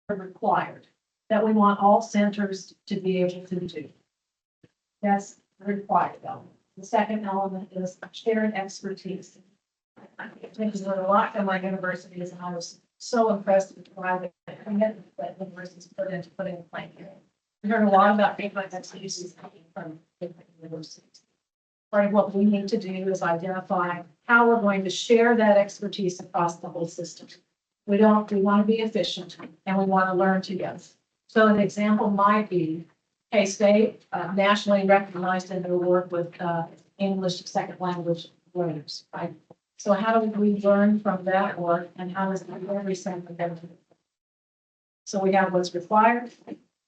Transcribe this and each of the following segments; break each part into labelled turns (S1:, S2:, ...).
S1: required, that we want all centers to be able to do. That's the required element. The second element is shared expertise. I think there's a lot from my universities, and I was so impressed with the commitment that universities put into putting a plan here. We heard a lot about different expertise coming from different universities. Part of what we need to do is identify how we're going to share that expertise across the whole system. We want to be efficient and we want to learn together. So an example might be K-State, nationally recognized in their work with English second language learners, right? So how do we learn from that work and how does every center benefit? So we have what's required,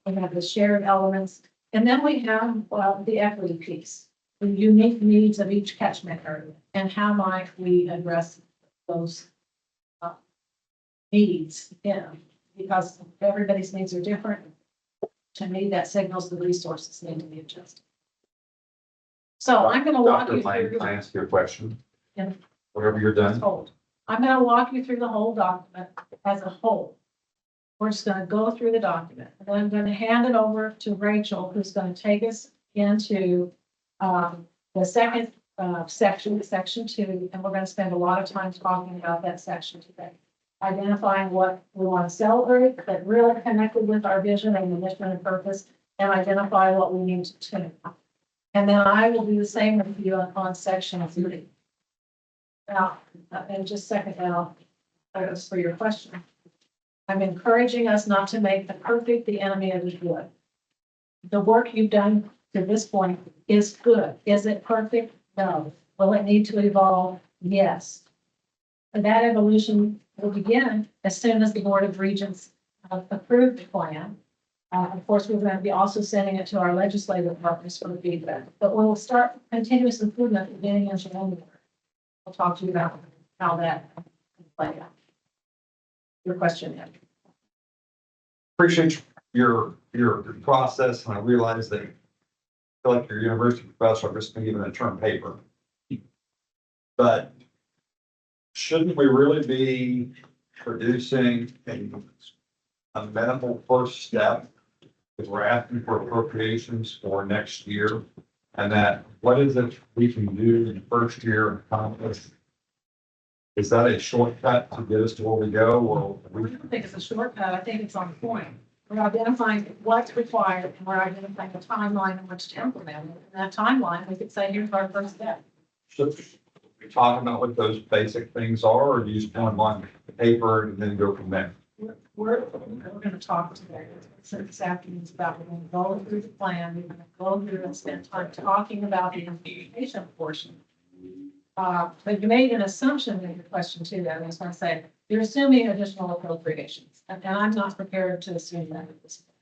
S1: we have the shared elements, and then we have the equity piece, the unique needs of each catchment area, and how might we address those needs, because everybody's needs are different. To me, that signals the resources need to be adjusted. So I'm going to walk you through.
S2: Can I ask you a question?
S1: Yeah.
S2: Whenever you're done.
S1: I'm going to walk you through the whole document as a whole. We're just going to go through the document, and then I'm going to hand it over to Rachel, who's going to take us into the second section, section 2, and we're going to spend a lot of time talking about that section today. Identifying what we want to celebrate that really connected with our vision and the mission and purpose, and identify what we need to tune. And then I will do the same with you on section 3. Now, in just a second now, as for your question, I'm encouraging us not to make the perfect the enemy of the good. The work you've done to this point is good. Is it perfect? No. Will it need to evolve? Yes. And that evolution will begin as soon as the Board of Regents approve the plan. Of course, we're going to be also sending it to our legislative partners for feedback, but we'll start continuous improvement beginning in January. We'll talk to you about how that can play out. Your question, Andrew.
S2: Appreciate your process, and I realize that I feel like you're a university professor. I'm just going to give it a term paper. But shouldn't we really be producing a minimal first step if we're asking for appropriations for next year? And that what is it we can do in the first year and accomplish? Is that a shortcut to get us to where we go? Or
S1: I don't think it's a shortcut. I think it's on point. We're identifying what's required and we're identifying a timeline in which to implement it. And that timeline, we could say, here's our first step.
S2: should we talk about what those basic things are, or do you just want them on the paper and then go from there?
S1: We're going to talk today. So this afternoon's about, we're going to go through the plan. We're going to go through and spend time talking about the implementation portion. But you made an assumption in your question too, that I was going to say, you're assuming additional appropriations, and I'm not prepared to assume that at this point.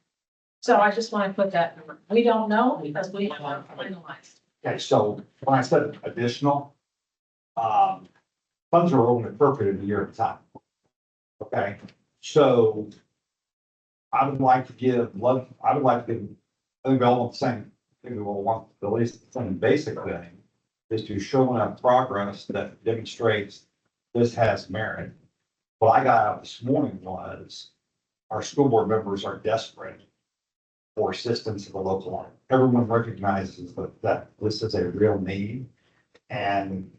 S1: So I just want to put that number. We don't know because we haven't finalized.
S3: Okay, so when I said additional, funds are only appropriated a year at a time. Okay, so I would like to give, I think we all want the same thing, we all want at least the same basic thing, is to show enough progress that demonstrates this has merit. What I got out this morning was our school board members are desperate for assistance at the local level. Everyone recognizes that this is a real need. And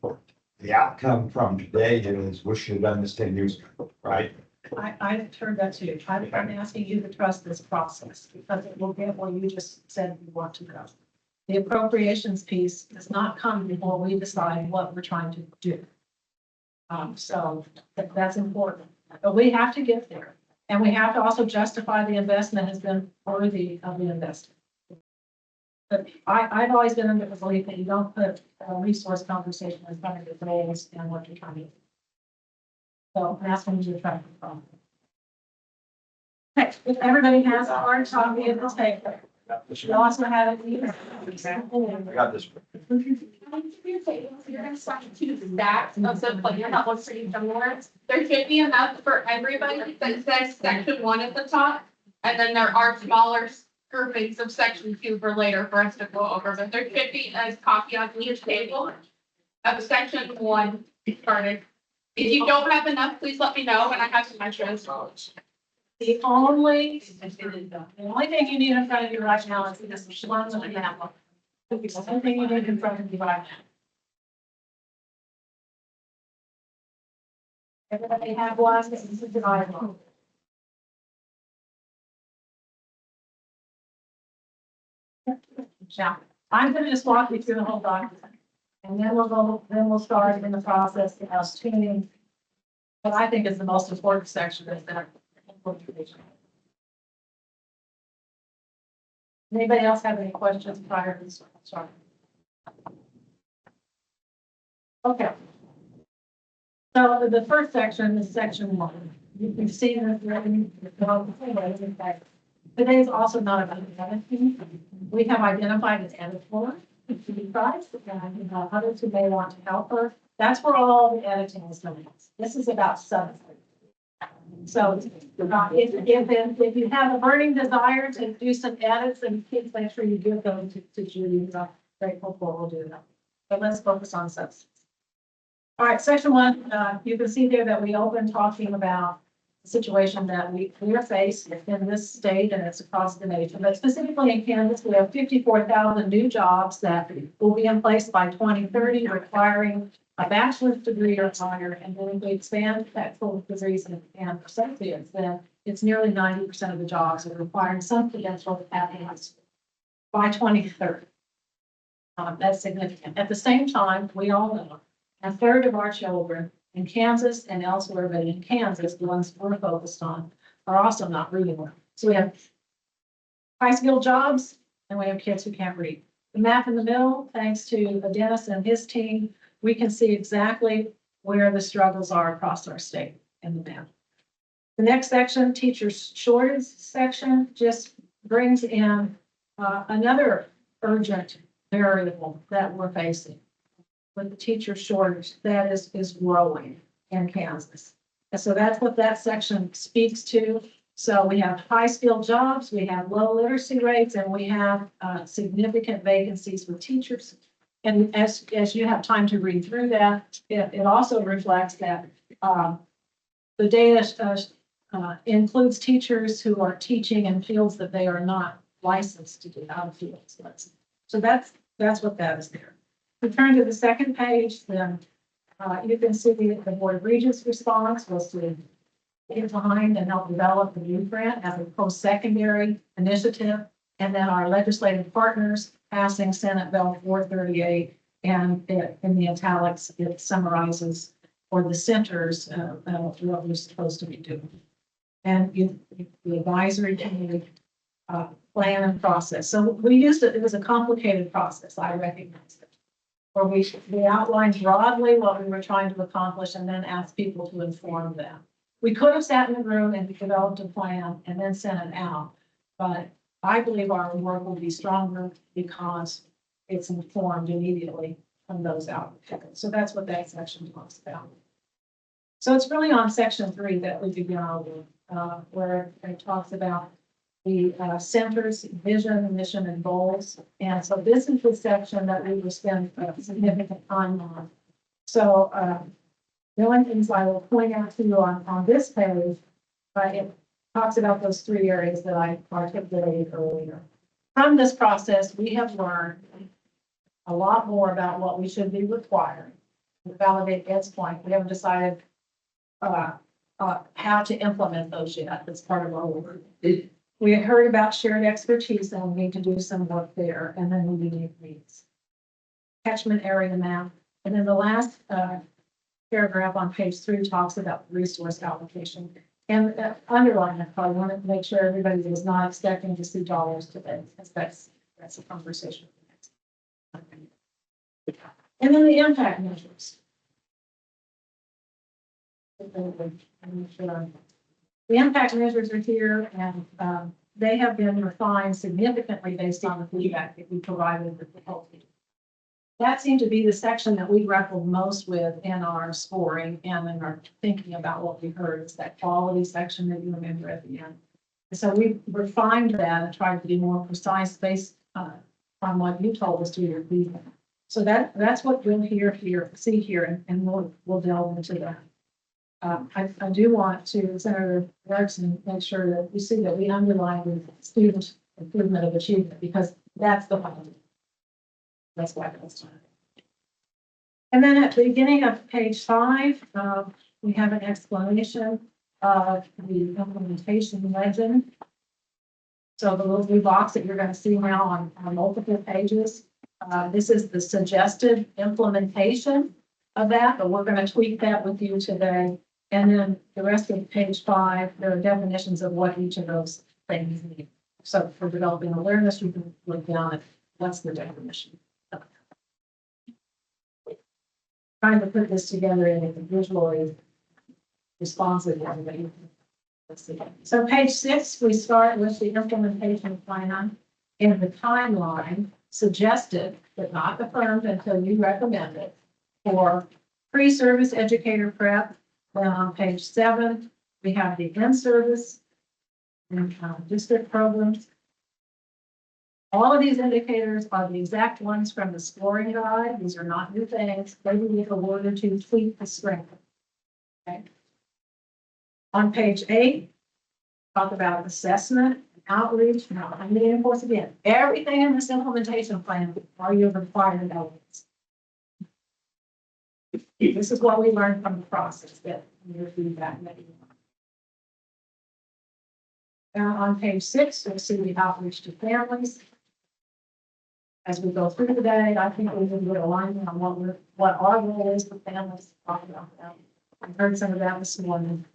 S3: the outcome from today is we should have done this 10 years ago, right?
S1: I've heard that too. I'm asking you to trust this process because it will get where you just said you want to go. The appropriations piece does not come before we decide what we're trying to do. So that's important, but we have to get there. And we have to also justify the investment has been worthy of the investment. But I've always been under the belief that you don't put a resource conversation in front of your goals and what you're trying to do. So that's when you're trying to from. Okay, if everybody has a hard copy of the paper, you also have it.
S3: I got this.
S4: You're gonna start two stacks of the plan that looks pretty similar. There should be enough for everybody that says section 1 at the top. And then there are smaller groupings of section 2 for later for us to go over, but there should be a copy on each table of section 1 started. If you don't have enough, please let me know and I have some extras.
S1: The only thing you need in front of you right now is this one with the apple. The only thing you need in front of you right now. Everybody have one, this is the divided one. Now, I'm gonna just walk you through the whole document. And then we'll start in the process of tuning. What I think is the most important section is that implementation. Anybody else have any questions prior to this? Sorry. Okay. So the first section is section 1. You've seen this already. Today is also not about editing. We have identified an editor to be priced, and others who may want to help her. That's where all the editing is done. This is about substance. So if you have a burning desire to do some edits, then please make sure you give them to Judy. I'm grateful for will do that. But let's focus on substance. All right, section 1, you can see there that we open talking about the situation that we are faced in this state, and it's across the nation. But specifically in Kansas, we have 54,000 new jobs that will be in place by 2030, requiring a bachelor's degree or higher. And then if we expand that full degrees and associates, then it's nearly 90% of the jobs are requiring some credential at high school by 2030. That's significant. At the same time, we all know a third of our children in Kansas and elsewhere, but in Kansas, the ones we're focused on, are also not reading well. So we have high skill jobs and we have kids who can't read. The map in the middle, thanks to Dennis and his team, we can see exactly where the struggles are across our state in the map. The next section, teachers shortage section, just brings in another urgent variable that we're facing with the teacher shortage that is growing in Kansas. And so that's what that section speaks to. So we have high skilled jobs, we have low literacy rates, and we have significant vacancies with teachers. And as you have time to read through that, it also reflects that the data includes teachers who are teaching in fields that they are not licensed to do, out of fields. So that's what that is there. We turn to the second page, then you can see the Board of Regents response was to get behind and help develop the new grant as a post-secondary initiative. And then our legislative partners passing Senate Bill 438, and in the italics, it summarizes for the centers what we're supposed to be doing. And the advisory committee plan and process. So we used it was a complicated process, I recognize it. Where we outlined broadly what we were trying to accomplish and then asked people to inform them. We could have sat in the room and developed a plan and then sent it out, but I believe our work will be stronger because it's informed immediately from those out. So that's what that section talks about. So it's really on section 3 that we begin our work, where it talks about the center's vision, mission, and goals. And so this is the section that we will spend significant time on. So the only things I will point out to you on this page, it talks about those 3 areas that I articulated earlier. From this process, we have learned a lot more about what we should be requiring to validate Ed's point. We haven't decided how to implement those yet. That's part of our work. We had heard about shared expertise and we need to do some work there, and then we need needs. Catchment area map. And then the last paragraph on page 3 talks about resource allocation. And underline it, I wanted to make sure everybody was not expecting to see dollars today, because that's a conversation. And then the impact measures. The impact measures are here, and they have been refined significantly based on the feedback that we provided with the health team. That seemed to be the section that we grappled most with in our scoring and in our thinking about what we heard. It's that quality section that you remember at the end. And so we refined that and tried to be more precise based on what you told us to your feedback. So that's what we'll see here, and we'll delve into that. I do want to, Senator Erickson, make sure that you see that we underline the student improvement of achievement, because that's the one. That's why that's done. And then at the beginning of page 5, we have an explanation of the implementation legend. So the little blue box that you're going to see now on multiple pages, this is the suggested implementation of that, but we're going to tweak that with you today. And then the rest of page 5, there are definitions of what each of those things mean. So for developing awareness, you can look down at what's the definition. Trying to put this together in a visually responsive way. So page 6, we start with the implementation plan in the timeline suggested, but not affirmed until you recommend it, for pre-service educator prep. Then on page 7, we have the in-service and district programs. All of these indicators are the exact ones from the scoring guide. These are not new things. Maybe we have a word or two tweak the strength. Okay. On page 8, talk about assessment, outreach. Now, I'm going to enforce again. Everything in this implementation plan are your required elements. This is what we learned from the process that your feedback. Now on page 6, you'll see the outreach to families. As we go through the day, I think we need to get alignment on what our role is for families. Talk about that. I've heard some of that this morning.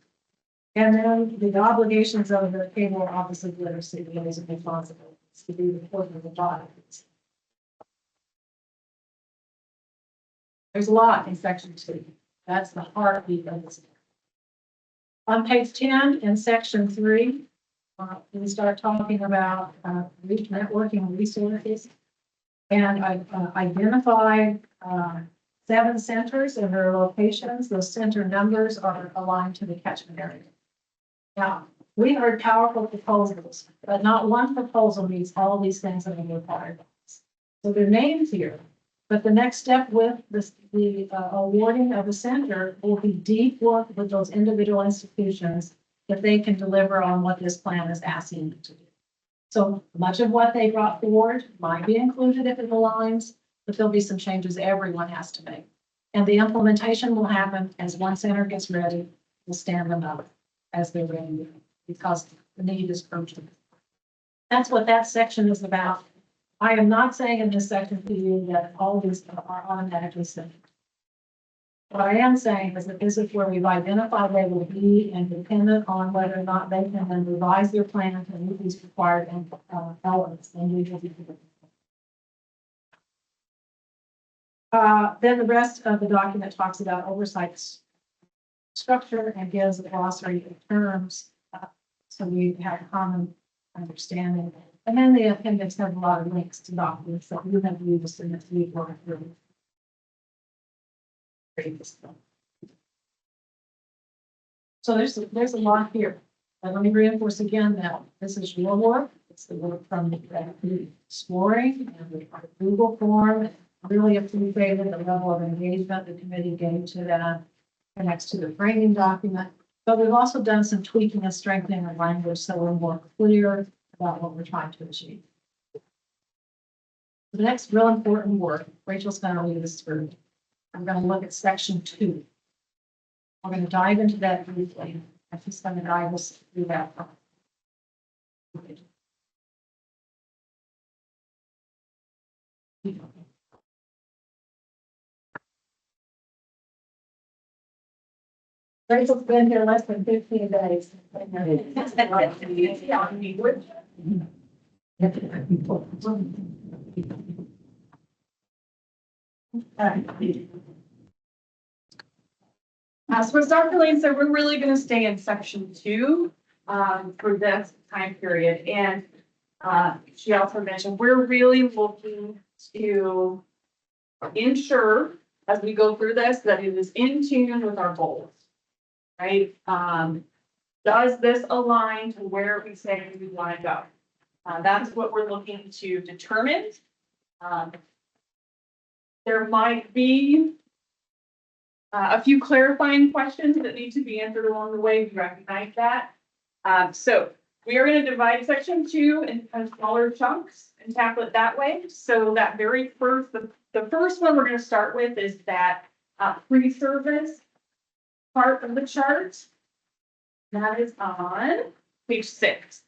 S1: And then the obligations of the cable office of literacy, those are responsibilities to be reported to the body. There's a lot in section 2. That's the heartbeat of this. On page 10 in section 3, we start talking about networking resources. And I've identified 7 centers and their locations. Those center numbers are aligned to the catchment area. Now, we heard powerful proposals, but not one proposal meets all these things that are required. So they're named here, but the next step with this, the awarding of the center will be deep work with those individual institutions that they can deliver on what this plan is asking them to do. So much of what they brought forward might be included if it aligns, but there'll be some changes everyone has to make. And the implementation will happen as one center gets ready, we'll stand them up as they're ready because the need is urgent. That's what that section is about. I am not saying in this section to you that all of these are automatically sent. What I am saying is that this is where we've identified they will be and dependent on whether or not they can then revise their plan to meet these required elements. Then we will be. Then the rest of the document talks about oversight structure and gives a glossary of terms. So we have a common understanding. And then the appendix has a lot of links to documents that you have used in this week or through. So there's a lot here. And let me reinforce again that this is your work. It's the work from the scoring and the Google form. Really appreciated the level of engagement the committee gave to that. Connects to the framing document. But we've also done some tweaking and strengthening of language so we're more clear about what we're trying to achieve. The next real important work, Rachel's going to lead us through. I'm going to look at section 2. I'm going to dive into that briefly. I'm just going to guide us through that. Rachel's been here less than 15 days.
S5: So as Dr. Lane said, we're really going to stay in section 2 for this time period. And she also mentioned we're really looking to ensure as we go through this that it is in tune with our goals, right? Does this align to where we say we want to go? That's what we're looking to determine. There might be a few clarifying questions that need to be answered along the way. We recognize that. So we are going to divide section 2 into kind of smaller chunks and tackle it that way. So that very first, the first one we're going to start with is that pre-service part of the chart. That is on page 6.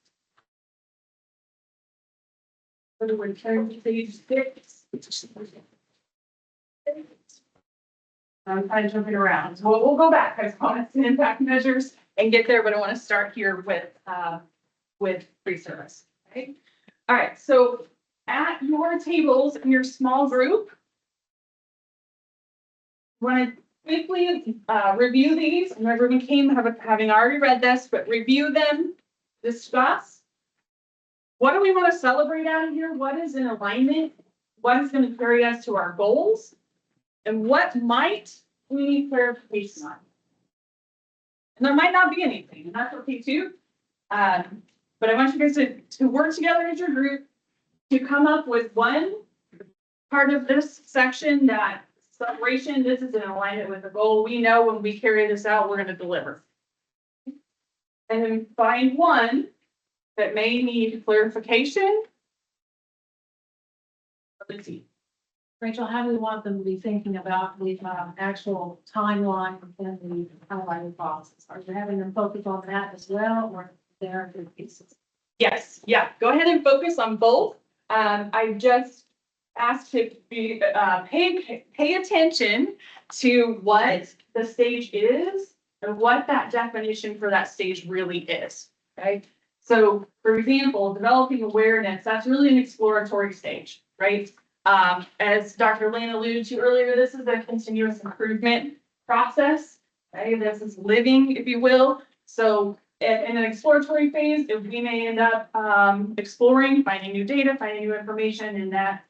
S5: So we're turning to page 6. I'm kind of jumping around. So we'll go back. I just want to impact measures and get there, but I want to start here with pre-service. Okay. All right. So at your tables in your small group, want to quickly review these. And everyone came having already read this, but review them, discuss. What do we want to celebrate out of here? What is in alignment? What is going to carry us to our goals? And what might we need clarification on? And there might not be anything, and that's okay too. But I want you guys to work together as your group to come up with one part of this section that celebration, this is in alignment with the goal. We know when we carry this out, we're going to deliver. And then find one that may need clarification. Let's see.
S1: Rachel, how do we want them to be thinking about the actual timeline and the highlighted process? Are you having them focus on that as well, or there are pieces?
S5: Yes, yeah, go ahead and focus on both. I just asked to be, pay attention to what the stage is and what that definition for that stage really is, okay? So, for example, developing awareness, that's really an exploratory stage, right? As Dr. Lane alluded to earlier, this is a continuous improvement process, right? This is living, if you will. So in an exploratory phase, if we may end up exploring, finding new data, finding new information, and that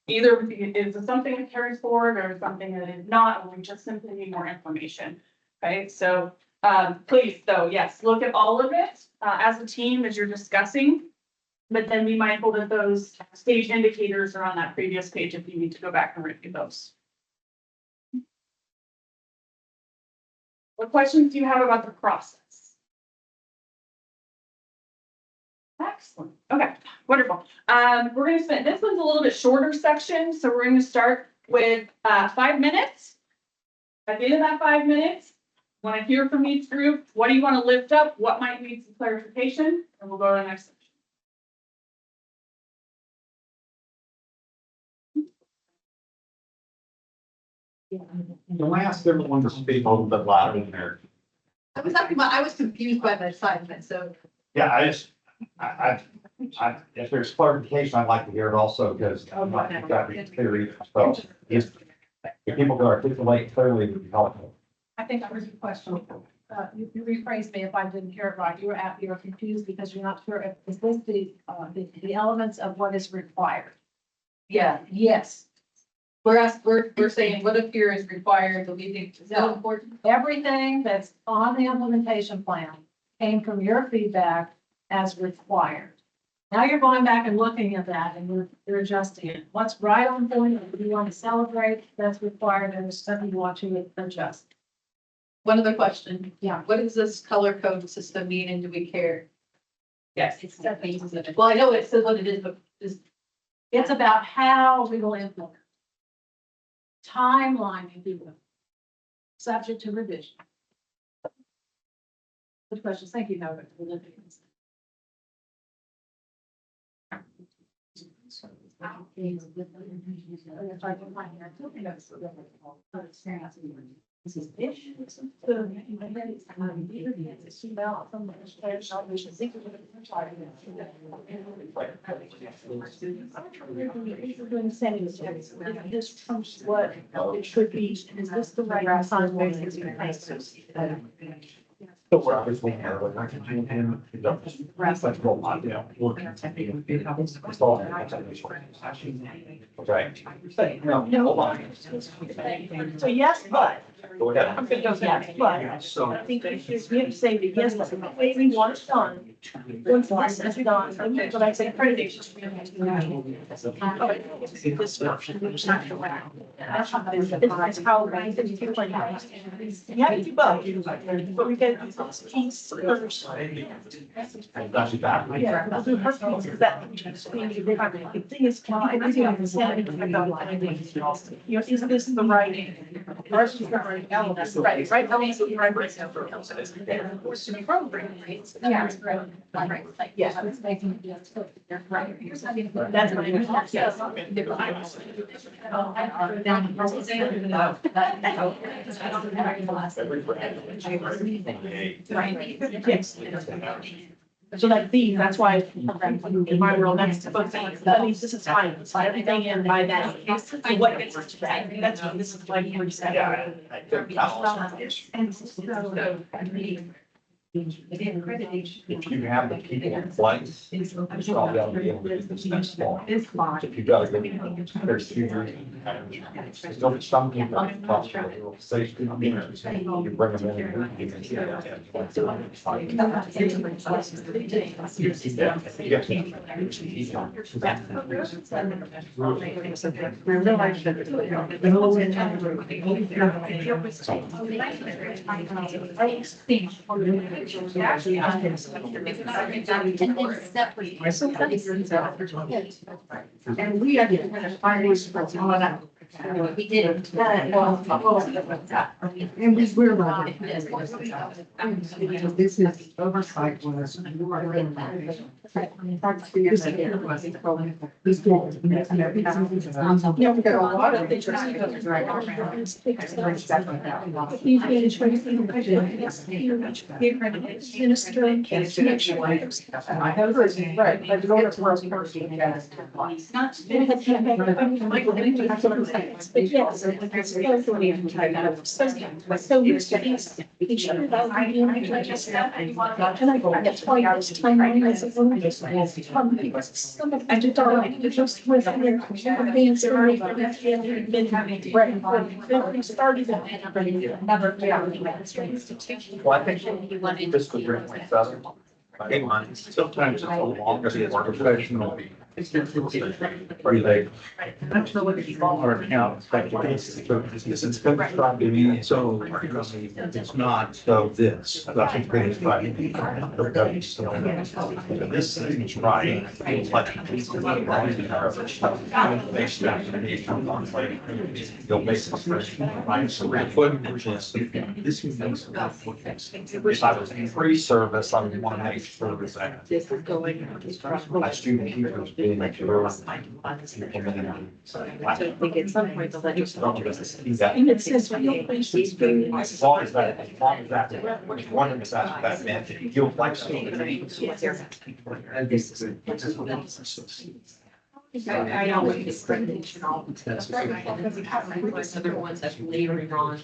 S5: either is something that carries forward or something that is not, or we just simply need more information, right? So please, though, yes, look at all of it as a team as you're discussing. But then be mindful that those stage indicators are on that previous page if you need to go back and review those. What questions do you have about the process? Excellent. Okay, wonderful. We're going to spend, this one's a little bit shorter section, so we're going to start with 5 minutes. At the end of that 5 minutes, want to hear from each group. What do you want to lift up? What might need some clarification? And we'll go to the next section.
S3: Can I ask everyone to speak a little bit louder in there?
S6: I was talking about, I was confused by the assignment, so.
S3: Yeah, if there's clarification, I'd like to hear it also, because I'm not exactly clear either. So if people can articulate clearly, it would be helpful.
S1: I think that was your question. You rephrased me if I didn't hear it right. You're confused because you're not sure if, is this the elements of what is required?
S6: Yeah,
S1: Yes.
S6: we're saying what up here is required, that we think is so important.
S1: Everything that's on the implementation plan came from your feedback as required. Now you're going back and looking at that and you're adjusting it. What's right on point, what you want to celebrate, that's required, and there's something you want to adjust.
S6: One other question.
S1: Yeah.
S6: What does this color code system mean, and do we care?
S1: Yes.
S6: Well, I know it says what it is, but
S1: It's about how we will implement. Timeline, if you will. Subject to revision. Good questions. Thank you, Howard, for lifting this. This trumps what it should be, is this the right assignment?
S3: So we're obviously handling, I can do him. That's like role model, yeah, we'll continue. It's all- Okay. No, hold on.
S1: So yes, but
S2: Go ahead.
S5: I'm gonna go yes, but
S2: So.
S5: I think you have to say that yes, that's the way we want it done. Once this is done, okay, but I say accreditation. Oh, this option, which not around. That's how I think you play. You have to do both, but we get this piece first.
S3: That's bad.
S5: Yeah, we'll do her piece, because that. The thing is, can people see on the side? You know, is this the right? Ours is the right element, right, right, elements of the right. And of course, the program, right? Yeah, right, like, yeah. That's my. Yes. Yes. So like these, that's why in my world, that's both things, that means this is fine, it's everything in by that. So what gets us to that, that's what this is like. We're saying. And so,
S3: If you have the people in place, you'll probably be able to do this next fall. If you gotta go, there's 2 years. There's gonna be some people that possibly will say, you bring them in. You can see that.
S6: And we are getting kind of finance for all of that. We did. And we're like. This is oversight was.
S1: Yeah, we got a lot of things. Minister and case, make sure.
S6: I have heard, right, but go to first person.
S1: Not. But yes. So used to these. Each other, that would be in the stuff. And I think that's why this timeline is a little bit. Some of I did already, just with the answer. Right, we started that. Never.
S2: Well, I think this would bring like seven, 8 months. Sometimes it's a longer professional. Where they. Our accounts. This is going to try to be, so it's not so this. That's what it's right. This is right. It's like. You'll basically. Right, so we're putting this is. If I was in free service, I would want to make sure that.
S6: This is going.
S2: My student teachers being.
S6: So I think at some point the legislature.
S1: And it says real places.
S2: As long as that, one of that meant that you'll like.
S6: I always get accreditation all the time. Other ones that's layering on.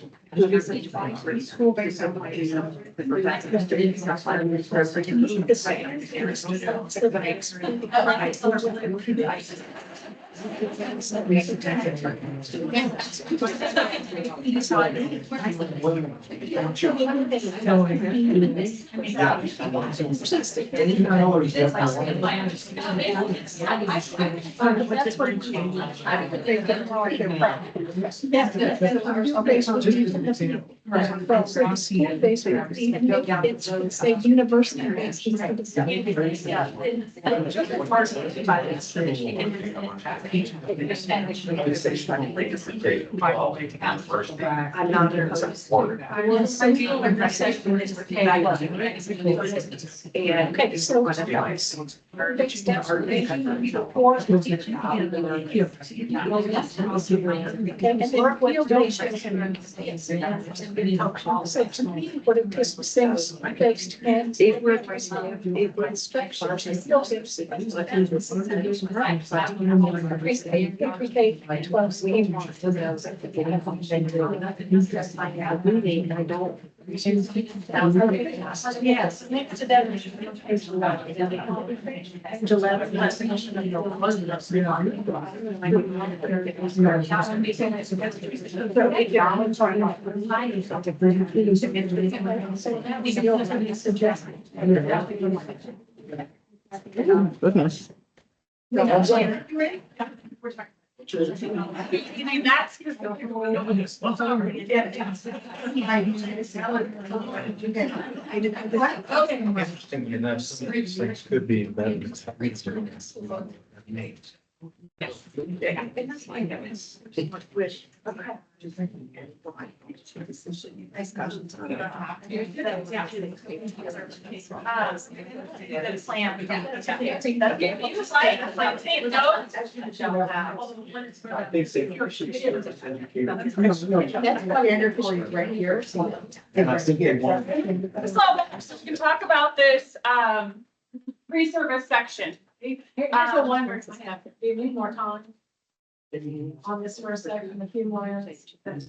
S6: School based.
S1: The same. That's what it's. It's say university based.
S6: I'm not there.
S1: Okay, so. Next steps are before. And then field days. So to me, what it just says, based and. Instructions. Pre-K 12 schools.
S6: I don't
S1: Yes, next to that. Gillette, definition of the
S7: Goodness.
S5: That's because the people know this.
S7: Interesting enough, some of these things could be amendments. I think they should serve as educators.
S6: That's why you're right here.
S7: And I think they want.
S5: So we can talk about this, pre-service section.
S1: Here's the one where I have, do you need more time on this first section, a few more minutes? And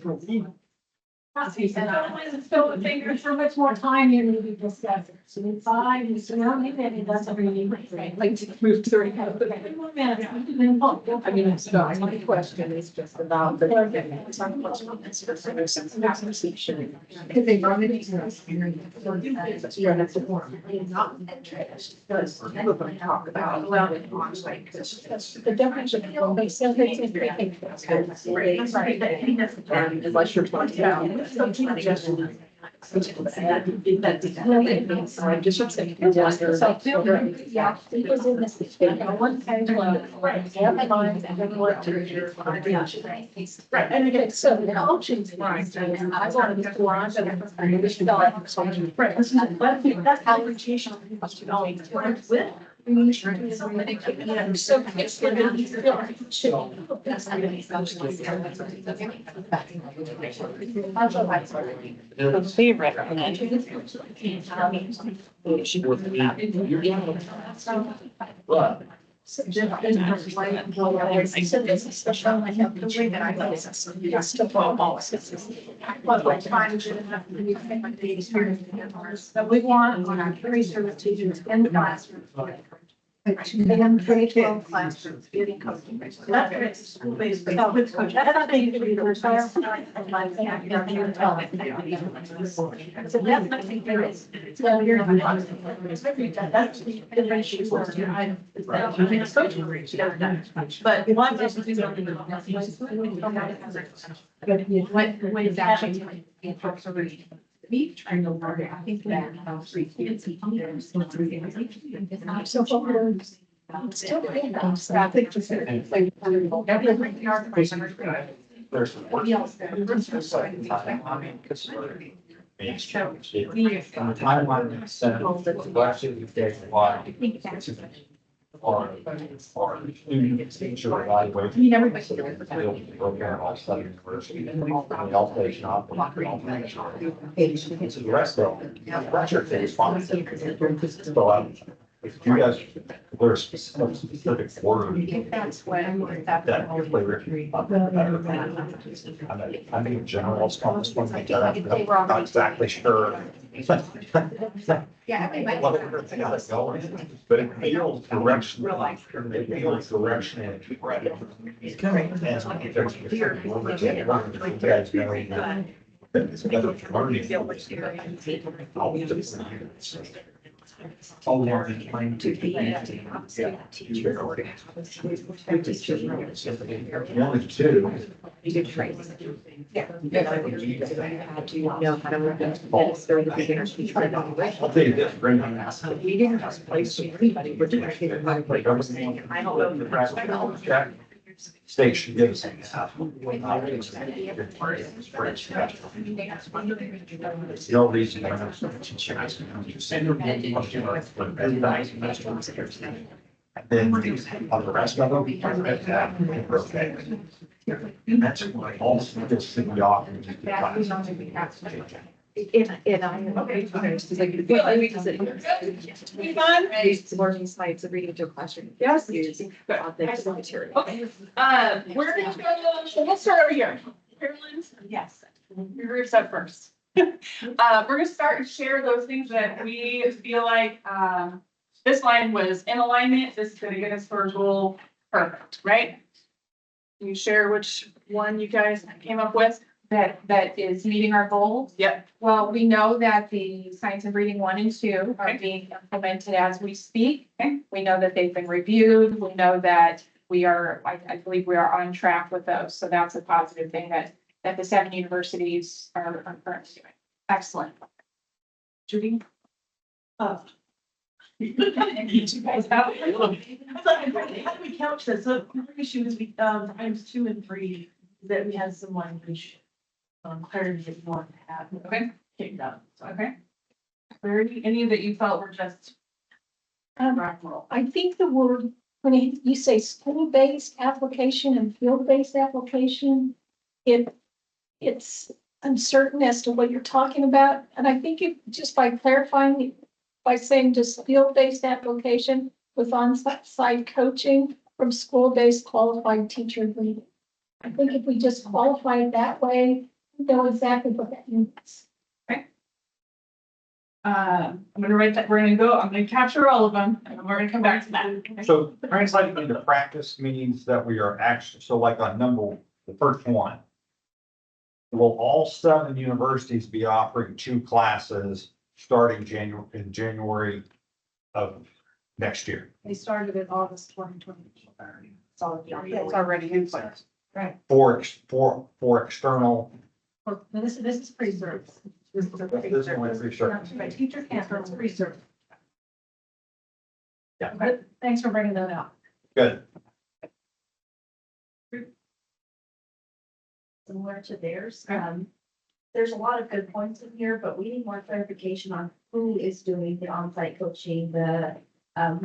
S1: I don't want to fill the fingers for much more time you need to discuss it. So in 5, you see how many minutes, that's a really.
S6: Like to move through.
S1: Three more minutes.
S6: I mean, it's not, my question is just about the. Because they run it. Some of them talk about, well, on-site.
S1: The difference of, they still, they
S6: Unless you're talking about.
S1: So, yeah, it was in this, one page, every line, and then work through your. Right, and again, so the coaching. Right. I wanted to launch and. Right, that's how we're teaching. With. So it's for
S6: Favorite.
S1: So this is the show I have the way that I know this. Yes, to follow. But we're trying to do enough to be the experience. But we want our pre-service teachers in the classroom. In K-12 classrooms, getting customers. That's it. School-based. That's not being treated as far as and like, you're telling. So that's nothing there is. So you're. That's the ratio for your item. But one of the things. What is actually. Me trying to learn, I think that. So far. Still. I think just.
S3: There's one. The timeline is set. Last year, we gave a lot. Or student teacher evaluation.
S6: You never.
S3: Program all study university. And they all play shop. So the rest of them, pressure is fine. So if you guys, there's specific word.
S6: That's when.
S3: That you're playing. I mean, general, it's almost one thing, I'm not exactly sure.
S6: Yeah.
S3: What we're thinking of going, but it feels direction. It feels direction. And there's different words that you guys know. It's better for learning. All the different units. All learning plan to be. Teacher. One or two.
S6: You could train. Yeah. Had to know how to work it. During the beginning.
S3: I'll tell you this, Brendan.
S6: We didn't just place anybody. We're doing it.
S3: Like, I don't know the rest of the check. State should give us. It's no reason. And then on the rest of them, we're okay. And that's why all this thing we often.
S6: And I. Okay. It's like the good news is that.
S5: We fun?
S6: Learning sites of reading to a classroom.
S5: Yes.
S6: Use the material.
S5: Okay, we're gonna go, we'll start over here. Carolyn?
S6: Yes.
S5: Your group's up first. We're gonna start and share those things that we feel like, this line was in alignment, this is gonna get us for a goal, perfect, right? Can you share which one you guys came up with?
S4: That is meeting our goals.
S5: Yep.
S4: Well, we know that the science of reading 1 and 2 are
S5: Okay.
S4: being implemented as we speak.
S5: Okay.
S4: We know that they've been reviewed. We know that we are, I believe we are on track with those. So that's a positive thing that the 7 universities are currently doing. Excellent.
S5: Judy?
S1: You guys have. How do we couch this? So the issue is we, times 2 and 3, that we had some language. Clarity that you want to have.
S5: Okay.
S1: Kicked up. So,
S5: Okay. Any that you felt were just rock and roll?
S8: I think the word, when you say school-based application and field-based application, it's uncertain as to what you're talking about. And I think it, just by clarifying, by saying just field-based application with on-site coaching from school-based qualified teacher leading. I think if we just qualify it that way, we know exactly what that means.
S5: I'm gonna write that, I'm gonna capture all of them, and we're gonna come back to that. Okay?
S3: So translating into practice means that we are actually, so like on the first one. Will all 7 universities be offering 2 classes starting in January of next year?
S1: They started in August 2020.
S5: It's already in place.
S3: For external,
S1: This is pre-service.
S3: this is only research.
S1: My teacher can't, it's pre-service.
S3: Yeah.
S1: But thanks for bringing that up.
S3: Good.
S9: Similar to theirs. There's a lot of good points in here, but we need more clarification on who is doing the on-site coaching,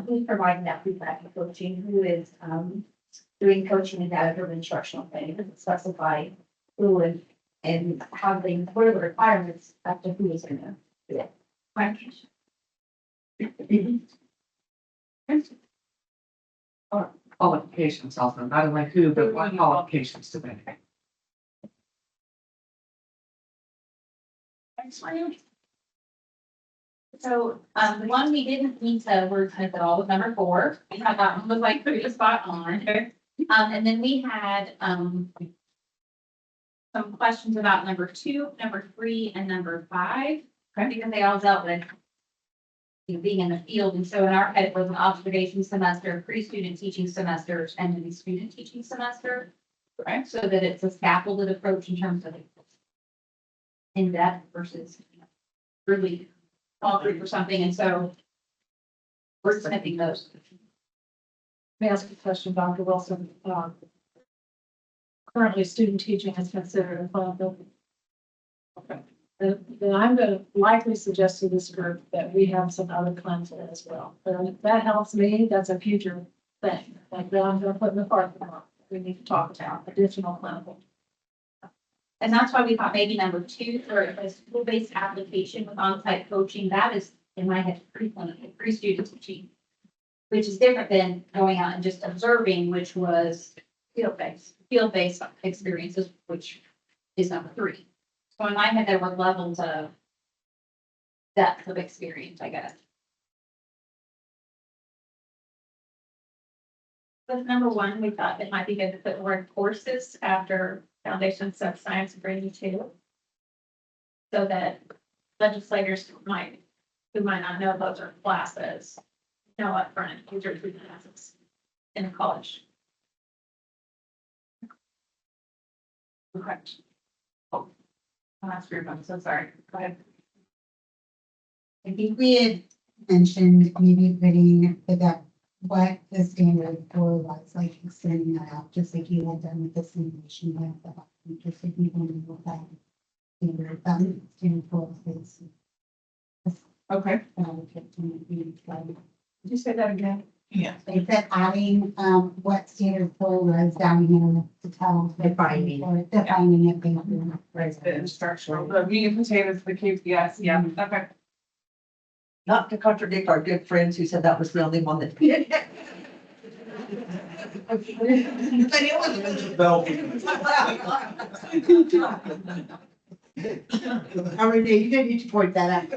S9: who's providing that feedback and coaching, who is, doing coaching and data-driven instructional planning, does it specify who and how they, what are the requirements after who is gonna do it?
S6: Qualifications also, not only who, but what qualifications to make.
S4: So, the one we didn't need to wordsmith at all was number 4. We had that one was like pretty spot on.
S5: Okay.
S4: And then we had, some questions about number 2, number 3, and number 5. Because they all dealt with being in the field. And so in our head, it was an observation semester, pre-student teaching semester, and then student teaching semester.
S5: Right.
S4: So that it's a scaffolded approach in terms of in-depth versus really all group or something. And so we're smithing those.
S1: May I ask a question, Dr. Wilson? Currently, student teaching is considered a clinical. Okay. Then I'm going to likely suggest to this group that we have some other clinical as well. But if that helps me, that's a future thing. Like that I'm going to put in the parking lot. We need to talk about additional clinical.
S4: And that's why we thought maybe number 2 for a school-based application with on-site coaching, that is in my head, pre-clinical, pre-student teaching. Which is different than going out and just observing, which was field-based experiences, which is number 3. So in my head, there were levels of depth of experience, I guess. With number 1, we thought it might be good to put the word courses after foundations of science and reading 2. So that legislators who might not know those are classes, know up front, these are 3 classes in a college. Correct. Oh, that's weird, I'm so sorry. Go ahead.
S10: I think we had mentioned maybe putting what the standard for was, like extending that out, just like you had done with the simulation with the, just if you want to look at standard for is.
S5: Okay.
S1: Did you say that again?
S5: Yeah.
S10: They said adding, what standard for was down here to tell.
S6: Defining.
S10: Or defining it. Basically.
S5: Right, the instructional, the meat and potatoes, the KPIs, yeah, okay.
S6: Not to contradict our good friends who said that was the only one that.
S10: I mean, you didn't need to point that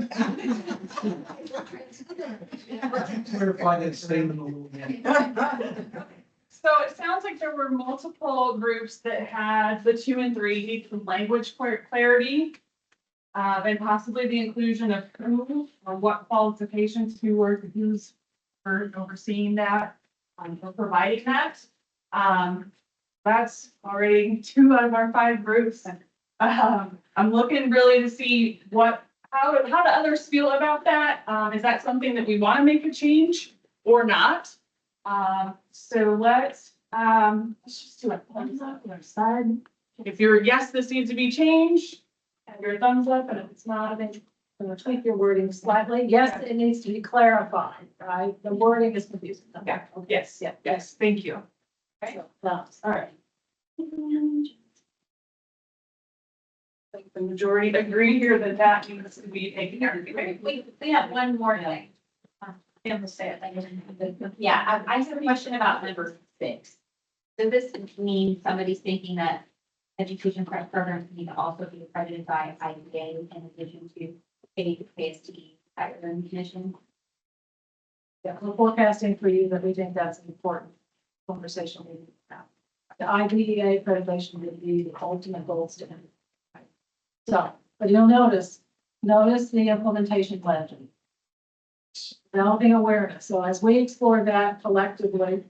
S7: Clarify that statement a little bit.
S5: So it sounds like there were multiple groups that had the 2 and 3 need some language clarity. And possibly the inclusion of who or what qualifications, who's overseeing that, or providing that. That's already 2 out of our 5 groups. I'm looking really to see how do others feel about that? Is that something that we want to make a change or not? So let's just do a thumbs up on our side. If you're yes, this needs to be changed, and your thumbs up, and if it's not, then
S1: I'm gonna tweak your wording slightly. Yes, it needs to be clarified, right? The wording is confusing.
S5: Yeah. Yes, yes, thank you.
S1: So, thumbs. All right.
S5: I think the majority agree here that that needs to be taken care of.
S9: We have one more thing. Kim will say it. Yeah, I have a question about number 6. Does this mean somebody's thinking that education prep programs need to also be accredited by IDA in addition to KST higher learning commission?
S1: Yeah, we're forecasting for you that we think that's an important conversation we need to have. The IDEA accreditation would be the ultimate gold standard. So, but you'll notice the implementation legend. Developing awareness. So as we explore that collectively,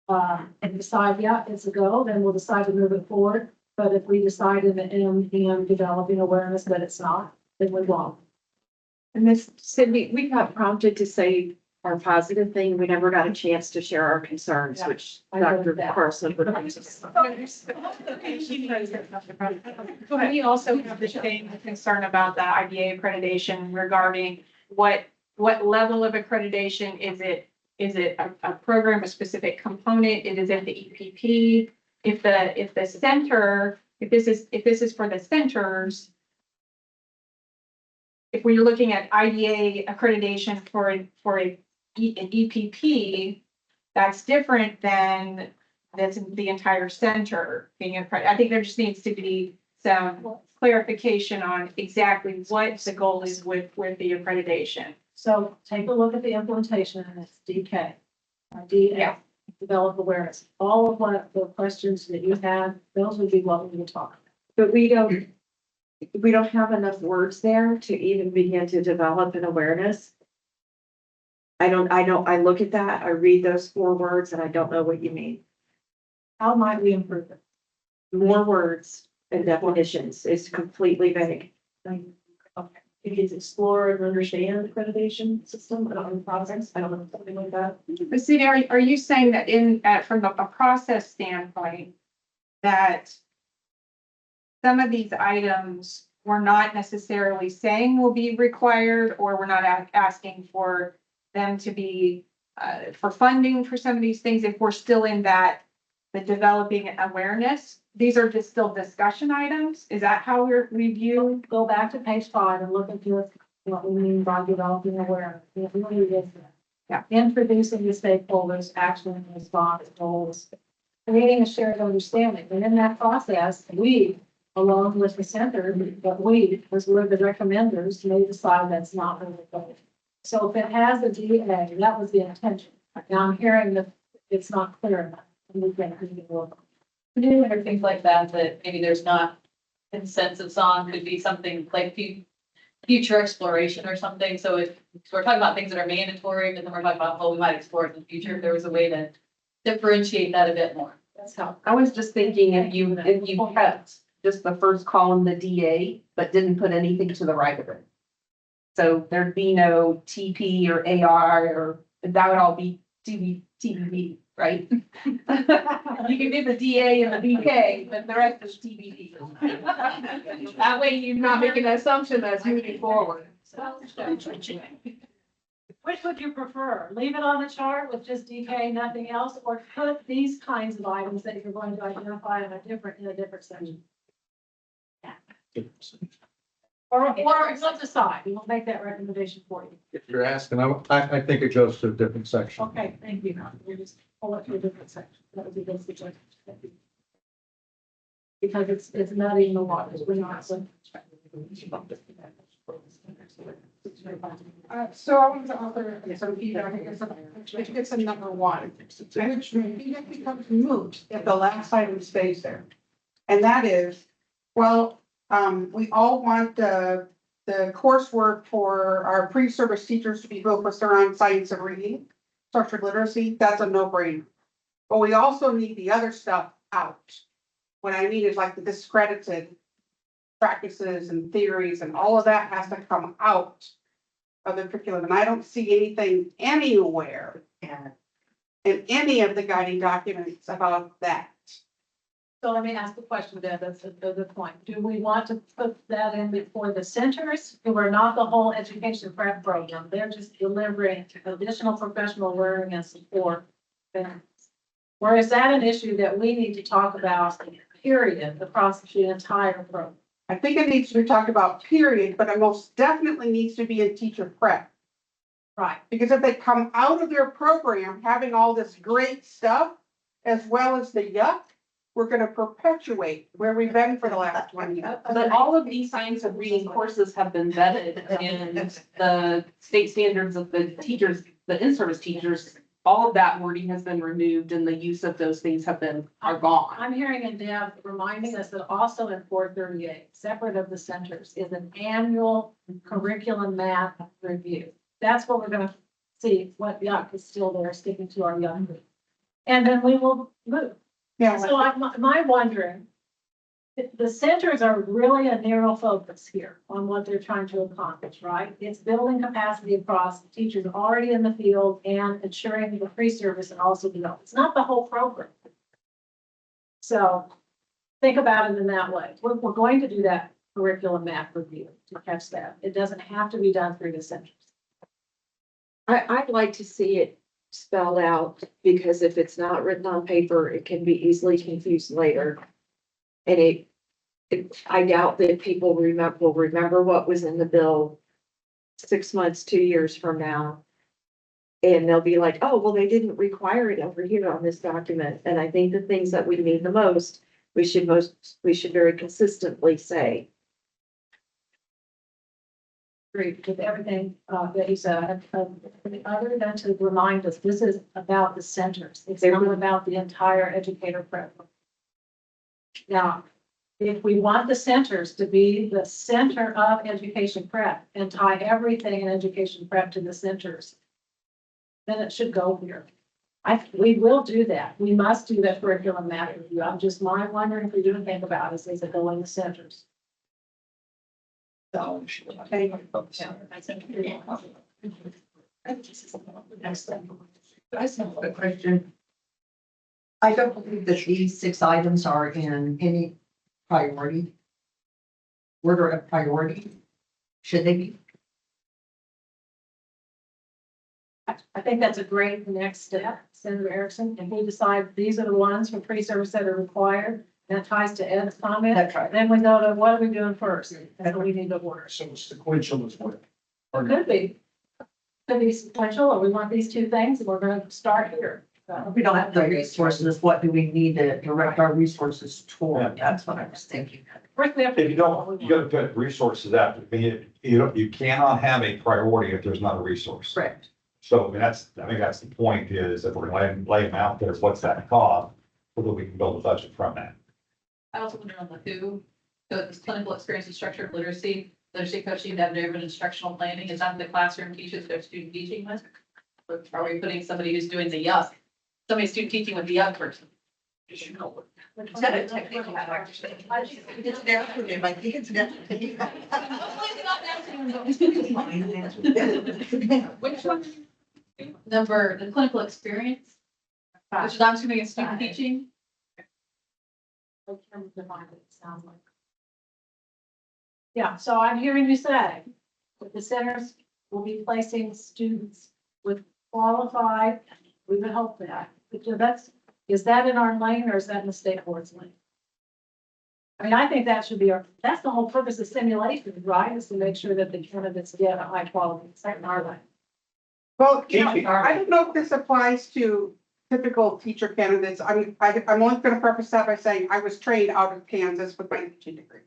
S1: and decide, yeah, it's a go, then we'll decide to move it forward. But if we decide in the end, in developing awareness that it's not, then we won't.
S6: And Miss Sydney, we got prompted to say our positive thing. We never got a chance to share our concerns,
S1: Yeah,
S6: which
S1: I heard
S6: Dr.
S1: that.
S6: Carlson would.
S5: We also have the same concern about the IDA accreditation regarding what level of accreditation is it? Is it a program, a specific component? Is it the EPP? If the center, if this is for the centers, if we're looking at IDA accreditation for an EPP, that's different than that's the entire center being accredited. I think there just needs to be some clarification on exactly what the goal is with the accreditation.
S1: So take a look at the implementation and it's DK. DA,
S5: Yeah.
S1: develop awareness. All of what the questions that you have, those would be what we would talk about.
S6: But we don't have enough words there to even begin to develop an awareness. I look at that, I read those 4 words and I don't know what you mean.
S1: How might we improve it?
S6: More words and definitions is completely vague.
S1: Okay. Maybe it's explore and understand accreditation system and process. I don't know, something like that.
S5: But see, are you saying that from a process standpoint, that some of these items we're not necessarily saying will be required, or we're not asking for them to be for funding for some of these things if we're still in the developing awareness? These are just still discussion items? Is that how we view?
S1: Go back to page 5 and look at what we mean by developing awareness. It really is that.
S5: Yeah.
S1: Introducing the stakeholders, action, response, goals, creating a shared understanding. And in that process, we, along with the center, but we, as we're the recommenders, may decide that's not really good. So if it has a DA, that was the intention. Now I'm hearing that it's not clear enough. And we think we can work on
S11: Or things like that maybe there's not consensus on, could be something like future exploration or something. So we're talking about things that are mandatory, but then we're talking about, we might explore it in the future, if there was a way to differentiate that a bit more.
S1: That's how.
S6: I was just thinking if you kept just the first column, the DA, but didn't put anything to the right of it. So there'd be no TP or AR, or that would all be TBD, right? You can do the DA and the BK, but the rest is TBD. That way you're not making an assumption that's moving forward.
S1: Which would you prefer? Leave it on the chart with just DK, nothing else, or put these kinds of items that you're going to identify in a different section? Or we'll decide. We will make that recommendation for you.
S7: If you're asking, I think it goes to a different section.
S1: Okay, thank you. We'll just pull it to a different section. That would be the suggestion. Thank you. Because it's muddying the waters, we're not. So
S12: So I want to offer some feedback, which gets to number one, which feedback becomes moot if the last item stays there. And that is, well, we all want the coursework for our pre-service teachers to be focused around science of reading, structured literacy, that's a no-brainer. But we also need the other stuff out. What I mean is like the discredited practices and theories and all of that has to come out of the curriculum, and I don't see anything anywhere in any of the guiding documents about that.
S1: So let me ask the question, Deb, that's a good point. Do we want to put that in before the centers, who are not the whole education prep program? They're just delivering additional professional learning and support. Or is that an issue that we need to talk about, period, across the entire program?
S12: I think it needs to be talked about, period, but it most definitely needs to be in teacher prep.
S1: Right.
S12: Because if they come out of their program having all this great stuff, as well as the yuck, we're gonna perpetuate where we've been for the last 20 years.
S6: But all of these science of reading courses have been vetted and the state standards of the teachers, the in-service teachers, all of that wording has been removed and the use of those things are gone.
S1: I'm hearing in Deb reminding us that also in 438, separate of the centers, is an annual curriculum math review. That's what we're gonna see, what yuck is still there, sticking to our yuck. And then we will move.
S12: Yeah,
S1: So I'm wondering, the centers are really a narrow focus here on what they're trying to accomplish, right? It's building capacity across the teachers already in the field and ensuring the pre-service and also develop. It's not the whole program. So think about it in that way. We're going to do that curriculum map review to catch that. It doesn't have to be done through the centers.
S13: I'd like to see it spelled out, because if it's not written on paper, it can be easily confused later. And I doubt that people will remember what was in the bill 6 months, 2 years from now. And they'll be like, oh, well, they didn't require it over here on this document. And I think the things that we need the most, we should very consistently say.
S1: Agree with everything that he said. Other than to remind us, this is about the centers. It's not about the entire educator prep. Now, if we want the centers to be the center of education prep and tie everything in education prep to the centers, then it should go here. We will do that. We must do that curriculum map review. I'm just wondering if we do think about it, is it go in the centers? So, okay.
S14: I just have a question. I don't believe that these 6 items are in any priority. Order of priority. Should they be?
S1: I think that's a great next step, Senator Erickson. If we decide these are the ones for pre-service that are required, that ties to Ed's comment.
S14: That's right.
S1: Then we go to what are we doing first? That's what we need to order.
S7: So sequential is what?
S1: Could be. Could be sequential, or we want these two things, and we're gonna start here. So,
S14: We don't have the resources. What do we need to direct our resources toward? That's what I was thinking.
S1: first we have to.
S3: If you don't, you gotta put resources out. I mean, you cannot have a priority if there's not a resource.
S14: Correct.
S3: So, I mean, I think that's the point, is if we're gonna lay them out there, what's that cost? So that we can build a budget from that.
S11: I also wonder on the who, so this clinical experience and structured literacy coaching, that and instructional planning, is that the classroom teaches their student teaching with? Or are we putting somebody who's doing the yuck, somebody student teaching with the yuck person?
S14: Is that a technical question? It's an acronym. I think it's an acronym.
S11: Which one? Number, the clinical experience, which is I'm assuming is student teaching.
S1: Sounds like. Yeah, so I'm hearing you say that the centers will be placing students with qualified, we would hope that. Is that in our lane or is that in the state board's lane? I mean, I think that should be that's the whole purpose of simulation, right? Is to make sure that the candidates get a high quality, it's in our lane.
S12: Well, I don't know if this applies to typical teacher candidates, I'm only gonna preface that by saying I was trained out of Kansas with my teaching degree.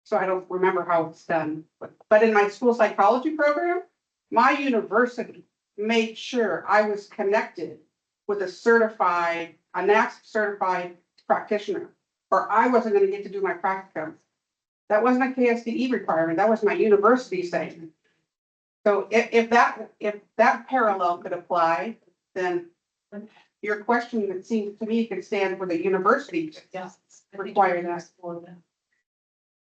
S12: So I don't remember how it's done, but in my school psychology program, my university made sure I was connected with a NAACP certified practitioner, or I wasn't gonna get to do my practicum. That wasn't a KSDE requirement, that was my university saying. So if that parallel could apply, then your question, it seems to me, could stand for the university to
S1: Yes.
S12: require that.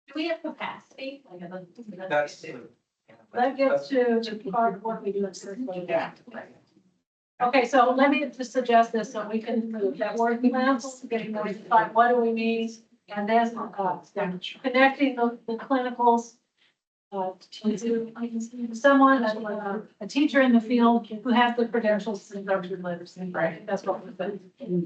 S11: Do we have capacity? Like,
S7: That's.
S1: That gets to the part of what we do in circle. Okay, so let me just suggest this, so we can move that word plans, getting more defined, what do we mean? And then, connecting the clinicals, to someone, a teacher in the field who has the credentials in instruction literacy, right? That's what we're saying.
S4: Can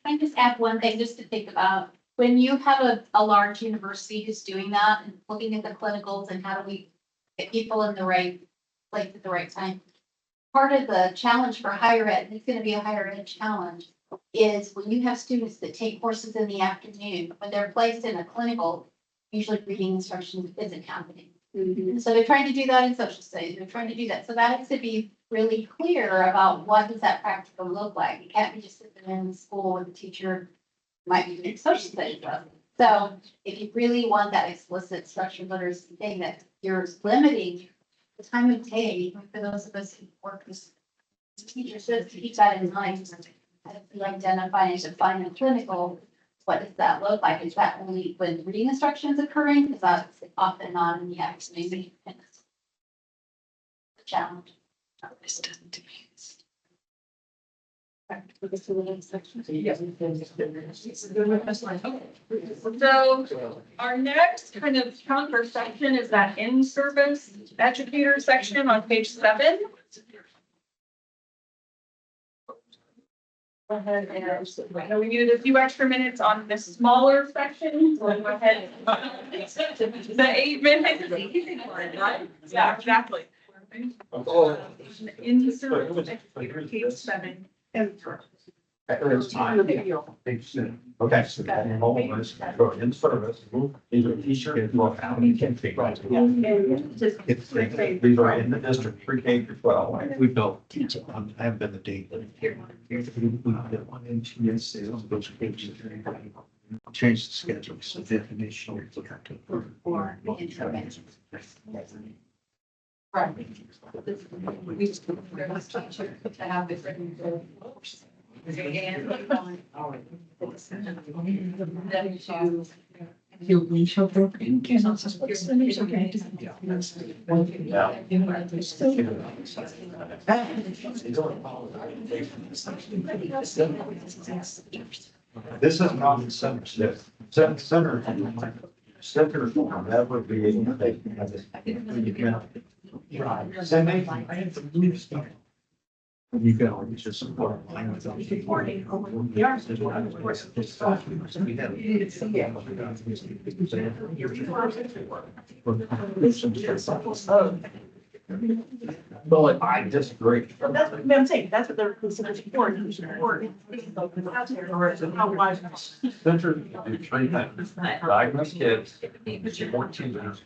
S4: I just add one thing just to think about? When you have a large university who's doing that and looking at the clinicals and how do we get people in the right place at the right time? Part of the challenge for higher ed, and it's gonna be a higher ed challenge, is when you have students that take courses in the afternoon, when they're placed in a clinical, usually reading instruction isn't happening. And so they're trying to do that in social studies, they're trying to do that, so that has to be really clear about what does that practical look like. You can't be just sitting in school with a teacher, might be doing social studies. So if you really want that explicit structured literacy thing, that you're limiting the time of day for those of us who work as teachers, just keep that in mind. As you identify and define a clinical, what does that look like? Is that only when reading instruction is occurring? Because that's often not in the afternoon. Challenge.
S5: So our next kind of chunk or section is that in-service educator section on page 7. Go ahead and, I know we needed a few extra minutes on this smaller section, so go ahead. The 8 minutes. Right? Yeah, exactly. In-service educator, page 7.
S3: Okay, so that enrollment is go in service, these are teacher, well, how many can take right? It's, these are in the district, pre-K through 12.
S7: We built, I haven't been the date. We did one in sales, those pages. Change the schedule, so definition.
S11: Right. We just put to have it written. And then to.
S3: This is not the center step. Center will never be able to take. Cindy?
S7: You can always just support.
S3: Well, I disagree.
S12: That's what I'm saying, that's what they're considered important.
S2: Center do 3 things: diagnose kids, support teachers.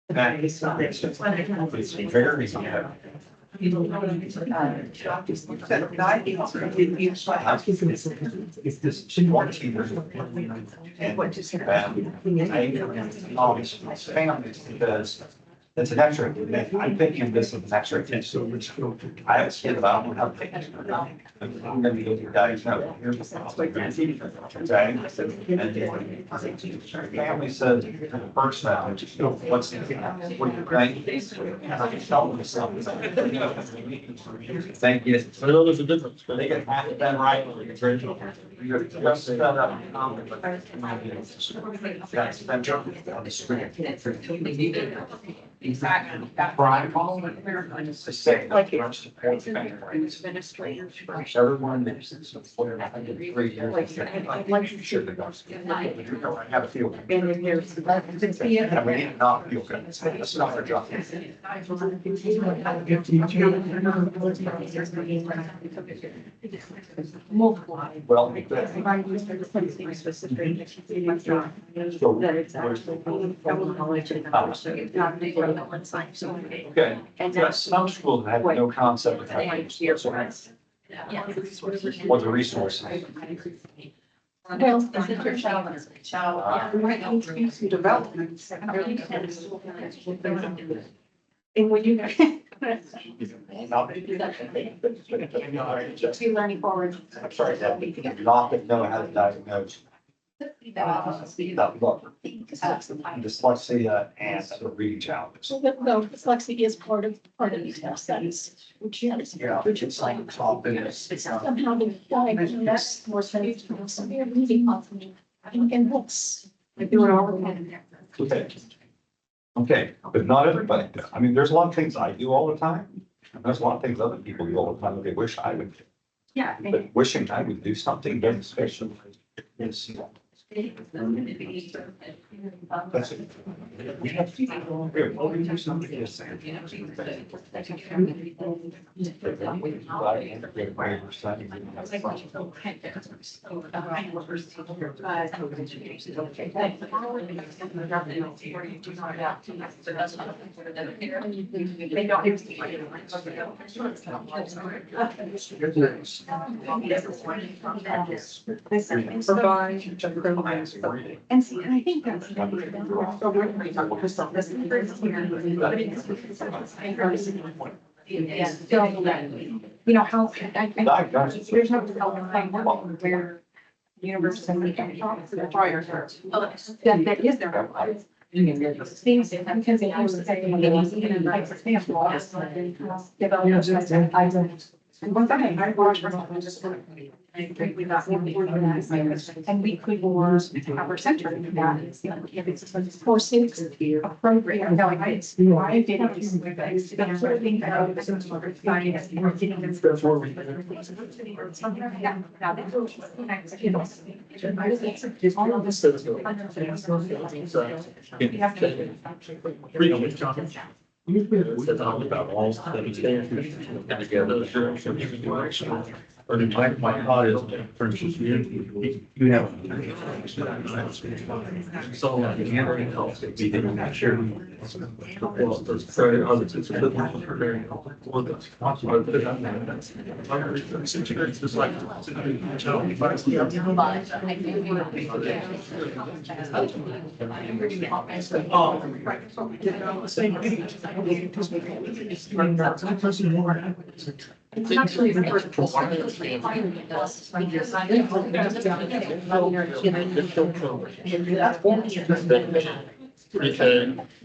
S2: That is very It's this support teachers. And what just families, because it's an extra, I'm thinking of this as an extra attention. I have a kid, but I don't know how to take it. I'm gonna be able to diagnose. Here's the problem. Okay? And family says, to the first now, what's the, what do you think? And I can tell them something. Thank you.
S7: I know there's a difference.
S2: They get half of that right. You're just set up. That's been on the screen.
S5: Exactly.
S3: Prime.
S5: It's
S3: The same.
S5: like
S3: Administrators.
S5: administrators.
S3: Everyone that's before I did 3 years.
S5: I'd like to
S3: Sure they don't. I have a feeling.
S5: And then there's.
S3: And we need not feel good. That's not our job.
S5: Multiple.
S3: Well,
S5: If I use for something specific, that it's actually knowledge and not the relevant science.
S3: okay.
S5: And
S3: That's some schools have no concept of how to use this or the resources.
S8: Well,
S12: Development.
S5: And when you.
S3: Just-
S5: Learning forward.
S3: I'm sorry, that we not know how to diagnose that look. Dyslexia and the reading challenges.
S8: so that, no, dyslexia is part of the test, that is, which is, which is like somehow the diagnosis more severe reading and books.
S5: I do it all the time.
S3: Okay. Okay, but not everybody. does. I mean, there's a lot of things I do all the time. And there's a lot of things other people do all the time that they wish I would do.
S5: Yeah.
S3: But wishing I would do something doesn't special. Is, that's it. We have to do something to say.
S5: They don't. And see, and I think that's. You know, how, there's no development where university talks to their priors, that is their. Things, because they have to say, like, for example, one thing, I watched myself just. We got more organized, and we could more have our center in that. If it's a 4-6 a program, no, I did it. The sort of thing that I was doing for science, we're getting this. Something like that. Now, that's all of this. We have to.
S7: It's all about all the together. Or my thought is, for instance, you have. So, handling health, we didn't have sure. Well, there's very other things. It's just like.
S5: It's actually the first.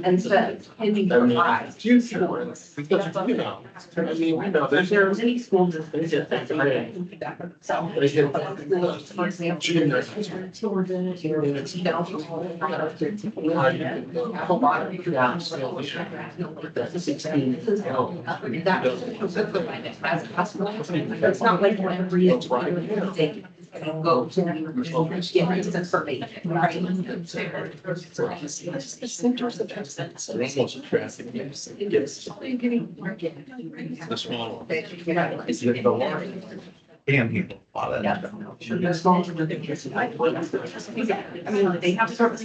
S5: And said, pending for five.
S7: Because, you know, I mean, we know there's many schools that they get that grade. They get.
S5: For example, children, it's down to a whole lot of. It's not like every. Go to get this information, right?
S8: The centers of excellence.
S7: The small. It's the large. Can handle a lot of that.
S5: I mean, they have service.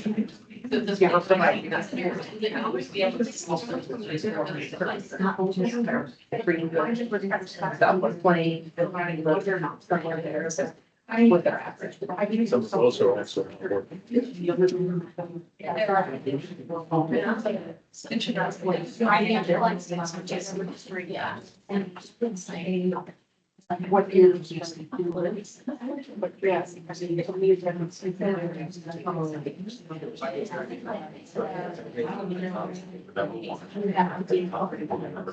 S5: With their average.
S7: Some of those are also important.
S5: What is. But yes, I mean, it's a new difference.
S2: Number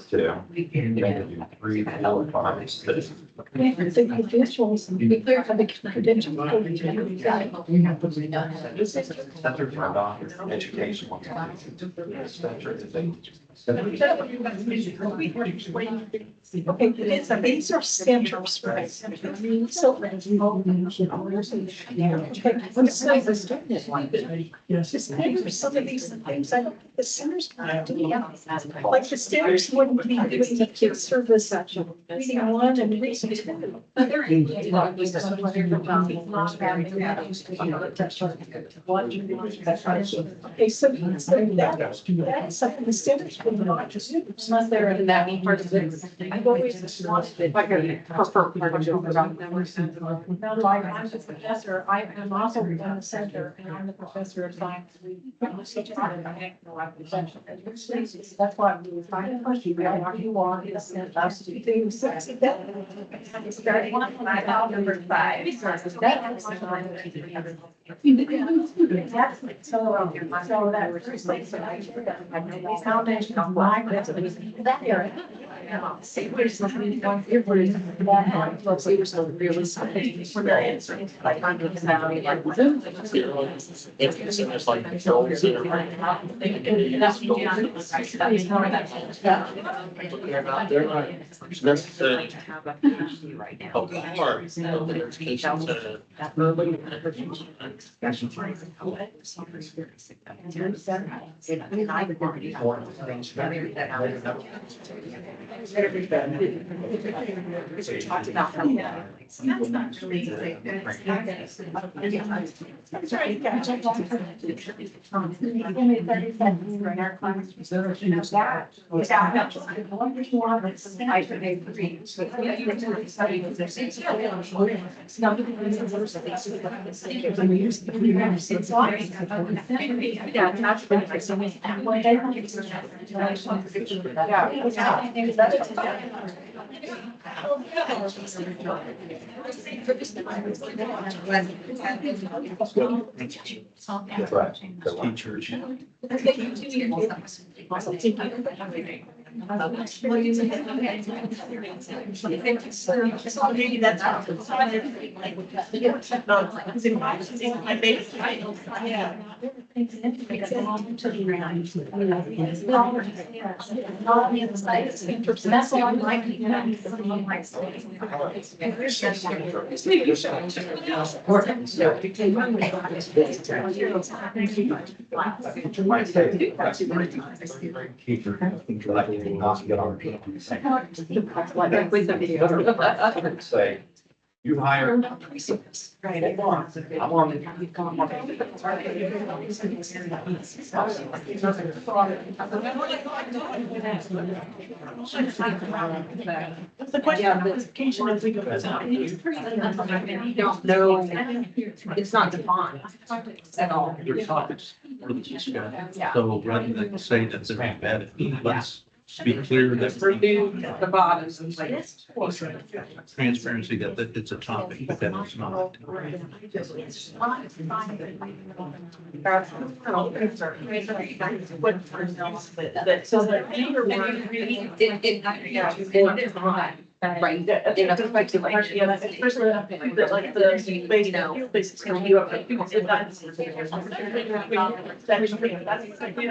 S2: 2. You gotta do 3, 4, 5, 6.
S8: The credentials, the credentials.
S2: Center for Education. Center is a
S8: Okay, these are centers, right? So. Okay, let's say the student. Just maybe some of these things, I don't, think the centers. Like the centers wouldn't be doing the kid service section, reading one and reading two. Okay, so that's something the centers would not just do.
S6: Unless they're in that be part of this. I've always wanted, like, a prefer part of it.
S1: No, like I'm the professor, I am also in the center, and I'm the professor of science. That's why we were trying to push you, where you are, is sent us to do sexy.
S9: It's very one, I found number 5.
S1: So that first place that I did, the foundation of my business, that area. See, we're just looking at one, it was that, folks, it was really something for the answer, like under the valley, like.
S7: It's like controls. They're not necessarily a part of the education
S1: That's right, yeah. Only 30 seconds for our class. I agree.
S7: teachers.
S1: Maybe that's. My base title. Yeah. That's what I'm like.
S3: Might say, that's a great teacher, like, not get on. I would say, you hire. Right. I'm on.
S1: The question is, we go.
S6: You don't know, it's not defined at all.
S7: Your topics for the discussion. So rather than say that they're embedded, let's be clear that
S6: The bottoms and like.
S7: transparency, that it's a topic, but that it's not.
S1: So that.
S6: Right. In a perspective, like,
S1: Yeah, especially like the base, you know, basics. You have people sit down.
S6: that's the coaching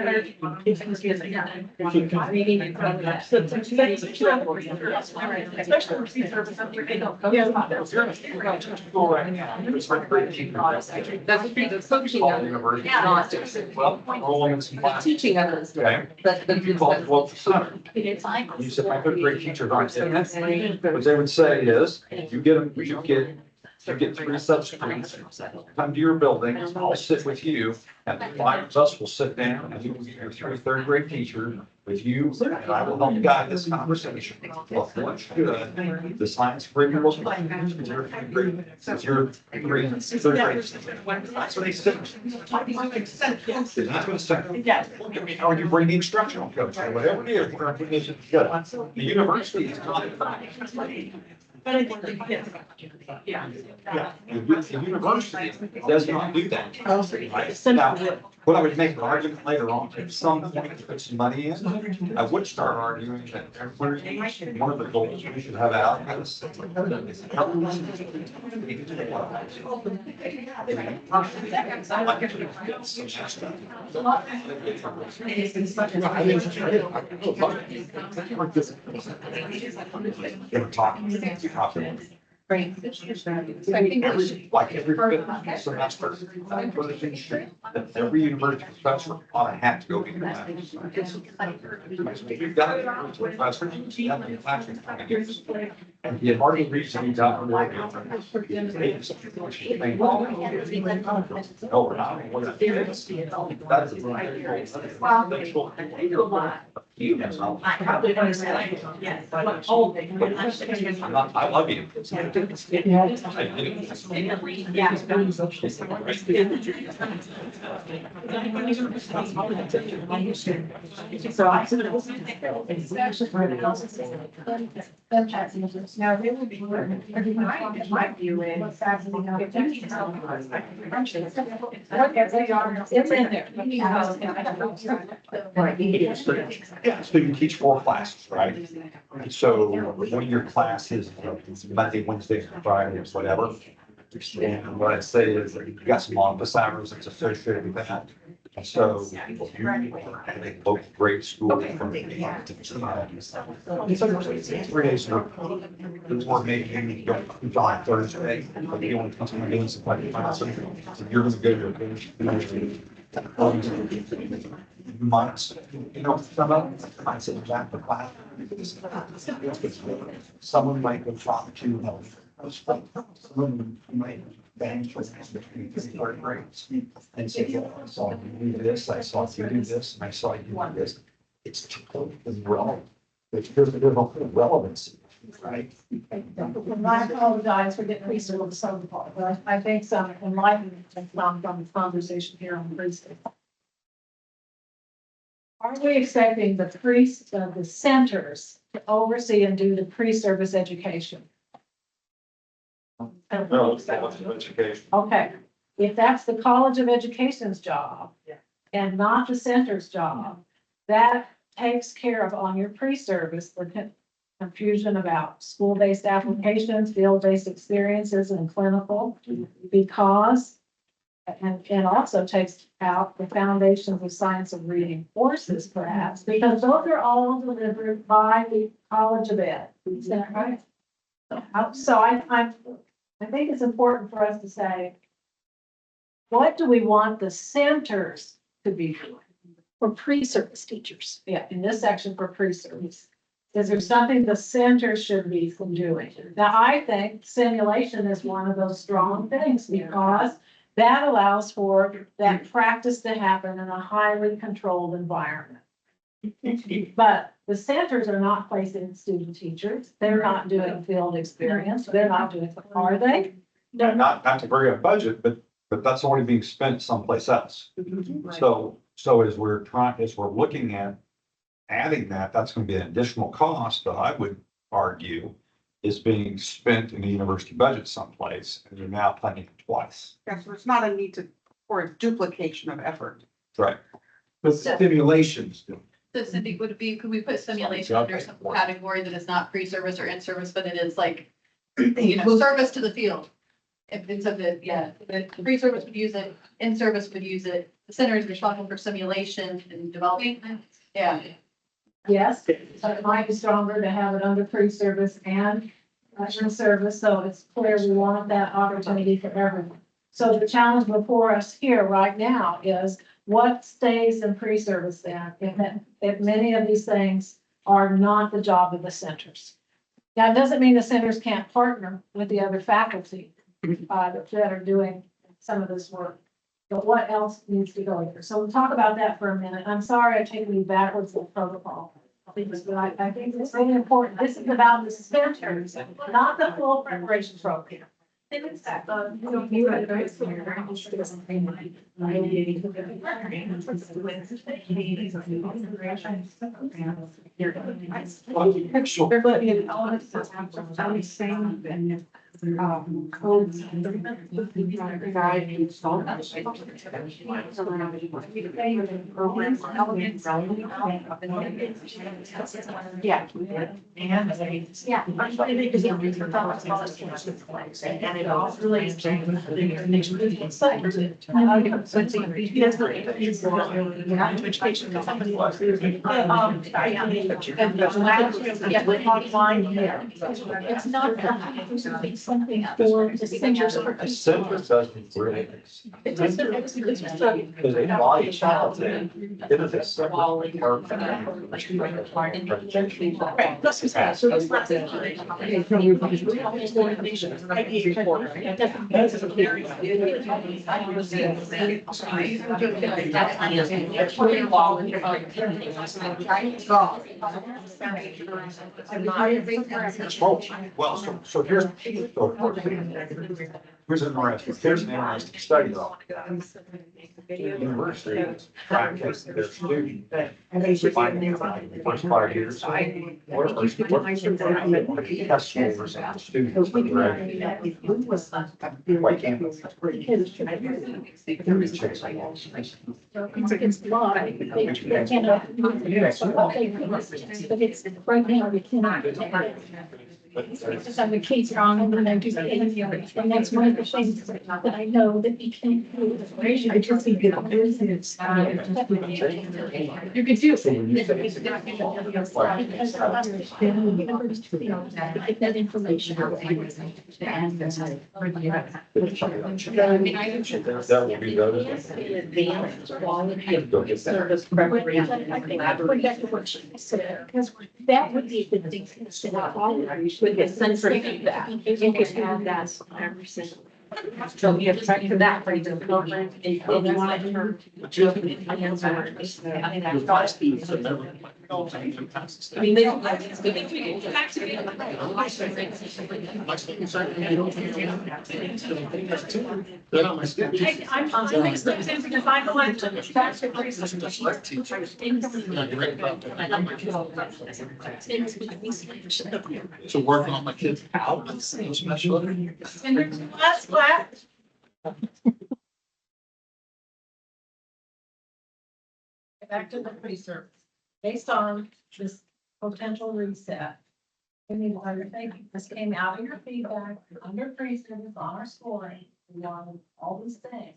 S6: of it, not the teaching of it.
S3: Okay.
S6: But
S3: Well, the center. You said my good great teachers aren't saying that. What they would say is, you get 3 substitutes, come to your building, I'll sit with you, and the 5 of us will sit down, and you will get your 3 third grade teacher with you, and I will help guide this conversation. Well, what's good, the science curriculum was like, since you're 3rd grade, third grade. That's what they said. That's what it's saying.
S1: Yeah.
S3: Look at me, how you bring the instructional coach, or whatever it is, we're gonna put this together. The university is not.
S5: But I think, yes, yeah.
S2: The university does not do that. Now, what I would make an argument later on, if some point to put some money in, I would start arguing that one of the goals we should have out is. They were talking.
S6: I think it was
S2: Like every fifth semester, that every university professor ought to have to go get that. You've got a professor, you have a classroom. And the hardly reason you got more. No, we're not. That's I love you.
S1: So I. Now, it would be. My view is. It's in there.
S2: Yeah, so you teach 4 classes, right? So when your class is Monday, Wednesday, Fridays, whatever. And what I say is that you've got some office hours that's associated with that. So you have a local great school from. It's 3 days. There's one maybe you don't on Thursday, but you want to come doing some like classes. So you're gonna go to. Months, you know, some of them might sit back the class. Someone might go talk to, you know, someone might bang for between 3rd grades and say, well, I saw you do this, I saw you do this, and I saw you do this. It's totally irrelevant. There's a relevancy, right?
S1: I apologize for getting research on some part, but I think some enlightenment has come from the conversation here on Thursday. Are we expecting the centers to oversee and do the pre-service education?
S2: No, it's education.
S1: Okay, if that's the College of Education's job and not the center's job, that takes care of on your pre-service, the confusion about school-based applications, field-based experiences and clinical, because and also takes out the foundations of science of reading courses perhaps, because those are all delivered by the College of Ed. Is that right? So I think it's important for us to say, what do we want the centers to be doing?
S8: For pre-service teachers.
S1: Yeah, in this section for pre-service. Is there something the center should be doing? Now, I think simulation is one of those strong things because that allows for that practice to happen in a highly controlled environment. But the centers are not placing student teachers. They're not doing field experience. They're not doing, are they?
S2: Not to bring up budget, but that's already being spent someplace else. So as we're looking at adding that, that's going to be an additional cost that I would argue is being spent in the university budget someplace, and you're now planning it twice.
S12: Yeah, so it's not a need to, or a duplication of effort.
S2: Right.
S3: But simulations.
S11: So Cindy, would it be, could we put simulation under some category that is not pre-service or in-service, but it is like, you know, service to the field? If it's of the, yeah, the pre-service would use it, in-service would use it, the center is responsible for simulation and developing, yeah.
S1: Yes, so it might be stronger to have it under pre-service and in-service, so it's clear we want that opportunity for everyone. So the challenge before us here right now is what stays in pre-service then, if many of these things are not the job of the centers. Now, it doesn't mean the centers can't partner with the other faculty that are doing some of this work. But what else needs to go here? So we'll talk about that for a minute. I'm sorry I take you backwards in protocol. But I think it's really important. This is about the centers, not the full preparation program.
S5: It's that, you had advice from your parents. They're letting in elements that have the same and codes. Guide and solve. Programs, elements. Yeah. And. Yeah. And it all relates to. Education. Somebody wants to.
S8: It's not, it's something for the centers of.
S3: A center doesn't really.
S8: It just, it's just a.
S3: Because they body talented, it is a separate department.
S8: Right, this is how, so it's not that.
S3: Well, so here's an interesting study though. The university practice their student. Finding the first 5 years. Test scores and students. Why can't
S8: It's law, they cannot. But it's, right now, we cannot. Because I'm the case wrong, and then I do the interview, and that's one of the things that I know that we can't do. I just think that business. You could do. Because I understand, get that information.
S3: That will be those.
S13: Advanced quality of service preparation.
S8: I think I put back to what she said, because that would be the thing to consider.
S13: With the central feedback, you could have that every single. So you have to track for that for the program. And you want to turn. I mean, they don't.
S8: I'm expecting to find the line to tax increases.
S7: So working on my kids out, especially.
S1: And there's last class. Back to the pre-service. Based on this potential reset. We need to undertake, this came out of your feedback, under pre-service, on our scoring, we wanted all these things.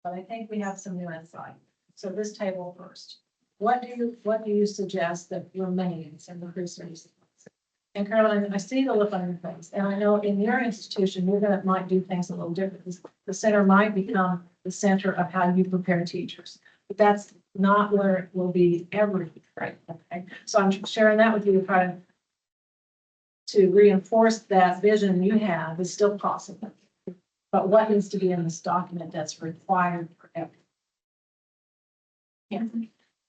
S1: But I think we have some new insight. So this table first. What do you suggest that remains in the pre-service? And Caroline, I see the look on your face, and I know in your institution, you're gonna, might do things a little different. The center might become the center of how you prepare teachers. But that's not where it will be every, right? Okay, so I'm sharing that with you, trying to reinforce that vision you have is still possible. But what needs to be in this document that's required for everything? Yeah.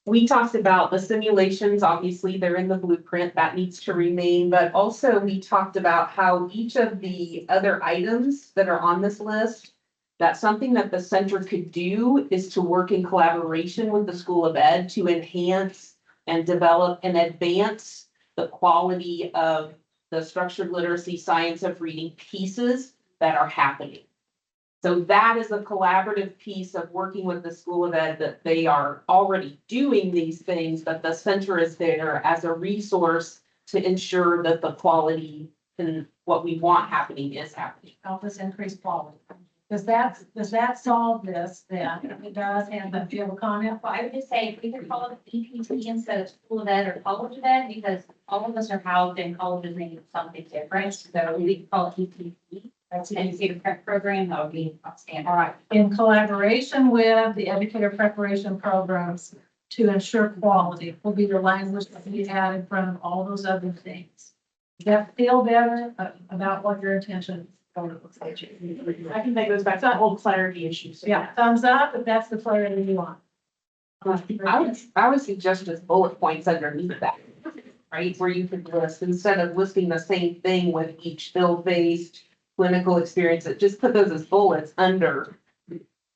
S6: We talked about the simulations, obviously, they're in the blueprint, that needs to remain, but also we talked about how each of the other items that are on this list, that's something that the center could do is to work in collaboration with the School of Ed to enhance and develop and advance the quality of the structured literacy, science of reading pieces that are happening. So that is a collaborative piece of working with the School of Ed, that they are already doing these things, but the center is there as a resource to ensure that the quality and what we want happening is happening.
S1: Help us increase quality. Does that solve this then? If it does, and do you have a comment?
S9: Well, I would just say, we could call it EPT instead of School of Ed or College of Ed, because all of us are housed in colleges making something different, so we could call it EPT. That's an educator prep program, that would be standard.
S1: All right, in collaboration with the educator preparation programs to ensure quality will be the language that we add in front of all those other things. Does that feel better about what your intention is?
S5: I think that goes back to that whole clarity issue. So
S1: Yeah, thumbs up if that's the clarity you want.
S6: I would suggest just bullet points underneath that, right? Where you could list, instead of listing the same thing with each field-based clinical experience, just put those as bullets under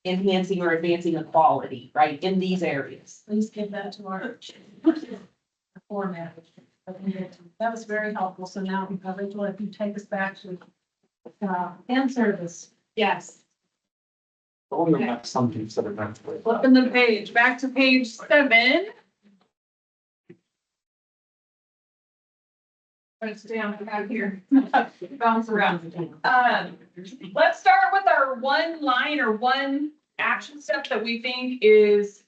S6: enhancing or advancing equality, right, in these areas.
S1: Please give that to our format. That was very helpful. So now, Rachel, if you take us back to hand service.
S5: Yes.
S7: Only have some things that are meant for.
S5: Flipping the page, back to page 7. Let's stay on back here. Bounce around. Let's start with our one line or one action step that we think is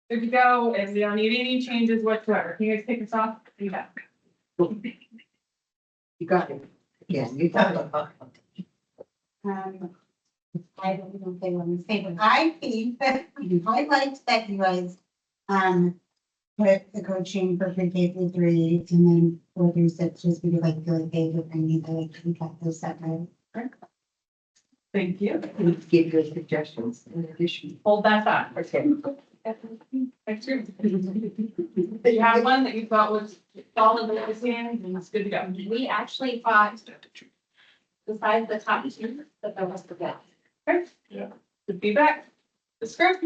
S5: good to go, and we don't need any changes whatsoever. Can you guys take us off? Yeah.
S14: You got it. Yes, you got it.
S10: I don't even say what I'm saying, but I think that I liked that you guys, put the coaching for pre-K through 3 and then 4 through 6, just because I feel like they would bring me to like, we got those separate.
S5: Thank you.
S14: Give your suggestions in addition.
S5: Hold that thought.
S14: Okay.
S5: Thanks. Did you have one that you thought was solid that was in and it's good to go?
S9: We actually thought, besides the top two, that there was the best.
S5: Good feedback. This group?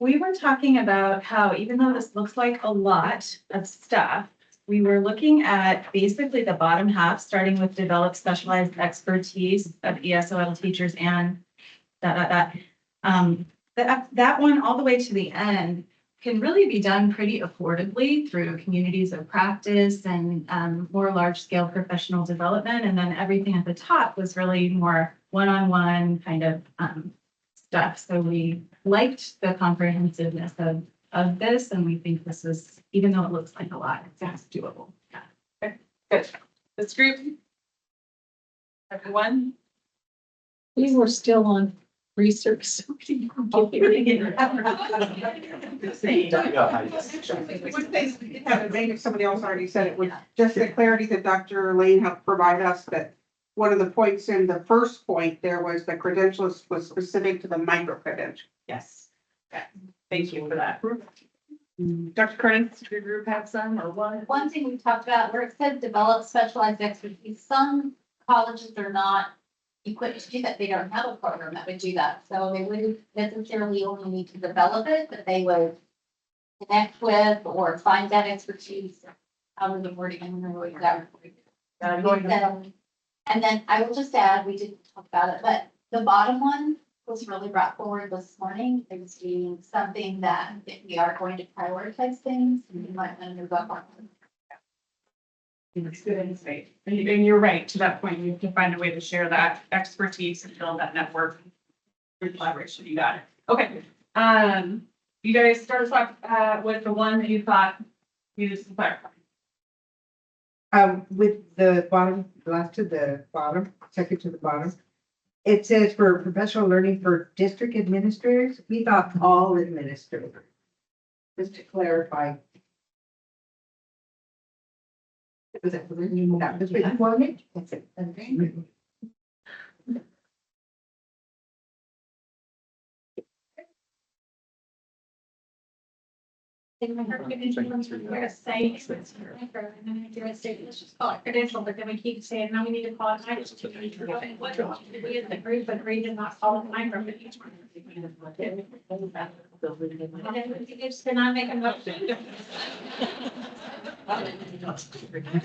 S15: We were talking about how even though this looks like a lot of stuff, we were looking at basically the bottom half, starting with develop specialized expertise of ESOL teachers and that one all the way to the end can really be done pretty affordably through communities of practice and more large scale professional development. And then everything at the top was really more one-on-one kind of stuff. So we liked the comprehensiveness of this, and we think this is, even though it looks like a lot, it's doable.
S5: Good. This group? Everyone?
S8: We were still on research. So we didn't get it.
S12: One thing we did have in mind, if somebody else already said it, was just the clarity that Dr. Lane helped provide us, that one of the points in the first point, there was the credentials was specific to the micro credential.
S5: Yes. Okay. Thank you for that. Dr. Kernan, does your group have some or what?
S9: One thing we talked about where it said develop specialized expertise, some colleges are not equipped to do that. They don't have a program that would do that. So they wouldn't necessarily only need to develop it, but they would connect with or find that expertise. How was the wording? I don't remember exactly. And then I will just add, we didn't talk about it, but the bottom one was really brought forward this morning. It was being something that if we are going to prioritize things, we might want to move up on.
S5: It's good insight. And you're right, to that point, you have to find a way to share that expertise and build that network through collaboration. You got it. Okay. You guys start off with the one that you thought needed some clarify.
S14: With the bottom, last to the bottom, second to the bottom, it says for professional learning for district administrators, we thought all administrators. Just to clarify. Was that for the that was before me? That's it. Okay.
S9: Let's just call it credential, but then we keep saying, no, we need to call it micro. We as the group agreed to not call it micro, but each one. Just cannot make a motion.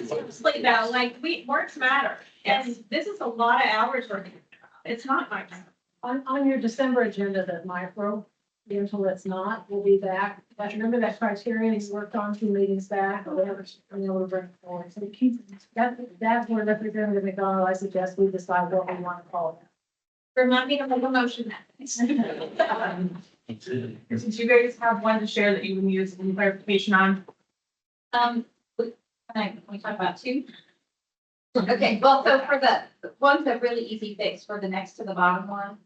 S9: Seriously though, like, words matter, and this is a lot of hours working. It's not much.
S1: On your December agenda, that micro, until it's not, we'll be back. But remember that criteria he's worked on 2 meetings back, or whatever, and then we'll bring it forward. So keep, that's where Representative McDonald, I suggest we decide what we want to call it.
S9: Remind me to make a motion.
S5: Since you guys have one to share that you would use some clarification on.
S9: Can we talk about 2? Okay, well, so for the one's a really easy fix for the next to the bottom one.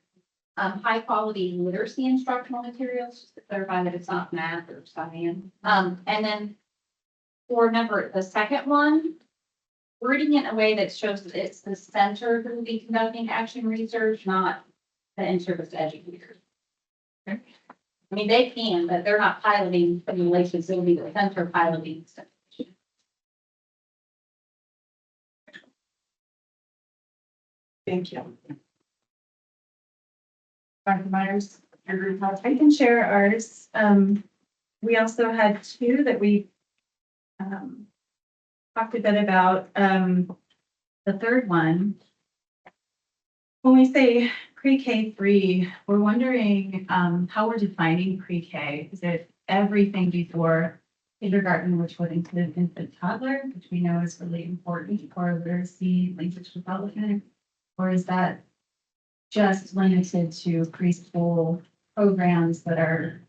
S9: High quality literacy instructional materials, just to clarify that it's not math or science. And then for the second one, wording it in a way that shows that it's the center who will be conducting action research, not the in-service educators. I mean, they can, but they're not piloting simulations, it'll be the center piloting stuff.
S5: Thank you. Dr. Myers, your group has, I can share ours. We also had two that we talked a bit about. The third one, when we say pre-K 3, we're wondering how we're defining pre-K. Is it everything before kindergarten, which would include infant toddler, which we know is really important for literacy, language development? Or is that just limited to preschool programs that are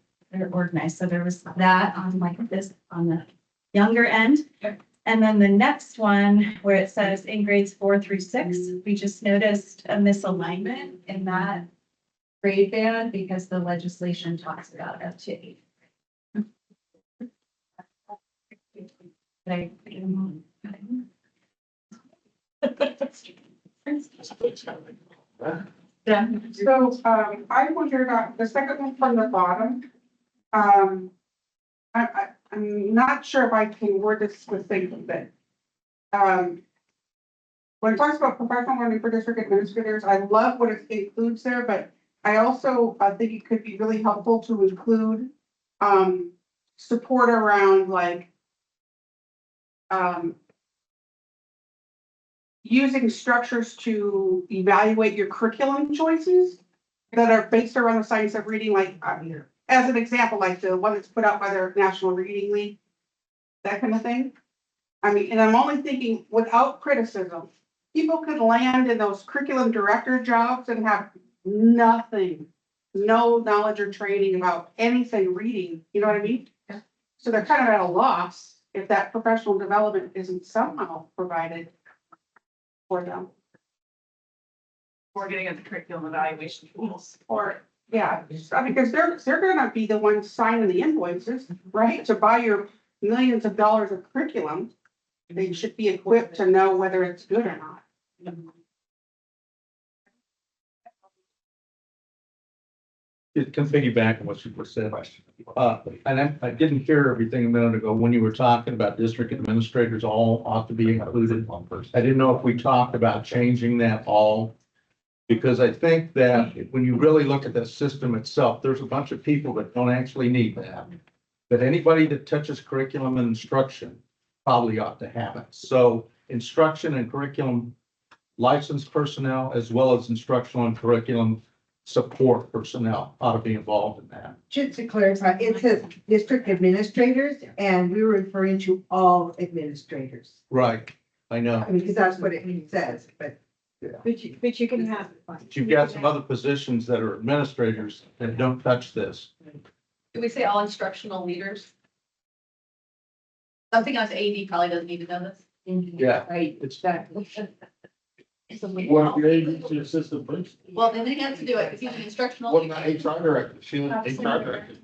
S5: organized? So there was that on like this, on the younger end. And then the next one where it says in grades 4 through 6, we just noticed a misalignment in that grade band because the legislation talks about up to 8.
S12: Yeah, so, I wondered, the second one from the bottom, I'm not sure if I can word this specifically, but, when it talks about professional learning for district administrators, I love what it includes there, but I also, think it could be really helpful to include, support around like, using structures to evaluate your curriculum choices that are based around the science of reading, like, as an example, like the one that's put out by the National Reading League, that kind of thing. I mean, and I'm only thinking without criticism, people could land in those curriculum director jobs and have nothing, no knowledge or training about anything reading, you know what I mean?
S1: Yeah.
S12: So they're kind of at a loss if that professional development isn't somehow provided for them.
S5: We're getting at the curriculum evaluation tools.
S12: Or, yeah, I mean, because they're gonna be the ones signing the invoices, right? To buy your millions of dollars of curriculum. They should be equipped to know whether it's good or not.
S7: It can piggyback on what you just said. And I didn't hear everything a minute ago when you were talking about district administrators all ought to be included. I didn't know if we talked about changing that all. Because I think that when you really look at the system itself, there's a bunch of people that don't actually need that. But anybody that touches curriculum and instruction probably ought to have it. So instruction and curriculum licensed personnel, as well as instructional and curriculum support personnel ought to be involved in that.
S14: Just to clarify, it says district administrators, and we were referring to all administrators.
S7: Right, I know.
S14: I mean, because that's what it says, but.
S8: But you can have.
S7: But you've got some other positions that are administrators that don't touch this.
S11: Do we say all instructional leaders? Something else AD probably doesn't need to know this.
S7: Yeah.
S14: Right, exactly.
S7: What the agency assistant principal?
S11: Well, then they have to do it, because he's an instructional.
S7: What
S11: leader.
S7: about HR director? She was HR director.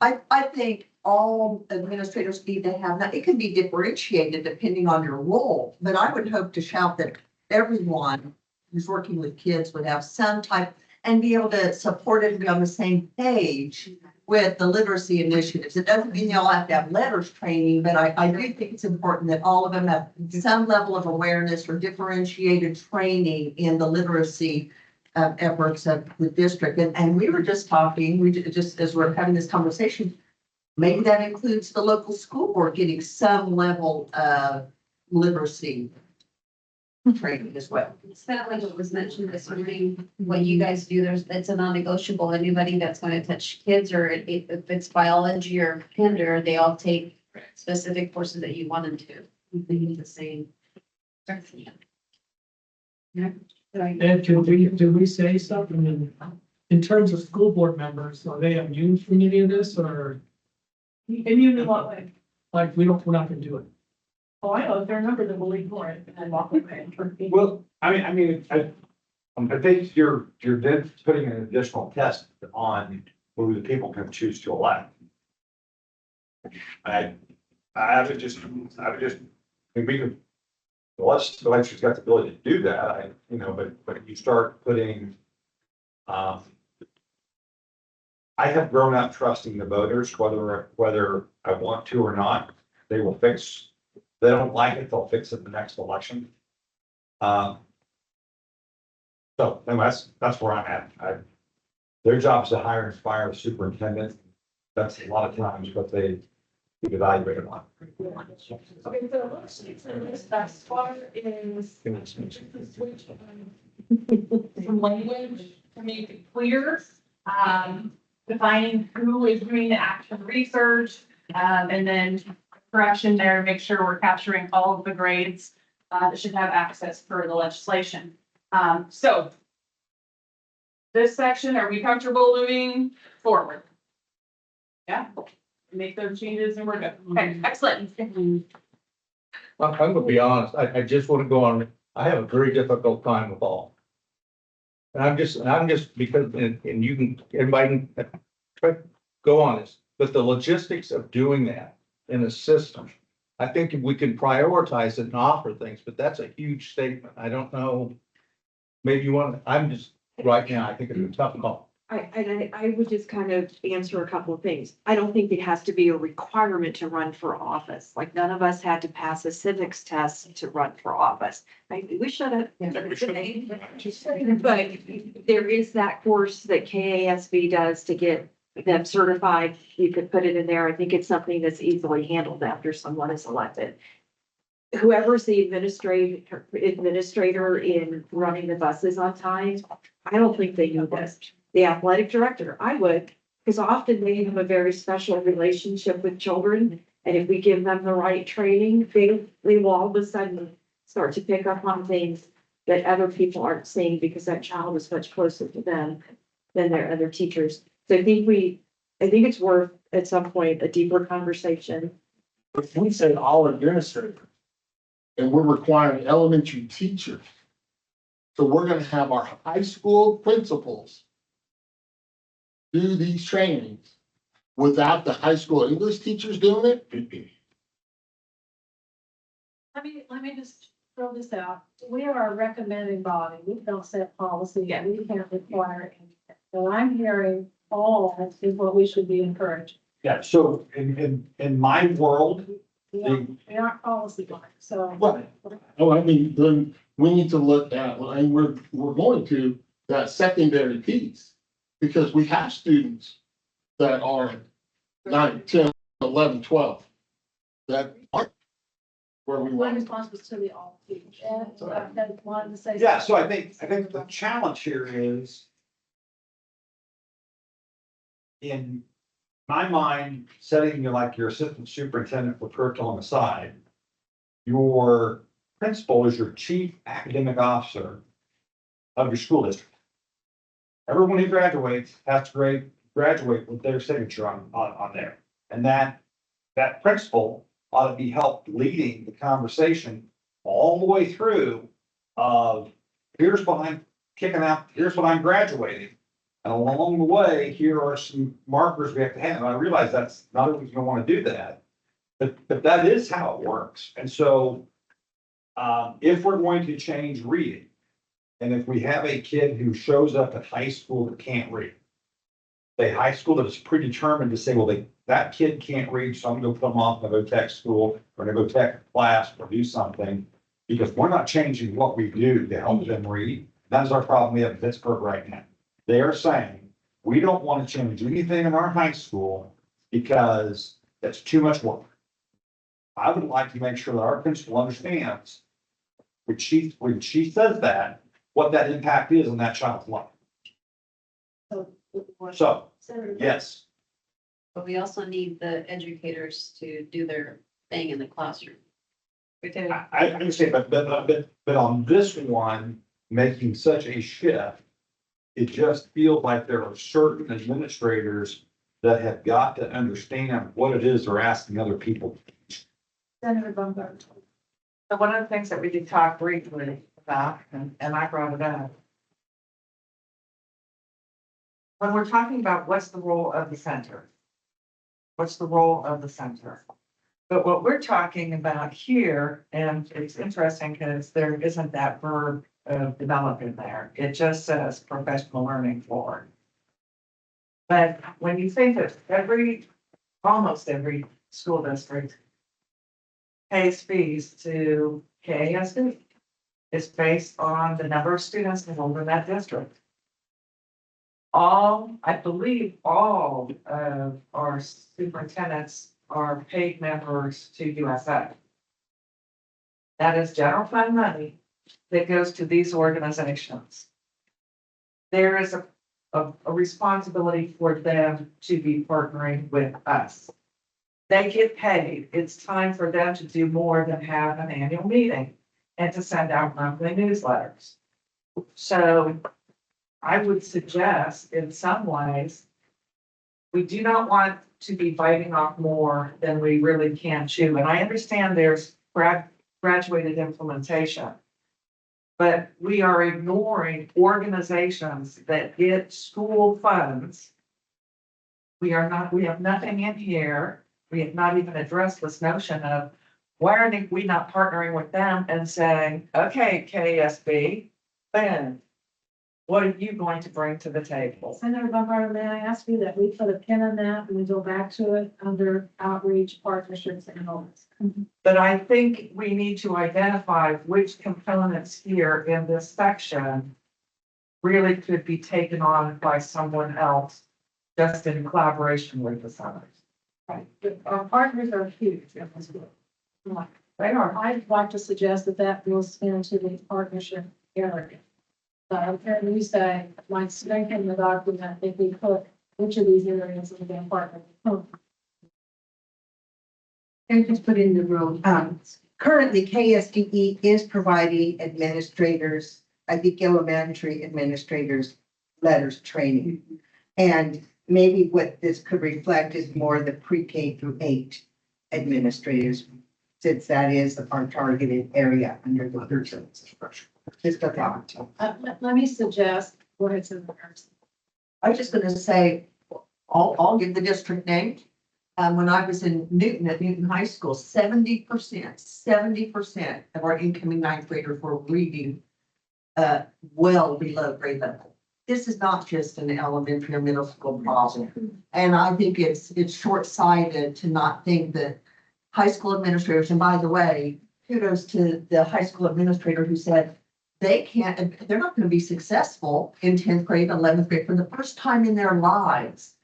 S14: I think all administrators need to have that. It can be differentiated depending on your role, but I would hope to shout that everyone who's working with kids would have some type and be able to support it and be on the same page with the literacy initiatives. It doesn't mean they all have to have letters training, but I do think it's important that all of them have some level of awareness or differentiated training in the literacy efforts of the district. And we were just talking, we just, as we're having this conversation, maybe that includes the local school board getting some level of literacy training as well.
S9: It's kind of like what was mentioned this morning, what you guys do, it's a non-negotiable. Anybody that's going to touch kids, or if it's biology or kinder, they all take specific courses that you want them to. They need the same.
S16: And do we say something in terms of school board members, are they immune from any of this, or
S5: Immune in what way?
S16: like, we're not gonna do it?
S5: Oh, I know, if they're a number, then we'll ignore it and then walk away.
S3: Well, I think you're then putting an additional test on who the people can choose to elect. I would just, we could, the legislature's got the ability to do that, but you start putting, I have grown up trusting the voters, whether I want to or not. They will fix, if they don't like it, they'll fix it the next election. So anyway, that's where I'm at. Their job is to hire and fire a superintendent. That's a lot of times what they evaluate on.
S5: Okay, so it looks like for this thus far is switch some language to make it clear, defining who is doing the action research, and then correction there, make sure we're capturing all of the grades that should have access per the legislation. So this section, are we comfortable moving forward? Yeah, make those changes and we're good. Okay, excellent.
S7: I'm gonna be honest, I just wanna go on, I have a very difficult time with all. And I'm just because, and you can, everybody can try, go on this, but the logistics of doing that in a system. I think if we can prioritize it and offer things, but that's a huge statement. I don't know. Maybe you want, I'm just, right now, I think it's a tough call.
S13: I would just kind of answer a couple of things. I don't think it has to be a requirement to run for office. Like none of us had to pass a civics test to run for office. We should have. But there is that course that KASB does to get them certified. You could put it in there. I think it's something that's easily handled after someone is elected. Whoever's the administrator in running the buses on time, I don't think they know this. The athletic director, I would, because often they have a very special relationship with children. And if we give them the right training, they will all of a sudden start to pick up on things that other people aren't seeing because that child is much closer to them than their other teachers. So I think it's worth at some point a deeper conversation.
S17: If we say all administrators, and we're requiring elementary teachers, so we're gonna have our high school principals do these trainings without the high school English teachers doing it?
S1: Let me just throw this out. We are a recommending body. We don't set policy.
S5: Yeah.
S1: We can't require anything. So I'm hearing all is what we should be encouraged.
S3: Yeah, so in my world,
S1: We aren't policy body, so.
S17: Right. Oh, I mean, then we need to look at, and we're going to, that secondary piece. Because we have students that are 9, 10, 11, 12 that aren't where we
S1: My
S17: want.
S1: response was to the all teach. And I wanted to say.
S3: yeah, so I think the challenge here is in my mind, setting you like your assistant superintendent for curriculum aside, your principal is your chief academic officer of your school district. Everyone who graduates has to graduate with their signature on there. And that principal ought to be helped leading the conversation all the way through of here's what I'm kicking out, here's what I'm graduating. And along the way, here are some markers we have to have. And I realize that's not everyone's gonna want to do that. But that is how it works. And so if we're going to change reading, and if we have a kid who shows up at high school that can't read, a high school that is predetermined to say, well, that kid can't read, so I'm gonna put them off, and go tech school, or gonna go tech class, or do something, because we're not changing what we do to help them read. That's our problem we have in Pittsburgh right now. They are saying, we don't want to change anything in our high school because it's too much work. I would like to make sure that our principal understands when she says that, what that impact is on that child's life. So, yes,
S11: But we also need the educators to do their thing in the classroom.
S3: I understand, but on this one, making such a shift, it just feels like there are certain administrators that have got to understand what it is they're asking other people.
S1: Senator Bumgarner.
S18: So one of the things that we did talk briefly about, and I brought it up. When we're talking about what's the role of the center? What's the role of the center? But what we're talking about here, and it's interesting because there isn't that verb of development there. It just says professional learning for. But when you think that almost every school district pays fees to KASB. is based on the number of students enrolled in that district. I believe all of our superintendents are paid members to USA. That is general fund money that goes to these organizations. There is a responsibility for them to be partnering with us. They get paid. It's time for them to do more than have an annual meeting and to send out monthly newsletters. So I would suggest in some ways, we do not want to be biting off more than we really can chew. And I understand there's graduated implementation. But we are ignoring organizations that get school funds. We have nothing in here. We have not even addressed this notion of why are we not partnering with them and saying, okay, KSB, Ben, what are you going to bring to the table?
S1: Senator Bumgarner, may I ask you that we put a pin in that and we go back to it under outreach, partnerships, and goals?
S18: But I think we need to identify which components here in this section really could be taken on by someone else, just in collaboration with the centers.
S1: Right, but our partners are huge in this group.
S18: They are.
S1: I'd like to suggest that that goes into the partnership area. And we say, like, strengthen the document, if we put which of these areas we can partner with.
S14: And just put in the room, currently KSDE is providing administrators, I think elementary administrators, letters training. And maybe what this could reflect is more the pre-K through 8 administrators, since that is our targeted area under the other services. Just a thought.
S1: Let me suggest what it's in the person.
S14: I was just gonna say, I'll give the district name. When I was in Newton at Newton High School, 70% of our incoming ninth graders were reading well below grade level. This is not just an elementary or middle school problem. And I think it's short-sighted to not think that high school administrators, and by the way, kudos to the high school administrator who said they're not going to be successful in 10th grade, 11th grade for the first time in their lives.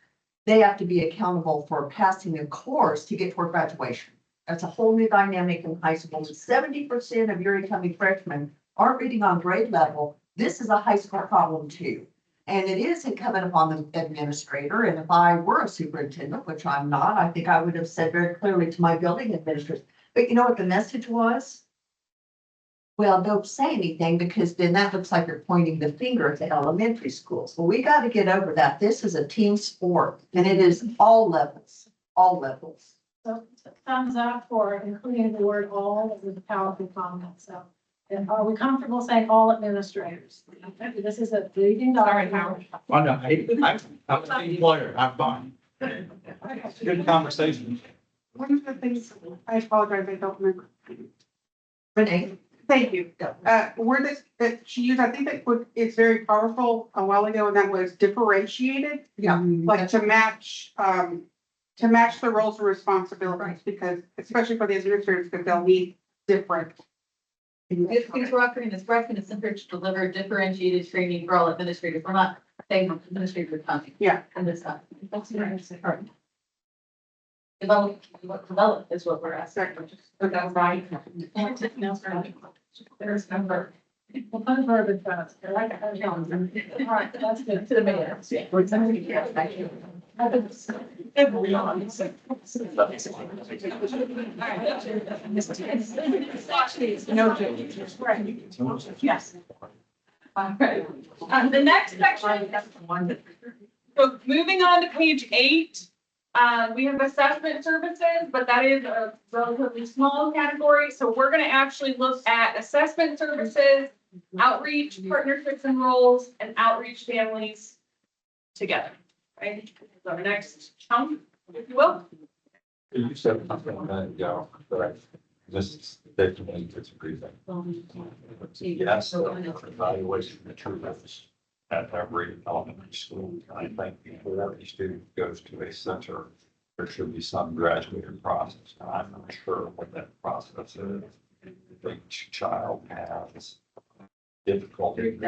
S14: They have to be accountable for passing a course to get toward graduation. That's a whole new dynamic in high school. 70% of your incoming freshmen aren't reading on grade level. This is a high school problem too. And it is incumbent upon the administrator. And if I were a superintendent, which I'm not, I think I would have said very clearly to my building administrators, but you know what the message was? Well, don't say anything because then that looks like you're pointing the finger at the elementary schools. Well, we got to get over that. This is a team sport and it is all levels, all levels.
S1: So thumbs up for including the word all with a powerful comment. So, and are we comfortable saying all administrators? This is a breathing document.
S7: Well, no, I'm a team player. I'm fine. Good conversation.
S12: One of the things, I apologize, I don't remember.
S14: Renee.
S12: Thank you. Word that she used, I think that it's very powerful a while ago, and that was differentiated.
S14: Yeah.
S12: Like to match the roles and responsibilities, because especially for the administrators, because they'll need different.
S11: It's Rocking is center to deliver differentiated training for all administrators. We're not saying administrators coming.
S12: Yeah.
S11: And this stuff. That's right. Develop is what we're asking.
S12: That's right.
S1: There's number. Well, put verb in front of it. I like it. All right, that's good. To the mayor.
S12: Yes.
S5: All right. The next section, so moving on to page 8, we have assessment services, but that is a relatively small category. So we're going to actually look at assessment services, outreach, partnerships and roles, and outreach families together. Right? So our next chunk, if you will.
S2: You said something a minute ago, but I just definitely disagree with that. Yes, evaluation of the truth at every elementary school. I think before every student goes to a center, there should be some graduated process. And I'm not sure what that process is. each child has difficulty.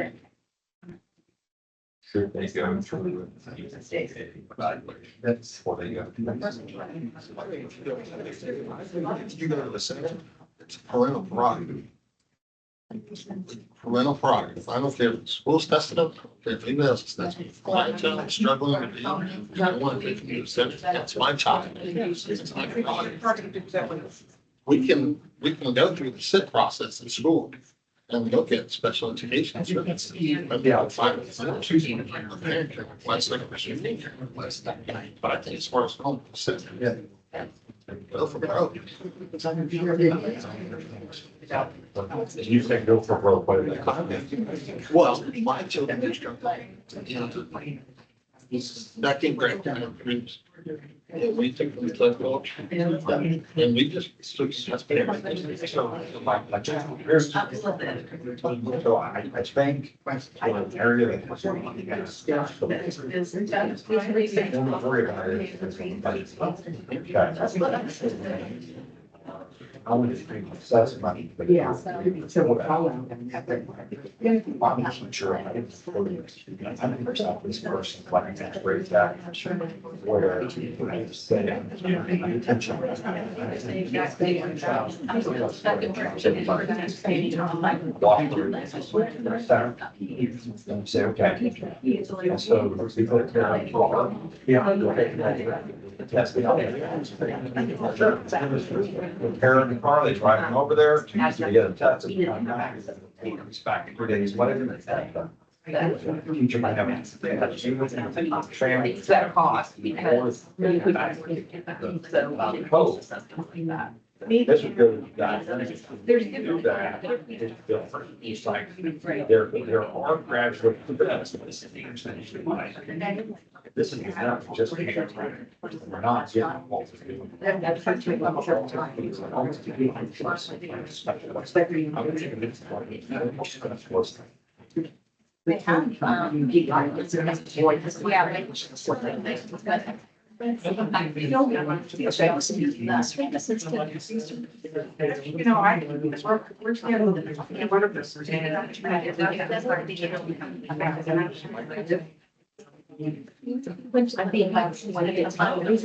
S2: Should they go through evaluation? That's what they go.
S17: You go to the center, it's parental prerogative. Parental prerogative. I don't care if the school's tested up, if anybody else is tested. If my child's struggling to be, I want to take them to the center. That's my child. It's my prerogative. We can go through the SIT process in school and look at special education services. Maybe I'll find a parent can request, like a student can request that. But I think as far as home, SIT, yeah. Go for broke.
S2: You say go for broke, what
S17: Well, my children are struggling. Second grade, and we took them to the coach, and we just.
S2: So I think an area that was. Don't worry about it. I want to assess money.
S14: Yeah.
S2: I'm not sure. I'm this person, like, that's great, that. Where I say. Attention. Walk through. And say, okay. And so we put it there. Yeah. Test the parent in the car, they drive them over there, they get a test. It's back in 3 days, whatever. Teacher might have.
S6: It's that cost because.
S2: This would go to that. Do that. It's like, there are graduate. This is not just. We're not getting.
S6: They have,
S12: You know, we're still one of this.
S6: I'm being like, one at a time. That's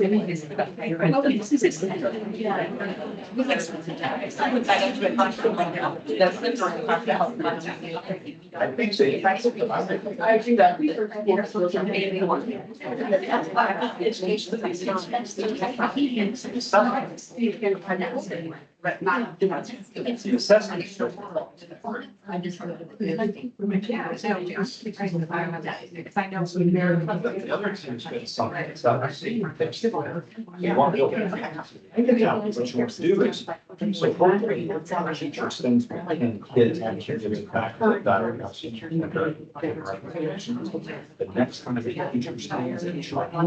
S2: I think so.
S6: I do that.
S12: But not.
S2: The assessment is so.
S6: I just.
S12: Because I know.
S2: The other team's been something, stuff I see. You want to build. Yeah, what you want to do is, so hopefully, the teacher sends kids and kids back to the diagnosis. The next time the teacher stands in charge. But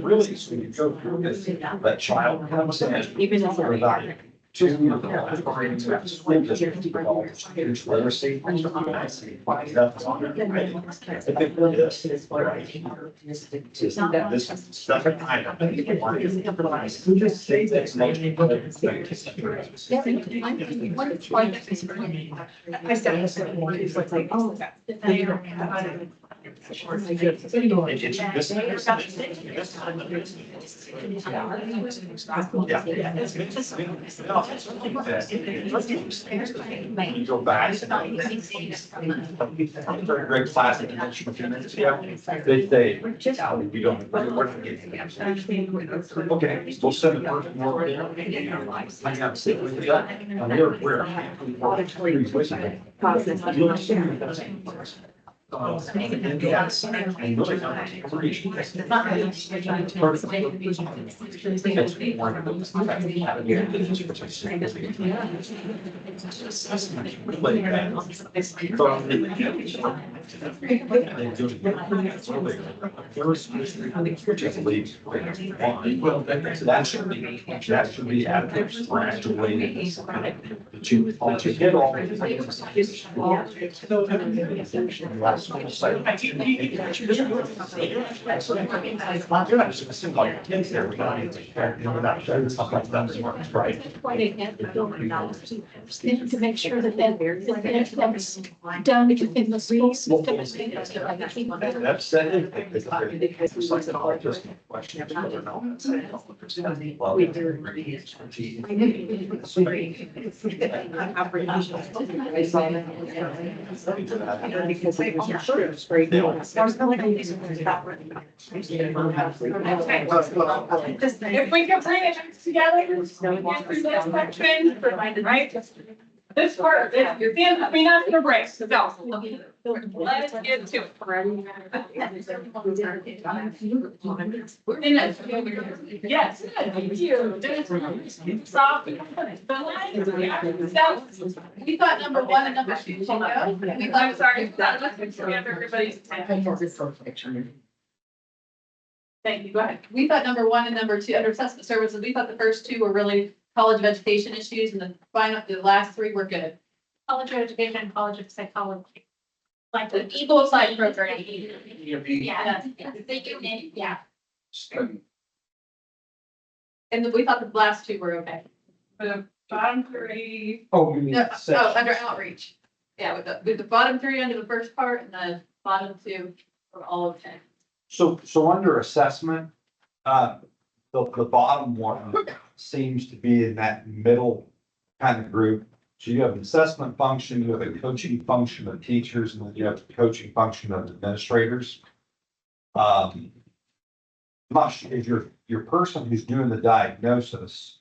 S2: really, so you go through this, that child comes in.
S6: Even if they're
S2: without to the school district develops huge literacy. This second item. We just say this.
S12: I said, it's like, oh,
S2: You go back. Great class. They say, we don't, we're not getting. Okay, we'll send the person over there. I got to sit with you. And we're. Yes. And really not appreciate it.
S3: That should be adequate, graduated. To get all. Right.
S8: That's why they had the building knowledge to make sure that that's done within the school system.
S3: That's said.
S13: Because it was great.
S5: If we can bring it together, get through this section, right? This part, you're in, we not gonna break, so let's get to it. We're in it. Yes, thank you. Soft.
S4: We thought number one and number two should go.
S5: I'm sorry, we have everybody's attention. Thank you, go ahead.
S4: We thought number one and number two, under assessment services, we thought the first two were really college of education issues, and the last three were good.
S1: College of Education and College of Psychology.
S4: Like the Eagle Side program.
S1: Yeah.
S4: Yeah. And we thought the last two were okay.
S5: The bottom three.
S3: Oh, you mean.
S4: No, under outreach. Yeah, with the bottom three under the first part and the bottom two were all okay.
S3: So under assessment, the bottom one seems to be in that middle kind of group. So you have an assessment function, you have a coaching function of teachers, and then you have a coaching function of administrators. Much if your person who's doing the diagnosis,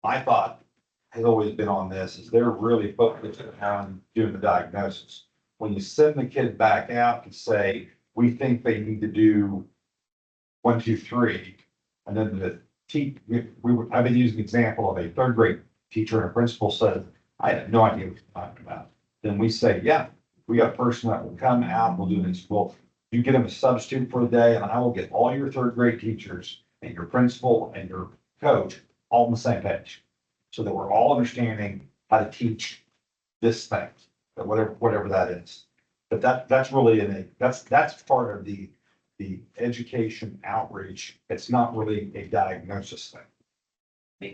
S3: my thought has always been on this, is they're really focused on doing the diagnosis. When you send the kid back out and say, we think they need to do 1, 2, 3, and then I've been using the example of a third grade teacher and a principal said, I have no idea what you're talking about. Then we say, yeah, we got a person that will come out, we'll do this. Well, you get them a substitute for the day, and I will get all your third grade teachers and your principal and your coach all on the same page. So that we're all understanding how to teach this thing, whatever that is. But that's really that's part of the education outreach. It's not really a diagnosis thing.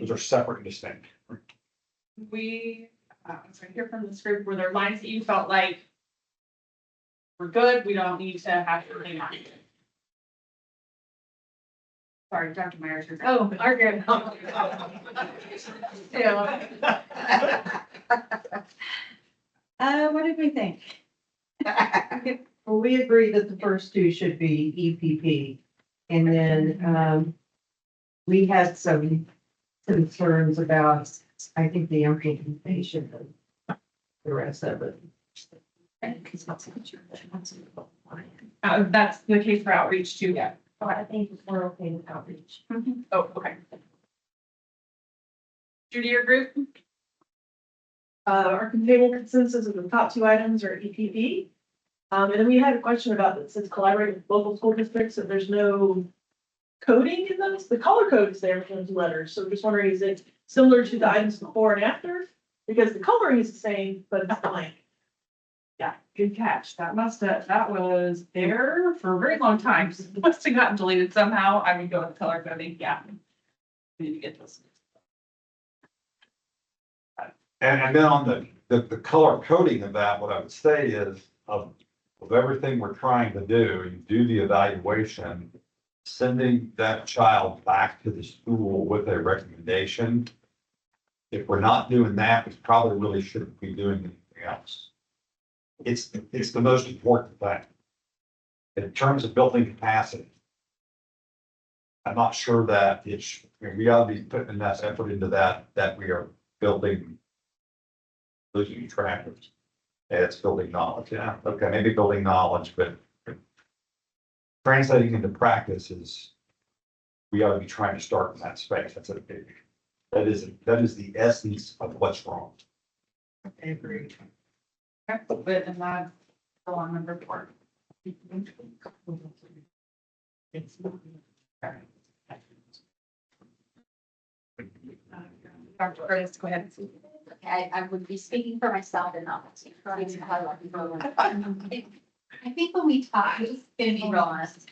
S3: Those are separate and distinct.
S5: We, so I hear from this group, were there lines that you felt like we're good, we don't need to have anything on? Sorry, Dr. Myers.
S1: Oh, our good.
S18: What did we think? Well, we agree that the first two should be EPP. And then, we had some concerns about, I think, the implementation of the rest of it.
S5: That's the case for outreach too, yeah.
S9: Oh, I think we're okay with outreach.
S5: Oh, okay. Judy, your group?
S19: Our table consensus of the top two items are EPP. And then we had a question about that since collaborating with local school districts, that there's no coding in those, the color code is there in those letters. So I'm just wondering, is it similar to the items before and after? Because the coloring is the same, but it's blank.
S5: Yeah, good catch. That was there for a very long time. It must have gotten deleted somehow. I would go with color coding, yeah. We need to get this.
S3: And then on the color coding of that, what I would say is of everything we're trying to do, you do the evaluation, sending that child back to the school with a recommendation. If we're not doing that, we probably really shouldn't be doing anything else. It's the most important thing. In terms of building capacity, I'm not sure that we ought to be putting enough effort into that we are building losing trackers. It's building knowledge, yeah, okay, maybe building knowledge, but translating into practice is, we ought to be trying to start in that space. That is the essence of what's wrong.
S18: I agree.
S5: But and that,
S4: go on number 4.
S6: Dr. Curtis, go ahead.
S9: Okay, I would be speaking for myself and not speaking for I think when we talk, I'm just gonna be real honest.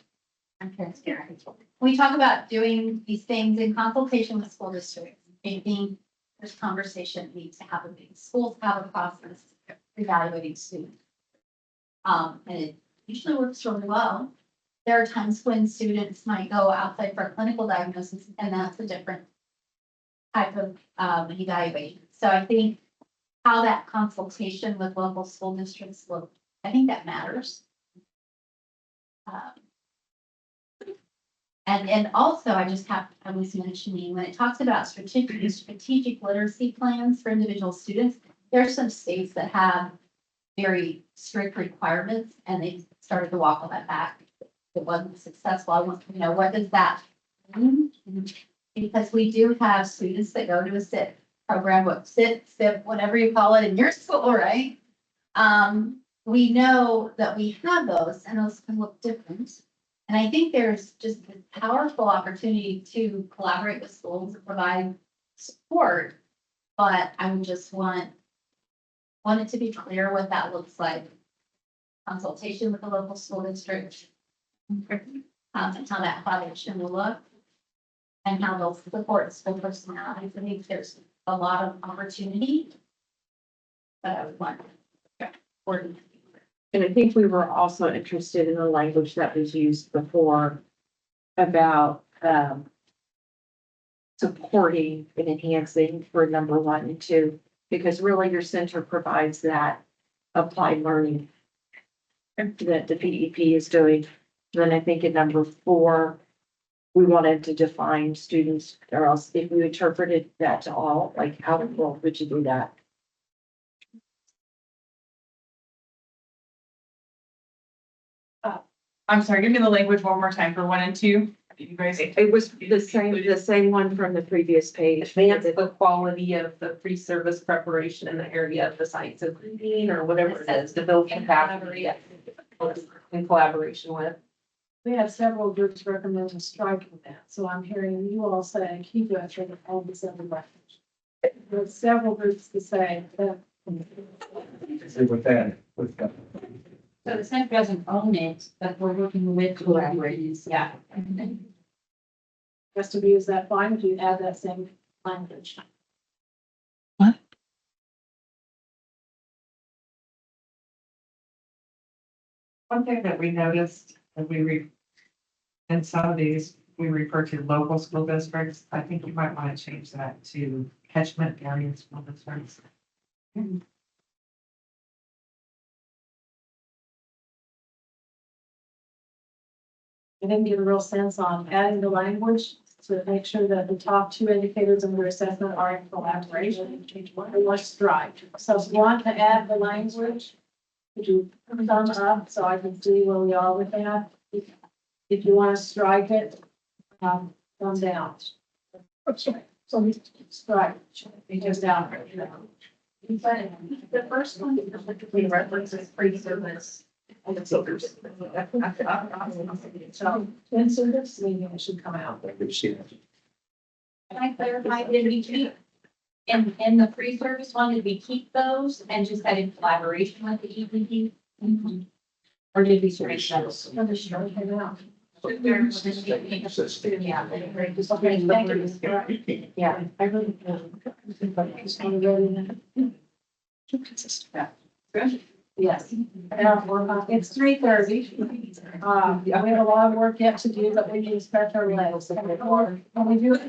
S9: I'm transparent. We talk about doing these things in consultation with school districts. I think this conversation needs to happen. Schools have a process of evaluating students. And it usually works really well. There are times when students might go outside for a clinical diagnosis, and that's a different type of evaluation. So I think how that consultation with local school districts look, I think that matters. And also, I was mentioning, when it talks about strategic literacy plans for individual students, there are some states that have very strict requirements, and they started to walk all that back. It wasn't successful. I want to know, what does that mean? Because we do have students that go to a SIT program, SIT, whatever you call it in your school, right? We know that we have those, and those can look different. And I think there's just a powerful opportunity to collaborate with schools and provide support. But I would just want it to be clear what that looks like. Consultation with the local school district. And how that collaboration will look. And how they'll support school personalities. I think there's a lot of opportunity. But I would want important.
S13: And I think we were also interested in the language that was used before about supporting and enhancing for number 1 and 2, because really your center provides that applied learning that the PEP is doing. Then I think in number 4, we wanted to define students, or else if you interpreted that to all, like how in the world would you do that?
S5: I'm sorry, give me the language one more time for 1 and 2. You guys.
S13: It was the same one from the previous page.
S6: Advance the quality of the pre-service preparation in the area of the science of reading or whatever it is, to build capacity in collaboration with.
S1: We have several groups recommending striking that, so I'm hearing you all say, keep that for the all this other language. There's several groups to say that.
S7: With that.
S1: So the center doesn't own it, but we're working with collaborators, yeah. Just to be, is that fine if you add that same language?
S18: One thing that we noticed, and in some of these, we refer to local school districts. I think you might want to change that to catchment area school districts.
S1: I didn't get a real sense on adding the language to make sure that the top 2 indicators under assessment are in collaboration. We want to strive. So if you want to add the language, could you thumb up so I can see where we are with that? If you want to strike it, thumb down. So we strike, be just down. The first one we references pre-service. So in service, maybe it should come out.
S9: Can I clarify, did we keep, in the pre-service one, did we keep those and just had in collaboration with the EPP? Or did we strike those?
S1: Let me strike it out.
S9: Yeah. Okay, thank you.
S1: Yeah, I really. Just want to go in. Good. Yes. It's 3:30. We have a lot of work yet to do, but we need to stretch our legs. And we do.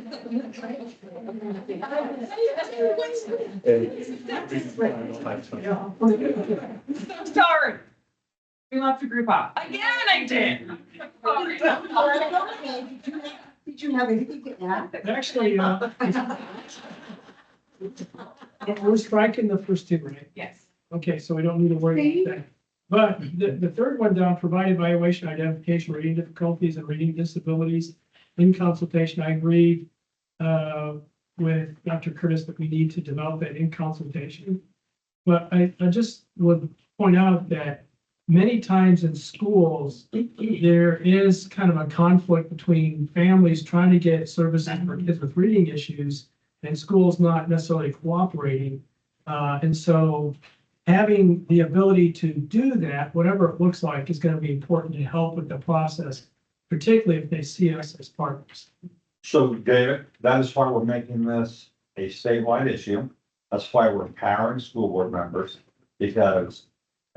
S5: I'm sorry. We left the group up. Again, I did.
S14: Did you have anything to add?
S16: Actually, we're striking the first 2, right?
S5: Yes.
S16: Okay, so we don't need to worry about that. But the third one down, provide evaluation, identification, reading difficulties and reading disabilities in consultation. I agree with Dr. Curtis that we need to develop that in consultation. But I just would point out that many times in schools, there is kind of a conflict between families trying to get services for kids with reading issues and schools not necessarily cooperating. And so having the ability to do that, whatever it looks like, is going to be important to help with the process, particularly if they see us as partners.
S3: So David, that is why we're making this a statewide issue. That's why we're empowering school board members, because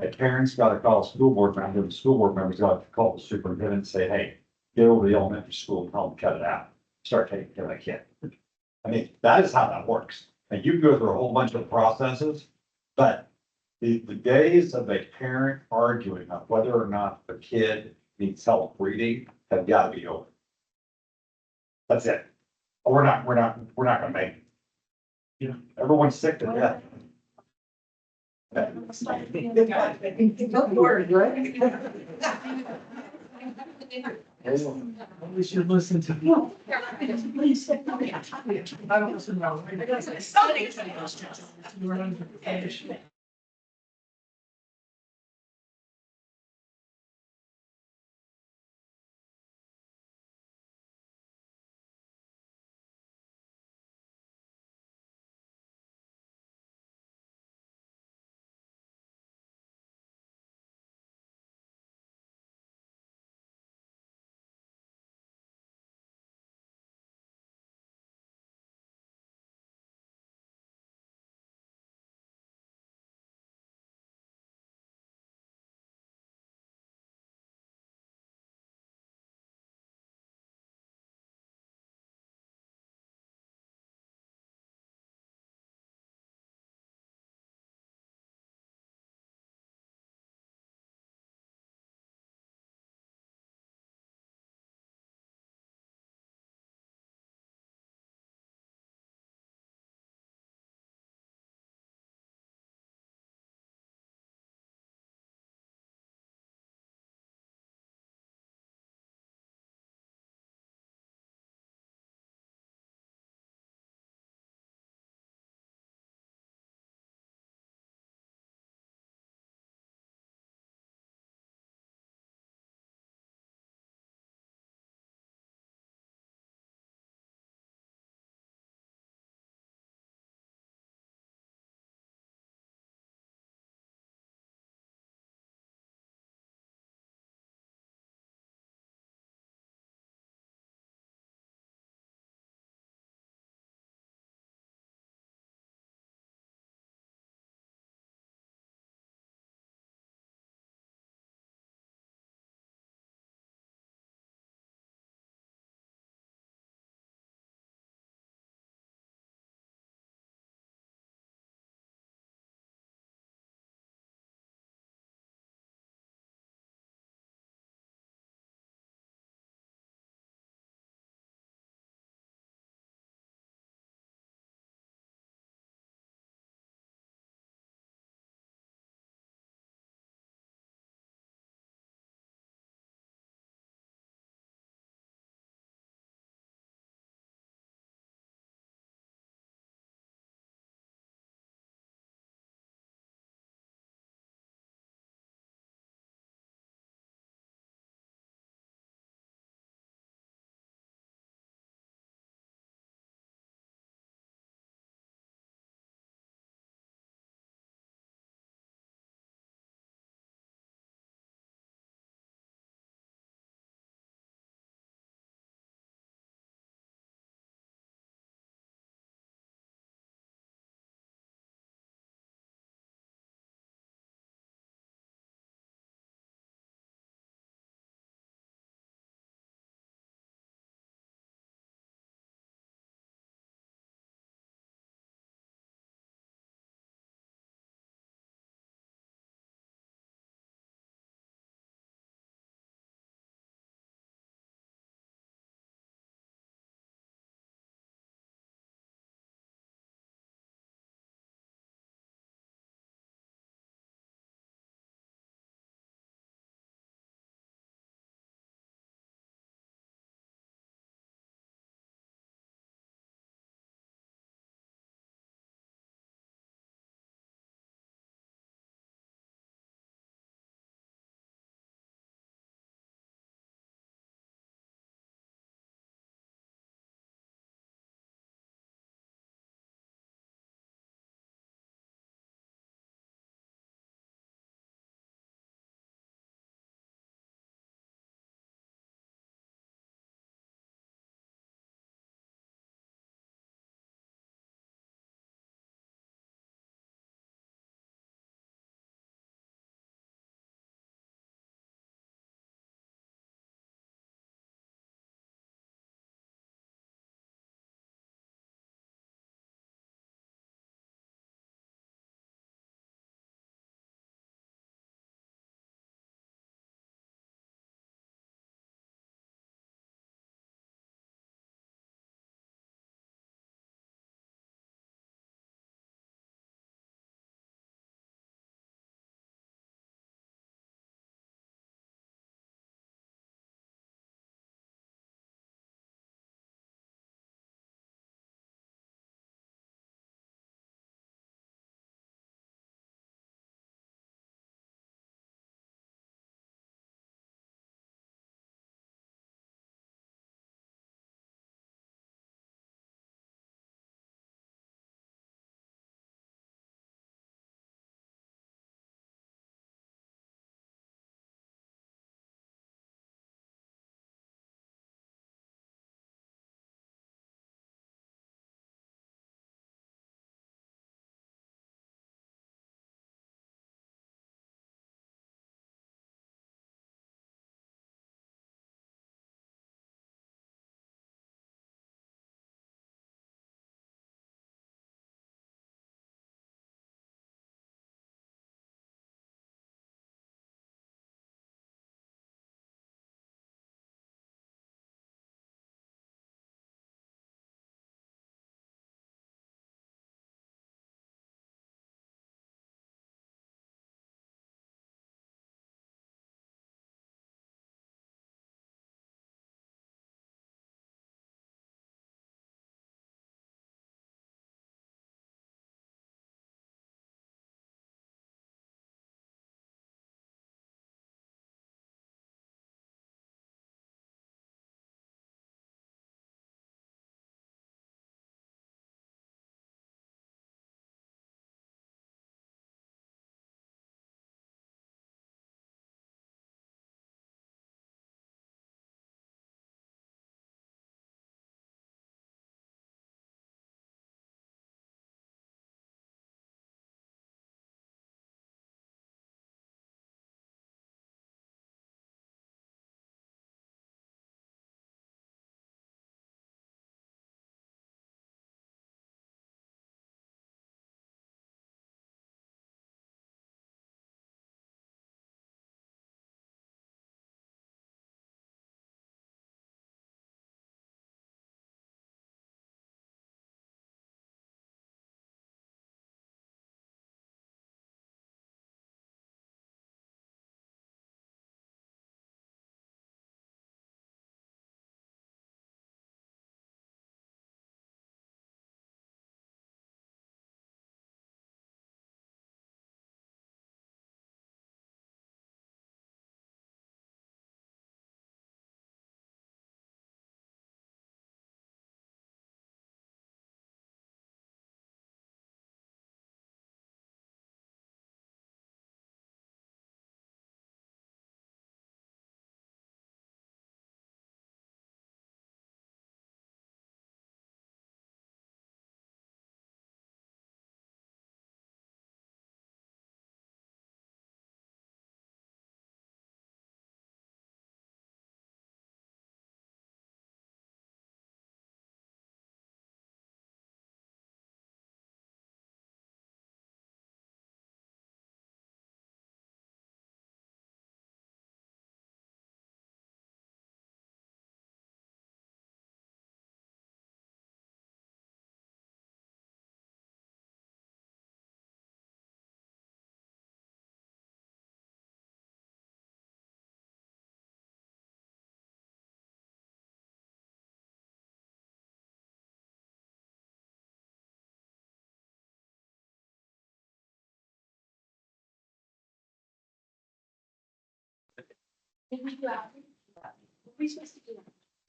S3: a parent's got to call a school board member, the school board member's got to call the superintendent and say, hey, get over to the elementary school and tell them to cut it out. Start taking care of that kid. I mean, that is how that works. And you can go through a whole bunch of processes, but the days of a parent arguing about whether or not the kid needs help reading have got to be over. That's it. We're not gonna make it.
S16: Yeah.
S3: Everyone's sick to death.
S16: We should listen to. I don't listen to.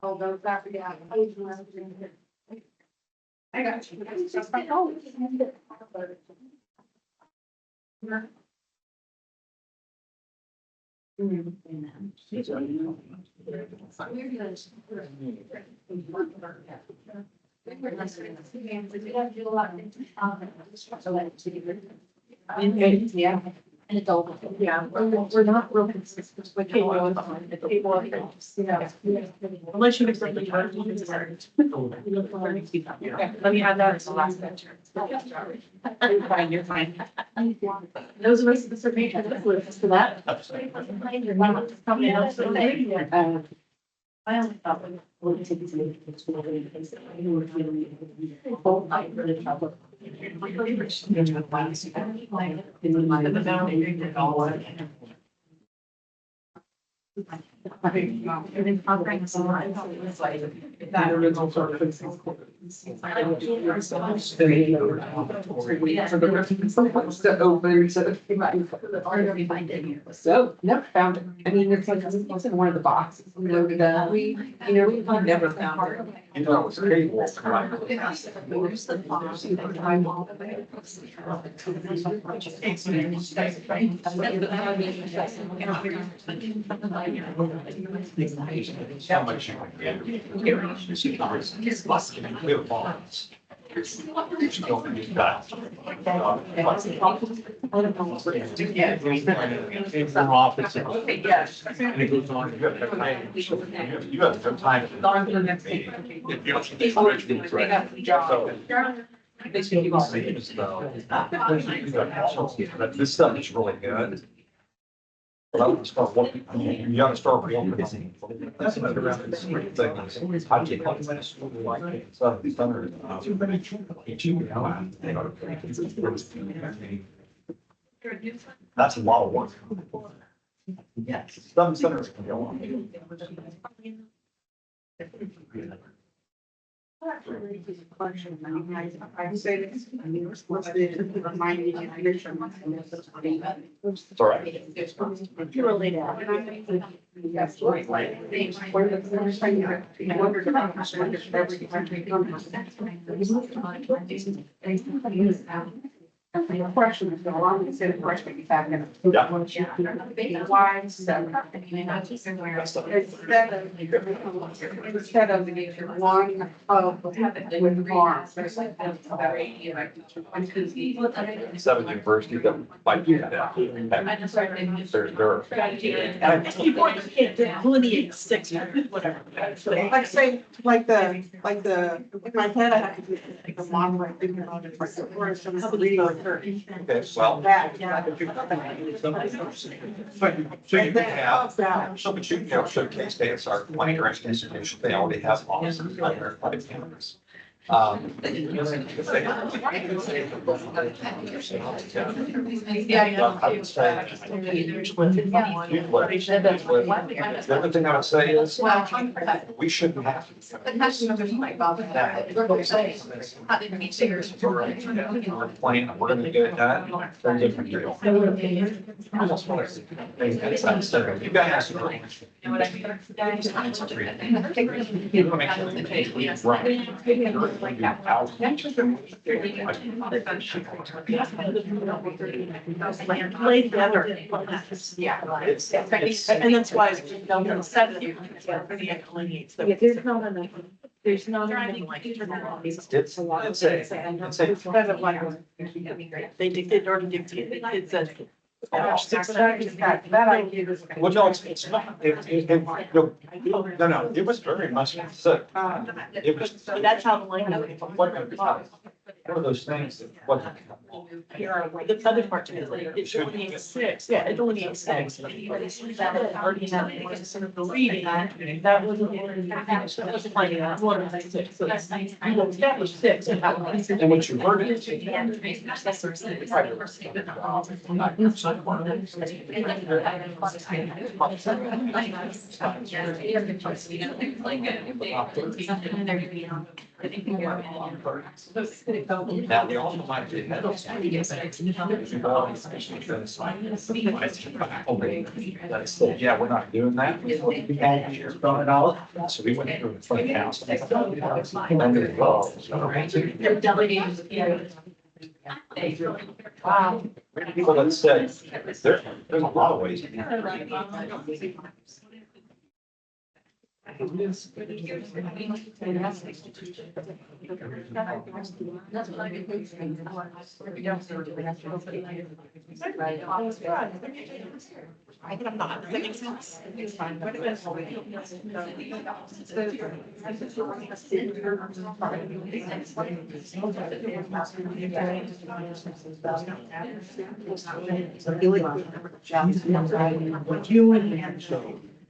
S12: Oh, those that, yeah. I got you.
S6: Yeah.
S8: An adult.
S6: Yeah, we're not real consistent with cable on the cable. Yeah.
S19: Unless you have something. Let me add that as the last venture. You're fine. Those of us that are making the list for that. I only thought.
S6: So, never found it. I mean, it's like, it's in one of the boxes. Loaded up. We never found it.
S3: You know, it's cable. How much you can get. We have bonds.
S7: Office.
S6: Yes.
S7: And it goes on.
S3: You have no time. This stuff is really good. But I would start looking, I mean, you gotta start looking. That's another round of spring thing. I take like this. So these other. That's a lot of work. Yes. Some centers can go on.
S12: I say this, I mean, what's the, remind me of your mission.
S3: It's all right.
S12: You're related. That's right. Where the first time you wondered about every country. The question is, I'm going to say the question back in. Why so? Instead of one of with arms.
S2: 7 university that might do that.
S19: Before you can't delineate six, whatever.
S12: Like say, like the, in my head, I have to do the monorail, thinking about it, or some reading on her.
S2: Okay, well.
S12: That, yeah.
S2: So you can have, so but you can have showcase days, our money direct institution, they already have offices, like their private campus. I would say. The other thing I would say is, we shouldn't have to. We're playing, we're gonna get it done, they're different deal. I just want to. You guys.
S19: Play together. Yeah. And that's why it's, I'm gonna set you, it delineates.
S13: Yeah, there's not enough, there's not
S19: Trying
S13: enough.
S19: like.
S2: It's a lot of things.
S19: They dictate or dictate, it says.
S12: That idea is.
S2: Well, no, it's not, no, it was very much so. It was.
S19: That's how the language.
S2: One of those things that wasn't.
S19: The other part is like, it delineates six, yeah, it delineates six. But that already had sort of the reading, that wasn't like that, one of the six, so it's, you will establish six. And
S2: what you heard is. Now, they also might do that. Yeah, we're not doing that. So we went through the front house. Wow. People that said, there's a lot of ways.
S5: I think I'm not. That makes sense. It's fine. But it is.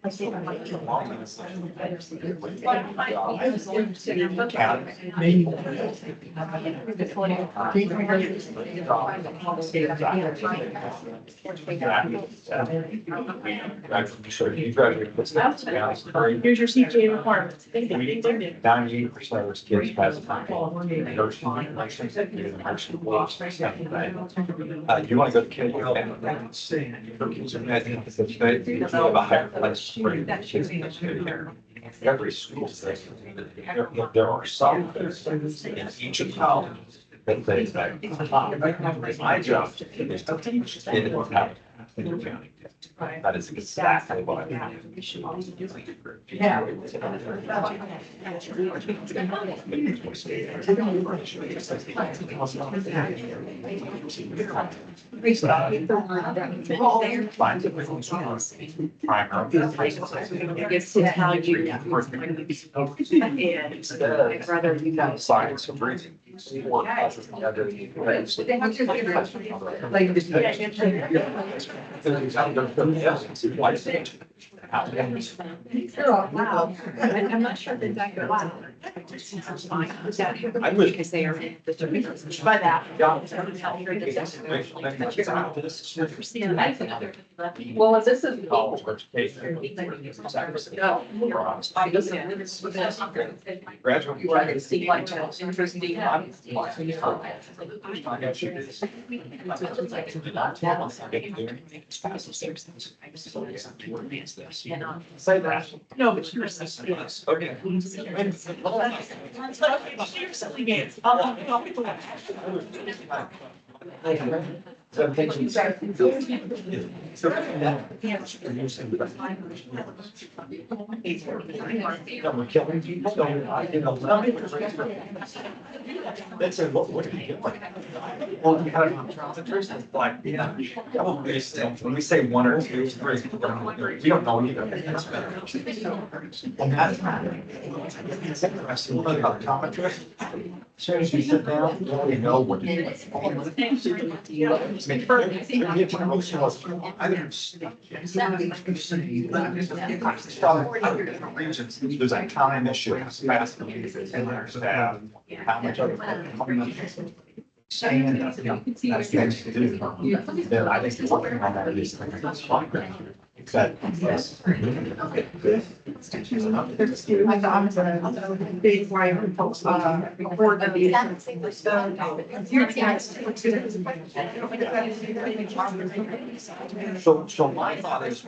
S5: Here's your CJ requirements.
S2: 98% of those kids pass the you want to go to Kennedy? You have a higher place for every school. There are some in each of the colleges that they my job is to teach in the county. That is exactly what I
S6: I'd rather you guys.
S2: Science of reason.
S6: I'm not sure that that goes.
S2: I wish.
S6: Because they are by that. Well, if this is.
S2: College education. Graduate.
S6: You are see like interesting.
S2: Say that.
S19: No, but you're.
S2: Okay.
S19: You're silly games. I'll be glad.
S2: We're killing people. That's a what do you get? Well, you have like, yeah. When we say one or two, three, we don't know either. And that's interesting. Optometrist. As soon as you sit down, you already know what it is. Different regions, there's a time issue, fast and their staff, how much of it. Saying that's things to do. Then I think working on that is that.
S12: Big wire, report of the.
S2: So my thought is.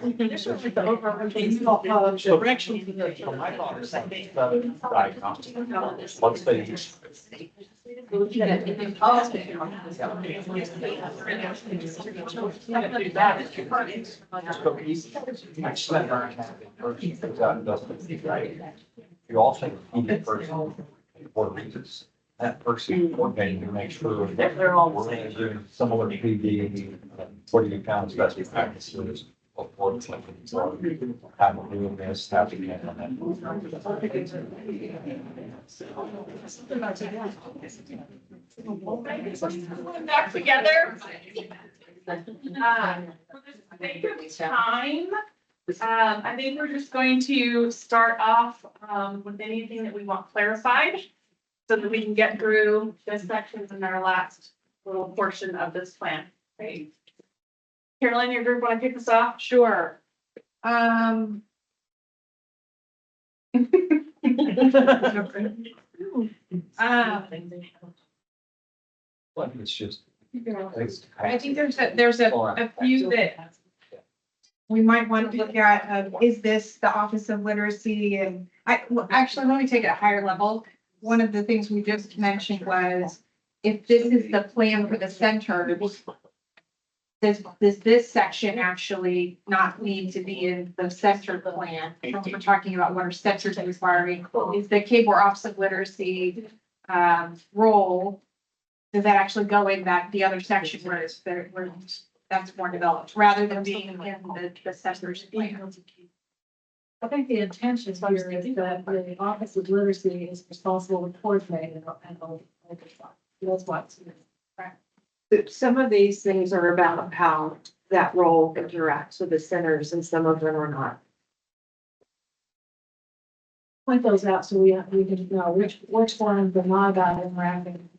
S19: Direction.
S2: So my thought is diagnostic. Once they use. You also need a person for reasons. That person coordinating to make sure that they're all doing similar PD, 40 pounds best practices. Before it's like, how to do this, how to handle that.
S5: Back together. For the sake of time, I think we're just going to start off, with anything that we want clarified. So that we can get through this section in our last little portion of this plan. Great. Carolyn, your group want to kick us off?
S15: Sure.
S2: It's just.
S5: I think there's a few that we might want to look at, is this the Office of Literacy? And well, actually, let me take it a higher level. One of the things we just mentioned was, if this is the plan for the center, does this section actually not need to be in the center plan? When we're talking about what our centers are requiring, is the Cape or Office of Literacy role, does that actually go in the other section where that's more developed, rather than being in the center's plan?
S1: I think the intention here is that the Office of Literacy is responsible for coordinating and that's what's.
S13: Some of these things are about how that role interacts with the centers and some of them are not.
S1: Point those out so we can know which ones are not about interacting.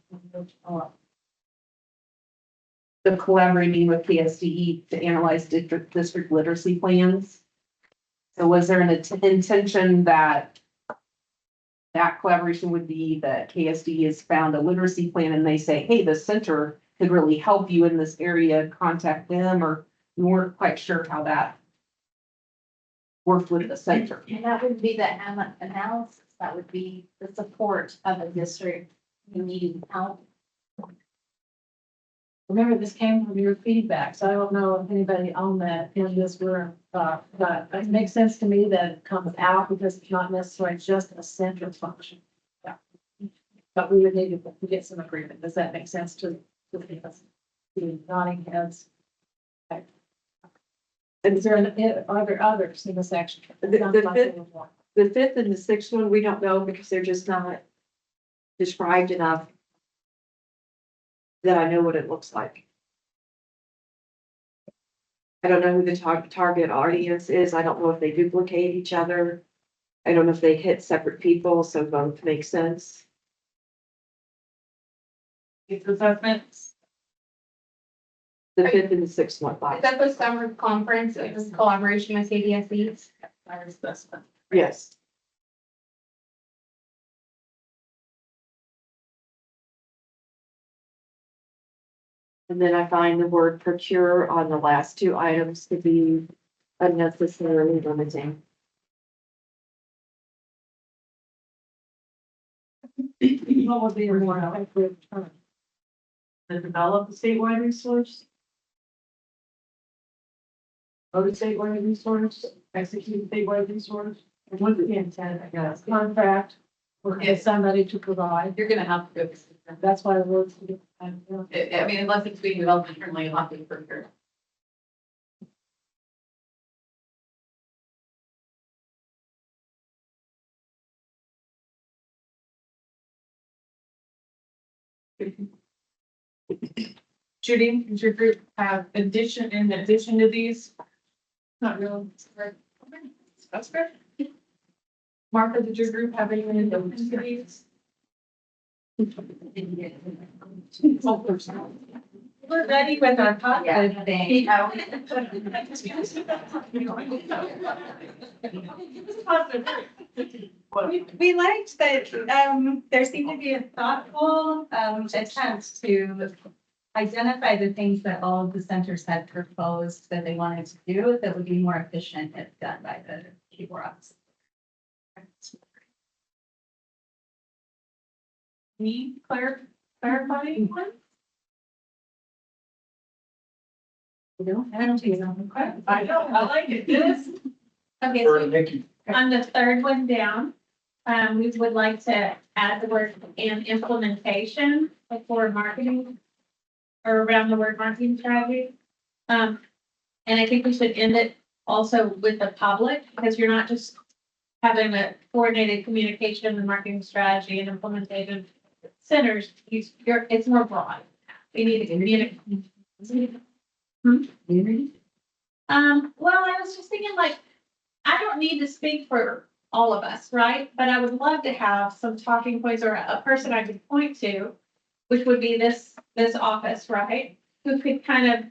S6: The collaborating with KSDE to analyze district literacy plans. So was there an intention that collaboration would be that KSDE has found a literacy plan and they say, hey, the center could really help you in this area, contact them, or you weren't quite sure how that worked with the center?
S9: And that would be the analysis, that would be the support of a district needing help.
S1: Remember, this came from your feedback, so I don't know if anybody on that in this room, but it makes sense to me that it comes out because it's not necessarily just a central function. Yeah. But we would need to get some agreement. Does that make sense to the nodding heads? Okay. Is there, are there others in the section?
S13: The fifth and the sixth one, we don't know because they're just not described enough that I know what it looks like. I don't know who the target audience is. I don't know if they duplicate each other. I don't know if they hit separate people, so both make sense.
S4: These assessments.
S13: The fifth and the sixth one.
S4: Is that the summer conference, it was collaboration with KDSE?
S13: Yes. And then I find the word procure on the last two items to be unnecessarily limiting.
S1: What would be a more effective term?
S19: To develop the statewide resource. Or the statewide resource, execute the statewide resource. And what's the intent, I guess?
S1: Contract or get somebody to provide.
S11: You're gonna have to go.
S1: That's why the words.
S11: I mean, unless it's being developed internally, you'll have to procure.
S5: Judy, does your group have in addition to these? Not really. That's good. Martha, did your group have any in addition to these? We're ready with our podcast thing.
S15: We liked that, there seemed to be a thoughtful, attempt to identify the things that all of the centers had proposed that they wanted to do that would be more efficient if done by the keyboard office.
S5: Me clarifying one?
S1: I don't think so.
S5: I know, I like it. Yes.
S17: Or
S1: Okay, so
S17: Nikki.
S1: on the third one down, we would like to add the word "and implementation" before marketing or around the word marketing strategy. And I think we should end it also with the public, because you're not just having a coordinated communication and marketing strategy and implementation centers. It's more broad. We need to communicate. Well, I was just thinking, like, I don't need to speak for all of us, right? But I would love to have some talking points or a person I could point to, which would be this office, right? Who could kind of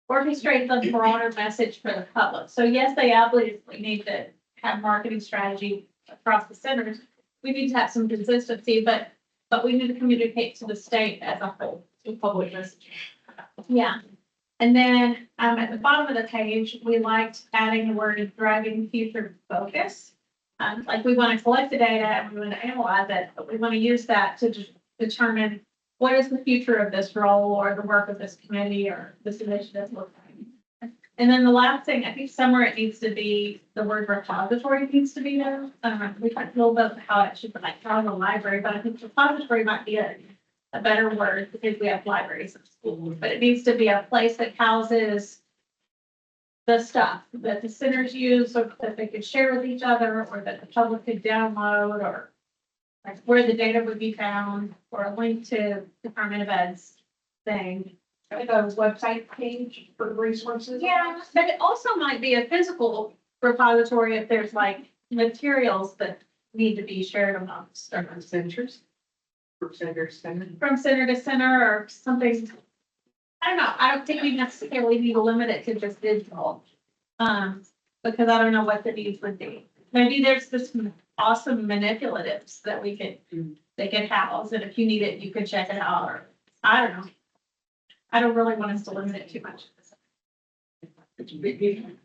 S1: orchestrate the broader message for the public. So yes, they obviously need to have marketing strategy across the centers,
S4: we need to have some consistency, but we need to communicate to the state as a whole, to public messaging. Yeah. And then, at the bottom of the page, we liked adding the word driving future focus. Like we want to collect the data and we want to analyze it, but we want to use that to determine what is the future of this role or the work of this committee or this initiative look like. And then the last thing, I think somewhere it needs to be, the word repository needs to be there. We talked a little bit about how it should be like found in the library, but I think repository might be a better word because we have libraries in schools, but it needs to be a place that houses the stuff that the centers use or that they could share with each other or that the public could download or like where the data would be found or a link to Department of Ed's thing.
S1: Like a website page for resources.
S4: Yeah, but it also might be a physical repository if there's like materials that need to be shared amongst different centers.
S18: From center to center.
S4: From center to center or something. I don't know. I don't think we necessarily need to limit it to just digital. Because I don't know what the needs would be. Maybe there's this awesome manipulatives that they could house, and if you need it, you could check it out, or I don't know. I don't really want us to limit it too much.
S10: But then,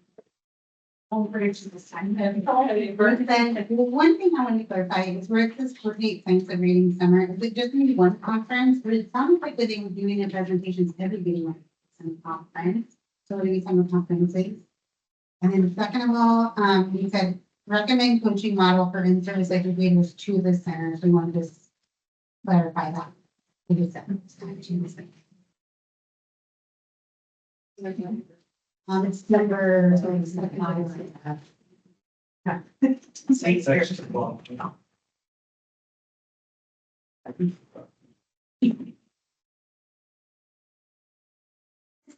S10: the one thing I want to clarify is where it says coordinate science of reading summer, is it just maybe one conference? But it sounds like that they were doing the presentations every day, like some conference, so maybe summer conferences. And then second of all, you said recommend coaching model for in-service educators to the center. So we want to just clarify that. It is that. It's number.
S4: Is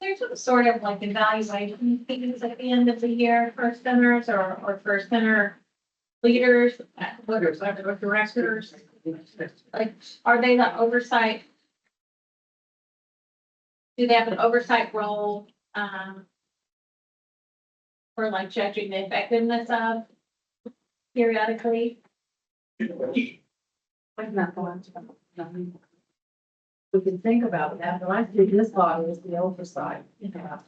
S4: there some sort of like evaluation things at the end of the year for centers or for center leaders, or directors? Like, are they the oversight? Do they have an oversight role, for like judging the effectiveness of periodically?
S1: I'm not going to. We can think about that, but I think this body is the oversight, you know.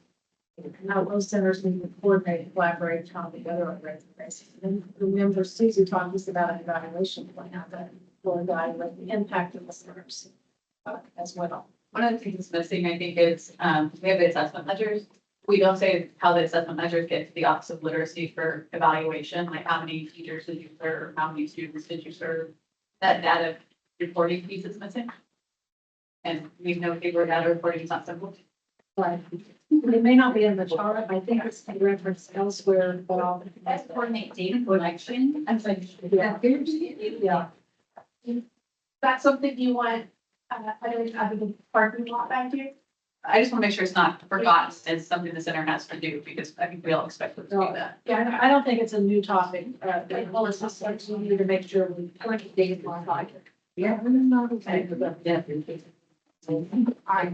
S1: How those centers need to coordinate, collaborate, and come together on a regular basis. And the member Susie talked us about an evaluation plan that will evaluate the impact of the centers as well.
S11: One of the things missing, I think, is, we have the assessment measures. We don't say how the assessment measures get to the Office of Literacy for evaluation, like how many teachers did you serve, how many students did you serve? That data reporting piece is missing. And we know paper data reporting is not simple.
S1: Right. It may not be in the chart. I think it's referenced elsewhere, but
S11: That's coordinate data collection. I'm like,
S1: yeah.
S4: That's something you want, I don't have the parking lot back here.
S11: I just want to make sure it's not forgotten as something the center has to do, because I think we all expect them to do that.
S1: Yeah, I don't think it's a new topic. Well, it's just something we need to make sure we collect data on like it. Yeah.
S18: I'm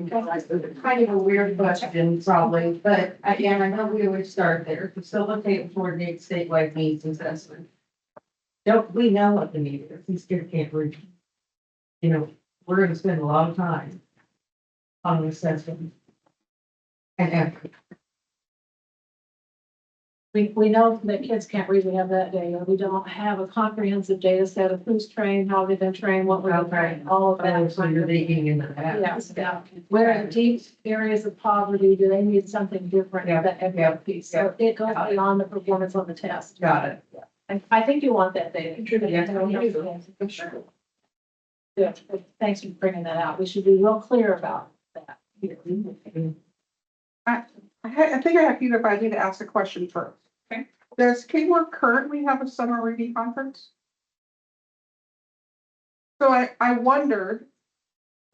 S18: kind of a weird question probably, but again, I know we would start there, facilitate and coordinate statewide needs assessment. Don't we know what the need is? These kids can't read. You know, we're gonna spend a lot of time on assessment. And effort.
S1: We know that kids can't read, we have that data. We don't have a comprehensive data set of who's trained, how they've been trained, what we're trained, all of that.
S18: So you're digging into that.
S1: Yes, yeah. Where in deep areas of poverty, do they need something different than FFP? So it goes beyond the performance on the test.
S18: Got it.
S1: And I think you want that data. For sure. Yeah, thanks for bringing that out. We should be real clear about that.
S12: I think I have Peter, but I need to ask a question first.
S11: Okay.
S12: Does Kmart currently have a summer reading conference? So I wondered,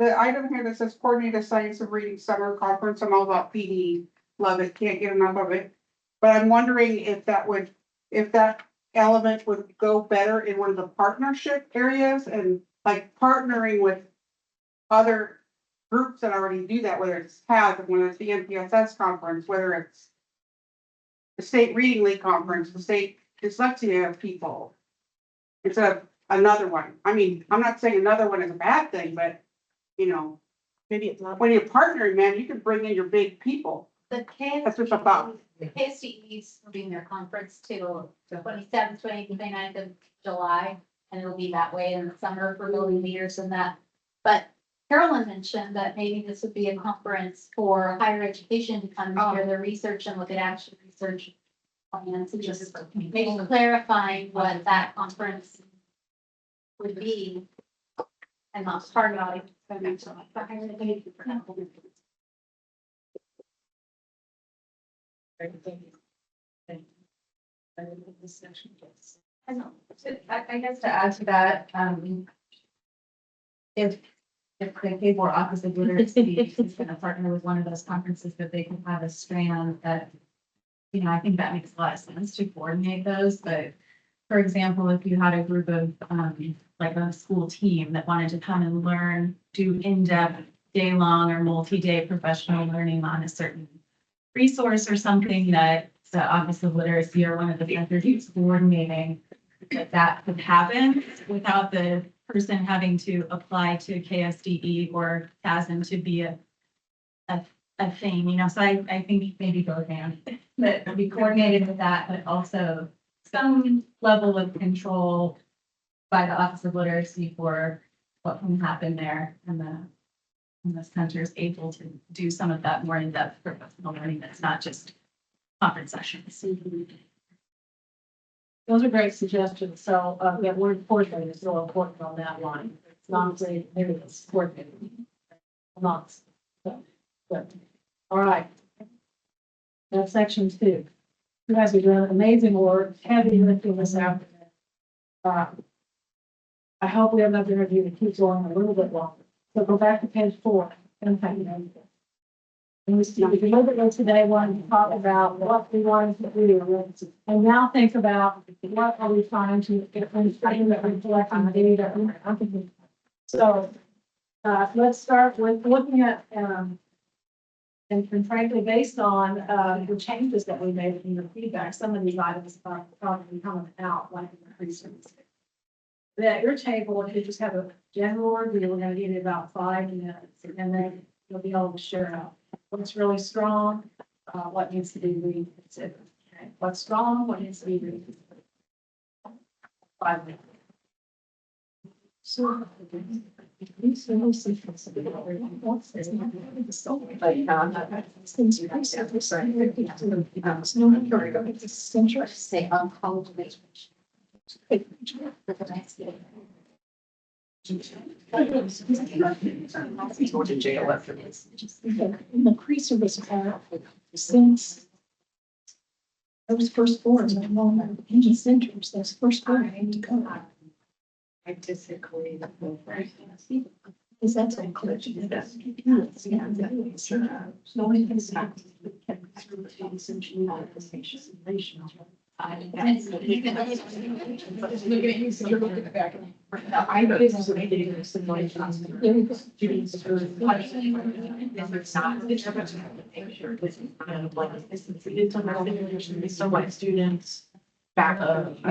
S12: the item here that says coordinate a science of reading summer conference, I'm all about PD, love it, can't get enough of it. But I'm wondering if that element would go better in one of the partnership areas and like partnering with other groups that already do that, whether it's HAB, whether it's the MPSS conference, whether it's the state reading league conference, the state dyslexia people. Instead of another one. I mean, I'm not saying another one is a bad thing, but, you know,
S19: Maybe it's not.
S12: when you're partnering, man, you can bring in your big people.
S9: The
S12: That's what I thought.
S9: KSDE is doing their conference till 27th, 29th of July, and it'll be that way in the summer for building leaders and that. But Carolyn mentioned that maybe this would be a conference for higher education to come and share their research and look at action research plans, and just maybe clarifying what that conference would be and not targeting.
S15: I guess to add to that, if the K-4 Office of Literacy is gonna partner with one of those conferences, that they can have a strand that, you know, I think that makes a lot of sense to coordinate those, but for example, if you had a group of, like a school team that wanted to come and learn, do in-depth, day-long or multi-day professional learning on a certain resource or something that the Office of Literacy or one of the centers is coordinating, that could happen without the person having to apply to KSDE or CASM to be a thing, you know, so I think maybe both hands, that be coordinated with that, but also some level of control by the Office of Literacy for what can happen there, and the center is able to do some of that more in-depth professional learning that's not just conference sessions.
S1: Those are great suggestions. So, yeah, word coordinating is so important on that line. It's not saying maybe it's coordinating. Not. So, good. All right. That's section 2. You guys are doing amazing work, heavy lifting this afternoon. I hope we have enough energy to keep going a little bit longer. So go back to page 4. And we see, we can look at this today, wanting to talk about what we wanted to do. And now think about what are we trying to get from that we're collecting data. So, let's start with looking at, and frankly, based on, the changes that we made in your feedback, some of these items are probably coming out like increases. That your table, if you just have a general review, we're gonna give you about 5 minutes, and then you'll be able to share out what's really strong, what needs to be reconsidered. Okay? What's strong, what needs to be reconsidered. 5 minutes. So.
S9: Say on college.
S8: Increase of this powerful since those first boards, engine centers, those first boards need to come out.
S6: I disagree.
S8: Is that so clear?
S19: Students. Back.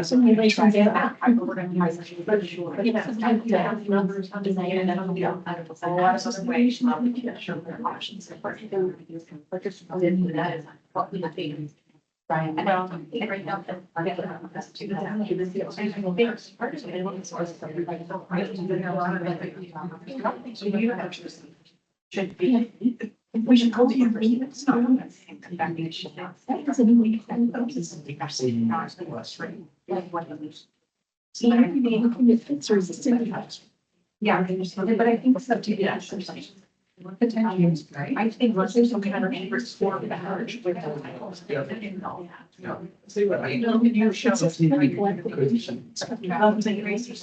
S8: Simulations.
S19: Numbers on design and then we don't. A lot of other ways. Options. What we think. Right. Well, right now, should be. We should go to university. It's not. Yeah, but I think it's up to you. Potentially, right? I think let's do some kind of inverse score with the average. See what I know. You show us. Research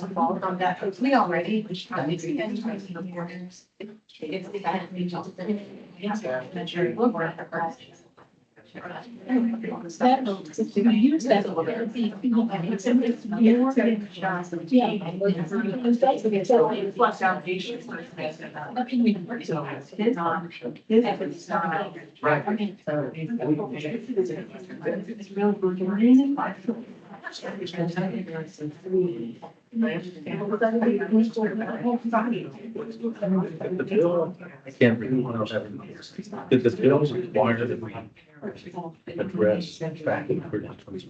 S19: involved on that. We already.
S7: The bill, I can't read, I don't have it. Did the bill require that we address traffic credentials?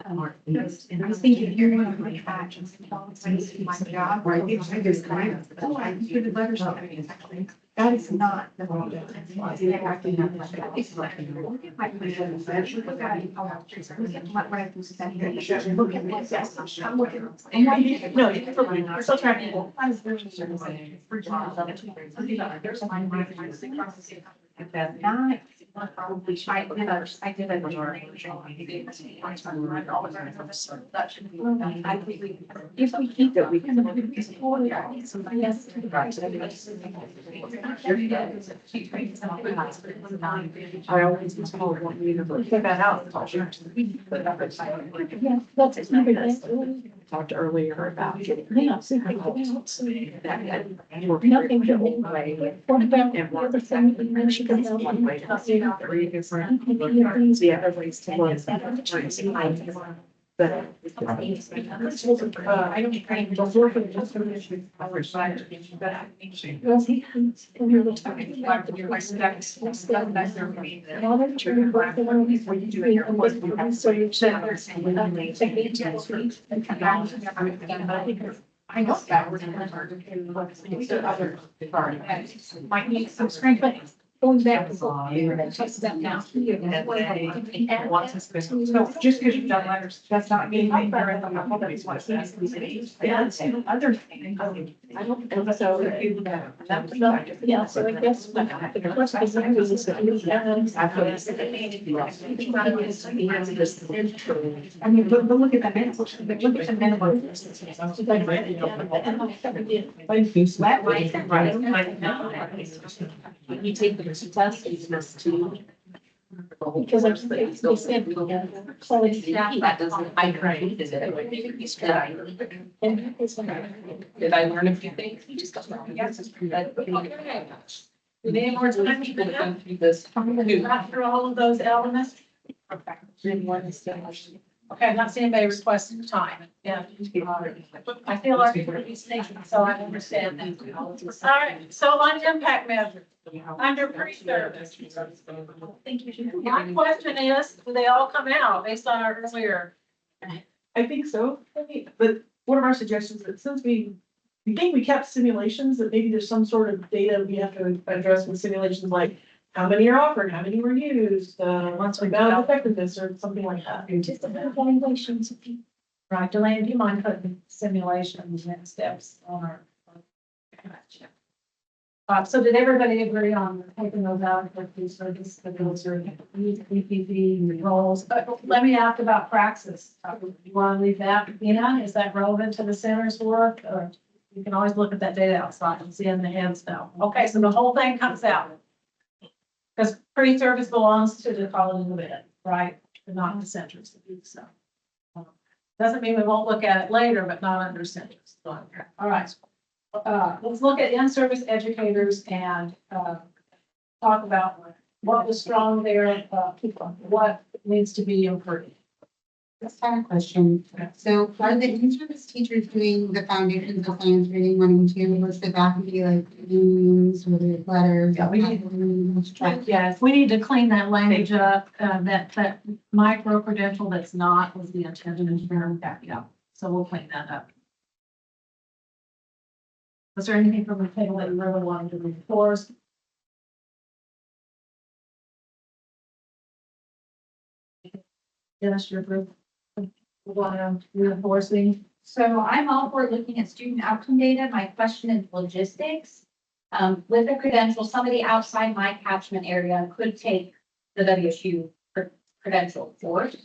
S9: And I think if you're going to make actions, my job, right? I just kind of, oh, I do the letters. That is not the role. Look at my plan. Look at what I've said. Look at what, yes, I'm looking.
S19: No, you're still tracking.
S9: I did it.
S13: If we keep it, we can. Yes. I always just hold one meter.
S19: Take that out.
S8: Yeah, that's another thing.
S13: Talked earlier about getting.
S8: Yeah, so they go out, so
S13: Nothing.
S8: what about the other thing you mentioned about?
S13: Three different. The other ways to look. But.
S19: I don't think just work with just a mission. I was trying to get you back.
S8: Well, he comes when you're talking about the research.
S19: I know that was. Might need some strength, but
S8: Going back to that now.
S19: so just because you've done letters, that's not meaning that you're in the public. Yeah, it's other thing.
S13: I don't think so.
S8: Yeah, so I guess the question is,
S19: I mean, but look at the minutes, look at the minutes.
S13: When you take the test, it's just two.
S8: because I'm, they said, quality.
S6: That doesn't, I created it.
S8: And it's like.
S6: Did I learn a few things?
S8: You just got.
S1: We need more time.
S6: People to go through this.
S1: After all of those elements. Okay, I'm not seeing anybody requesting time. Yeah. I feel like we're gonna be sneaky, so I understand that. All right, so on impact measure, under pre-service. My question is, do they all come out based on our earlier?
S19: I think so, but one of our suggestions that since we think we kept simulations, that maybe there's some sort of data we have to address with simulations, like how many are offered, how many were used, what's amount of effectiveness or something like that.
S8: Just about evaluations of people.
S1: Right, Delaney, do you mind putting simulations and steps on our? So did everybody agree on taking those out of the service, the those are EPP roles? But let me ask about praxis. You want to leave that in? Is that relevant to the center's work? Or you can always look at that data outside and see in the hands now. Okay, so the whole thing comes out. Because pre-service belongs to the college in the bed, right? But not the centers. So doesn't mean we won't look at it later, but not under centers. All right. Let's look at in-service educators and talk about what was strong there, what needs to be improved.
S10: That's kind of question. So are the in-service teachers doing the foundations of science reading 1 and 2? Was the faculty like names or letters?
S1: Yeah, yes, we need to clean that language up, that micro credential that's not was the intended term. Yeah, so we'll clean that up. Was there anything from the table that you really wanted to reinforce? Yes, your group. Reinforcing.
S9: So I'm all for looking at student outcome data. My question is logistics. With a credential, somebody outside my catchment area could take the WSU credential course.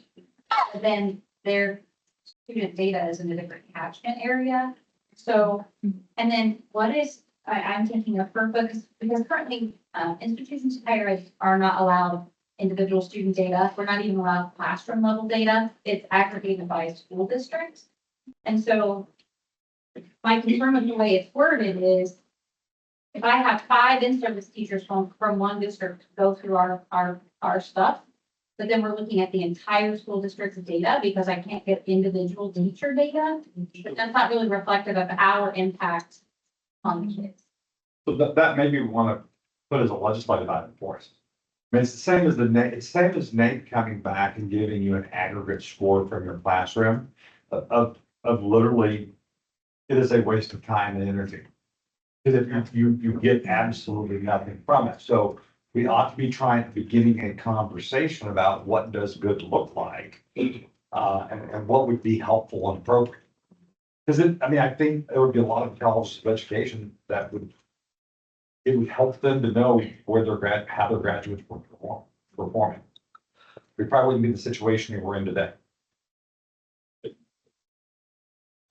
S9: But then their student data is in a different catchment area. So, and then what is, I'm thinking of for focus, because currently, institutions of higher ed are not allowed individual student data. We're not even allowed classroom level data. It's aggregated by school districts. And so my concern with the way it's worded is if I have 5 in-service teachers from one district to go through our stuff, but then we're looking at the entire school district's data because I can't get individual teacher data, but that's not really reflective of our impact on the kids.
S3: So that maybe we want to put as a legislative item for us. I mean, it's the same as it's the same as Nate coming back and giving you an aggregate score from your classroom of literally, it is a waste of time and energy. Because if you get absolutely nothing from it. So we ought to be beginning a conversation about what does good look like, and what would be helpful and appropriate. Because I think there would be a lot of colleges of education that it would help them to know where how their graduates were performing. We probably wouldn't be in the situation that we're in today.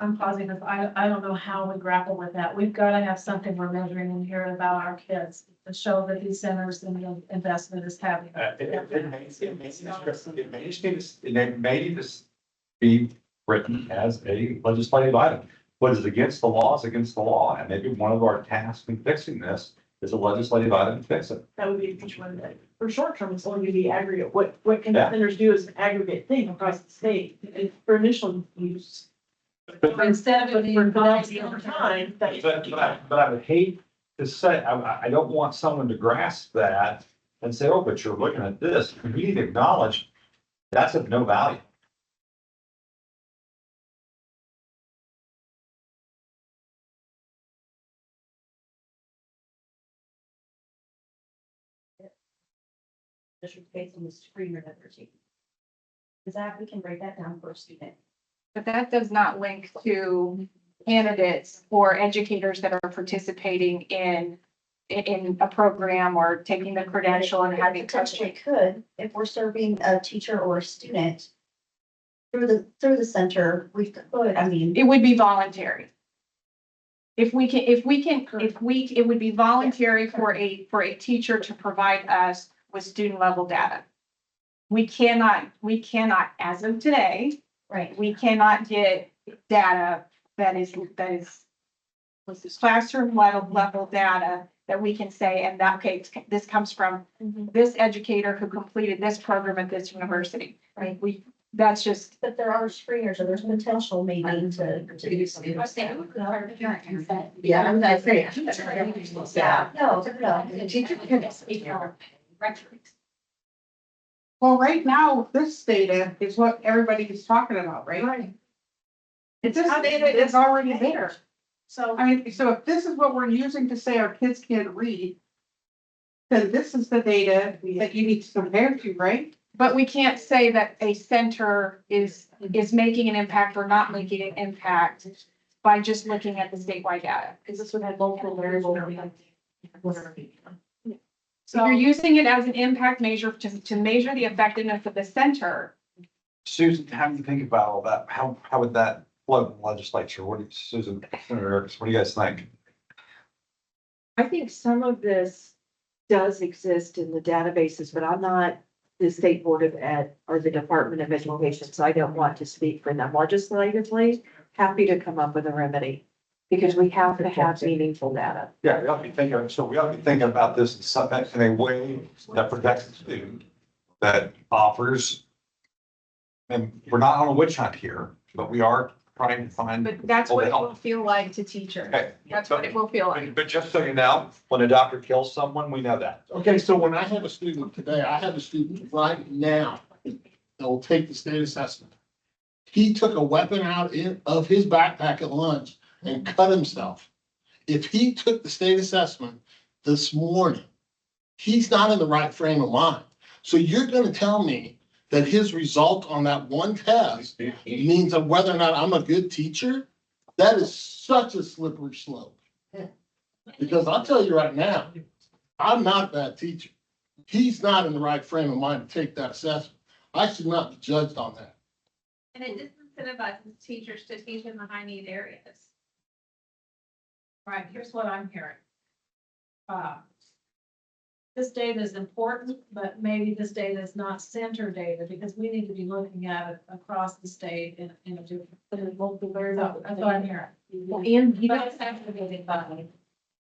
S1: I'm positive, I don't know how we grapple with that. We've got to have something we're measuring in here about our kids to show that these centers and the investment is having.
S3: It may need to be written as a legislative item. What is against the law is against the law, and maybe one of our tasks in fixing this is a legislative item to fix it.
S19: That would be a future one. For short term, it's only gonna be aggregate. What can
S3: Yeah.
S19: the centers do as an aggregate thing across the state for initial use?
S1: But instead of it being
S19: Developing over time, that.
S3: But I would hate to say, I don't want someone to grasp that and say, oh, but you're looking at this. We need to acknowledge that's of no value.
S9: District based on the screener that they're taking. Is that, we can break that down for a student.
S6: But that does not link to candidates or educators that are participating in a program or taking the credential and having.
S9: Potentially could, if we're serving a teacher or a student through the center, we could, I mean.
S6: It would be voluntary. It would be voluntary for a teacher to provide us with student level data. We cannot, as of today,
S9: Right.
S6: we cannot get data that is classroom level data that we can say, and that, okay, this comes from this educator who completed this program at this university.
S9: Right.
S6: That's just.
S9: But there are screeners, or there's potential maybe to do something.
S14: Yeah, I'm not saying.
S9: Yeah, no.
S14: The teacher can.
S12: Well, right now, this data is what everybody is talking about, right?
S19: Right.
S12: This data is already there.
S19: So.
S12: I mean, so if this is what we're using to say our kids can't read, then this is the data that you need to compare to, right?
S6: But we can't say that a center is making an impact or not making an impact by just looking at the statewide data.
S19: Because this would have multiple variables.
S6: So if you're using it as an impact measure to measure the effectiveness of the center.
S3: Susan, how do you think about all that? How would that float in the legislature? Susan, Senator Erickson, what do you guys think?
S13: I think some of this does exist in the databases, but I'm not the State Board of Ed or the Department of Education, so I don't want to speak for them legislatively. Happy to come up with a remedy, because we have to have meaningful data.
S3: Yeah, we ought to be thinking about this in a way that protects the student, that offers. And we're not on a witch hunt here, but we are trying to find.
S6: But that's
S3: people
S6: what
S3: to
S6: it
S3: help.
S6: will feel like to teachers.
S3: Okay.
S6: That's what it will feel like.
S3: But just so you know, when a doctor kills someone, we know that.
S17: Okay, so when I have a student today, I have a student right now that will take the state assessment. He took a weapon out of his backpack at lunch and cut himself. If he took the state assessment this morning, he's not in the right frame of mind. So you're gonna tell me that his result on that one test means of whether or not I'm a good teacher? That is such a slippery slope. Because I'll tell you right now, I'm not that teacher. He's not in the right frame of mind to take that assessment. I should not be judged on that.
S4: And it disincentivizes teachers to teach in the high need areas.
S1: Right, here's what I'm hearing. This data is important, but maybe this data is not center data because we need to be looking at it across the state in a different. That's what I'm hearing.
S15: And you don't have to be defined.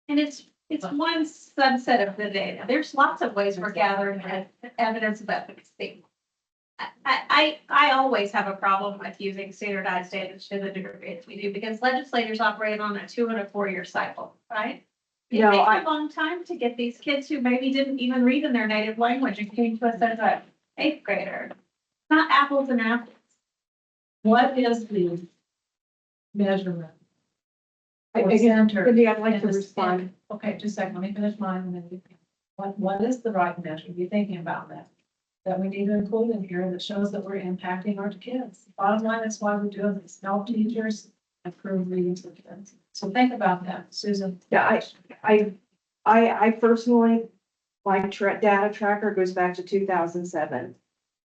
S15: And it's one subset of the data. There's lots of ways we're gathering evidence of efficacy. I always have a problem with using standardized data to the degree that we do, because legislators operate on a 2 and a 4 year cycle, right? It
S13: No,
S15: takes
S13: I-
S15: a long time to get these kids who maybe didn't even read in their native language and came to us as a 8th grader. Not apples and apples.
S1: What is the measurement?
S13: Again, Cindy, I'd like to respond.
S1: Okay, just a second, let me finish mine and then you can. What is the right measure? Be thinking about that. That we need to include in here that shows that we're impacting our kids. Bottom line, that's why we're doing this. Help teachers improve reading for kids. So think about that, Susan.
S13: Yeah, I personally, my data tracker goes back to 2007.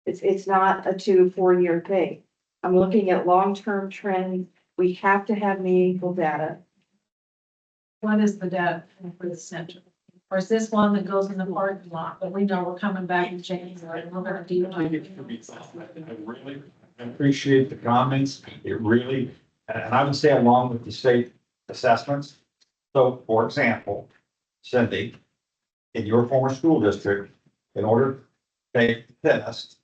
S13: It's not a 2 to 4 year thing. I'm looking at long-term trends. We have to have meaningful data.
S1: What is the data for the center? Or is this one that goes in the parking lot, but we know we're coming back in January and we're gonna do.
S3: I appreciate the comments. It really, and I would say along with the state assessments. So for example, Cindy, in your former school district, in order to take the test,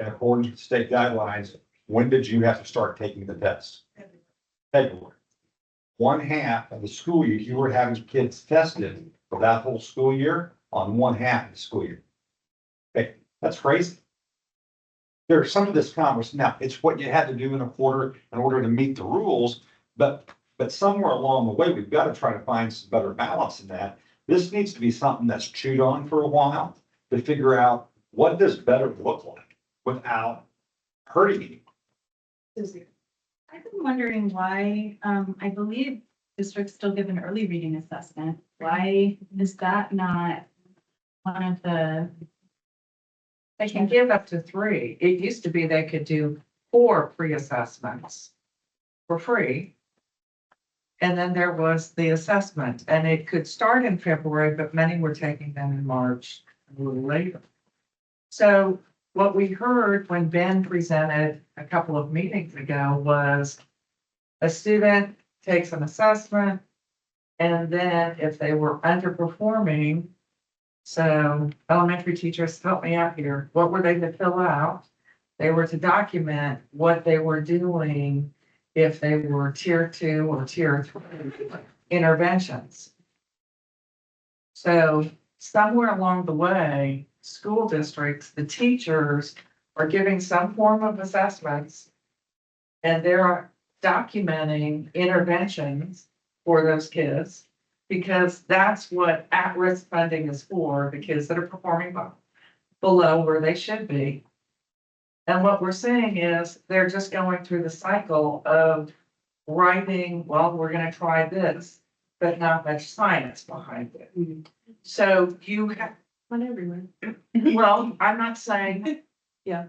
S3: in accordance with state guidelines, when did you have to start taking the test? February. One half of the school year, you were having kids tested for that whole school year on one half of the school year. Okay, that's crazy. There's some of this conversation. Now, it's what you had to do in a quarter in order to meet the rules, but somewhere along the way, we've got to try to find some better balance in that. This needs to be something that's chewed on for a while to figure out what does better look like without hurting you.
S15: I've been wondering why, I believe districts still give an early reading assessment. Why is that not one of the?
S18: They can give up to 3. It used to be they could do 4 pre-assessments for free. And then there was the assessment, and it could start in February, but many were taking them in March, a little later. So what we heard when Ben presented a couple of meetings ago was a student takes an assessment, and then if they were underperforming, so elementary teachers, help me out here, what were they to fill out? They were to document what they were doing if they were tier 2 or tier 3 interventions. So somewhere along the way, school districts, the teachers are giving some form of assessments, and they're documenting interventions for those kids, because that's what at-risk funding is for, the kids that are performing below where they should be. And what we're seeing is they're just going through the cycle of writing, well, we're gonna try this, but not much science behind it. So you have,
S13: Not everywhere.
S18: well, I'm not saying.
S13: Yeah.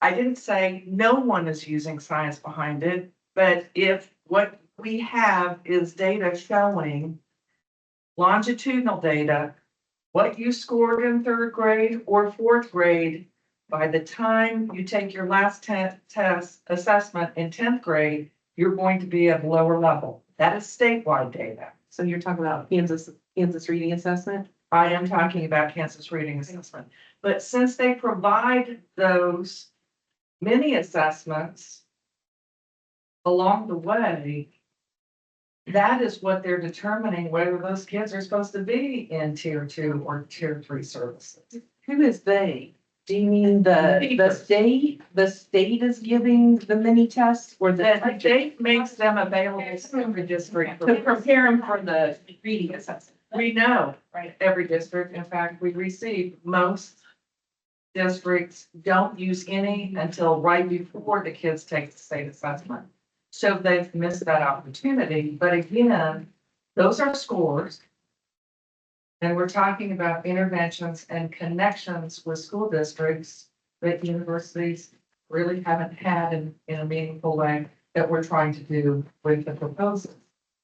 S18: I didn't say no one is using science behind it, but if what we have is data showing longitudinal data, what you scored in 3rd grade or 4th grade, by the time you take your last test assessment in 10th grade, you're going to be at a lower level. That is statewide data.
S6: So you're talking about Kansas reading assessment?
S18: I am talking about Kansas reading assessment. But since they provide those mini assessments along the way, that is what they're determining whether those kids are supposed to be in tier 2 or tier 3 services.
S6: Who is they? Do you mean the state? The state is giving the mini tests, or
S18: The state makes them available to every district.
S6: to prepare them for the reading assessment?
S18: We know, right, every district, in fact, we receive most districts don't use any until right before the kids take the state assessment. So they've missed that opportunity, but again, those are scores. And we're talking about interventions and connections with school districts that universities really haven't had in a meaningful way that we're trying to do with the proposal.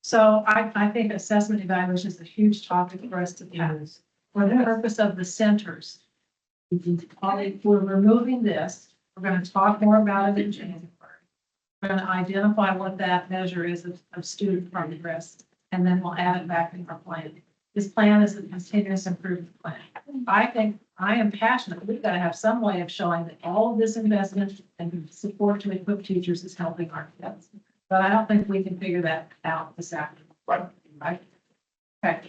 S1: So I think assessment evaluation is a huge topic for us to use for the purpose of the centers. We're removing this. We're going to talk more about it in January. We're going to identify what that measure is of student progress, and then we'll add it back in our plan. This plan is a continuous improvement plan. I think I am passionate. We've got to have some way of showing that all of this investment and support to equip teachers is helping our kids. But I don't think we can figure that out this afternoon. Right? Okay.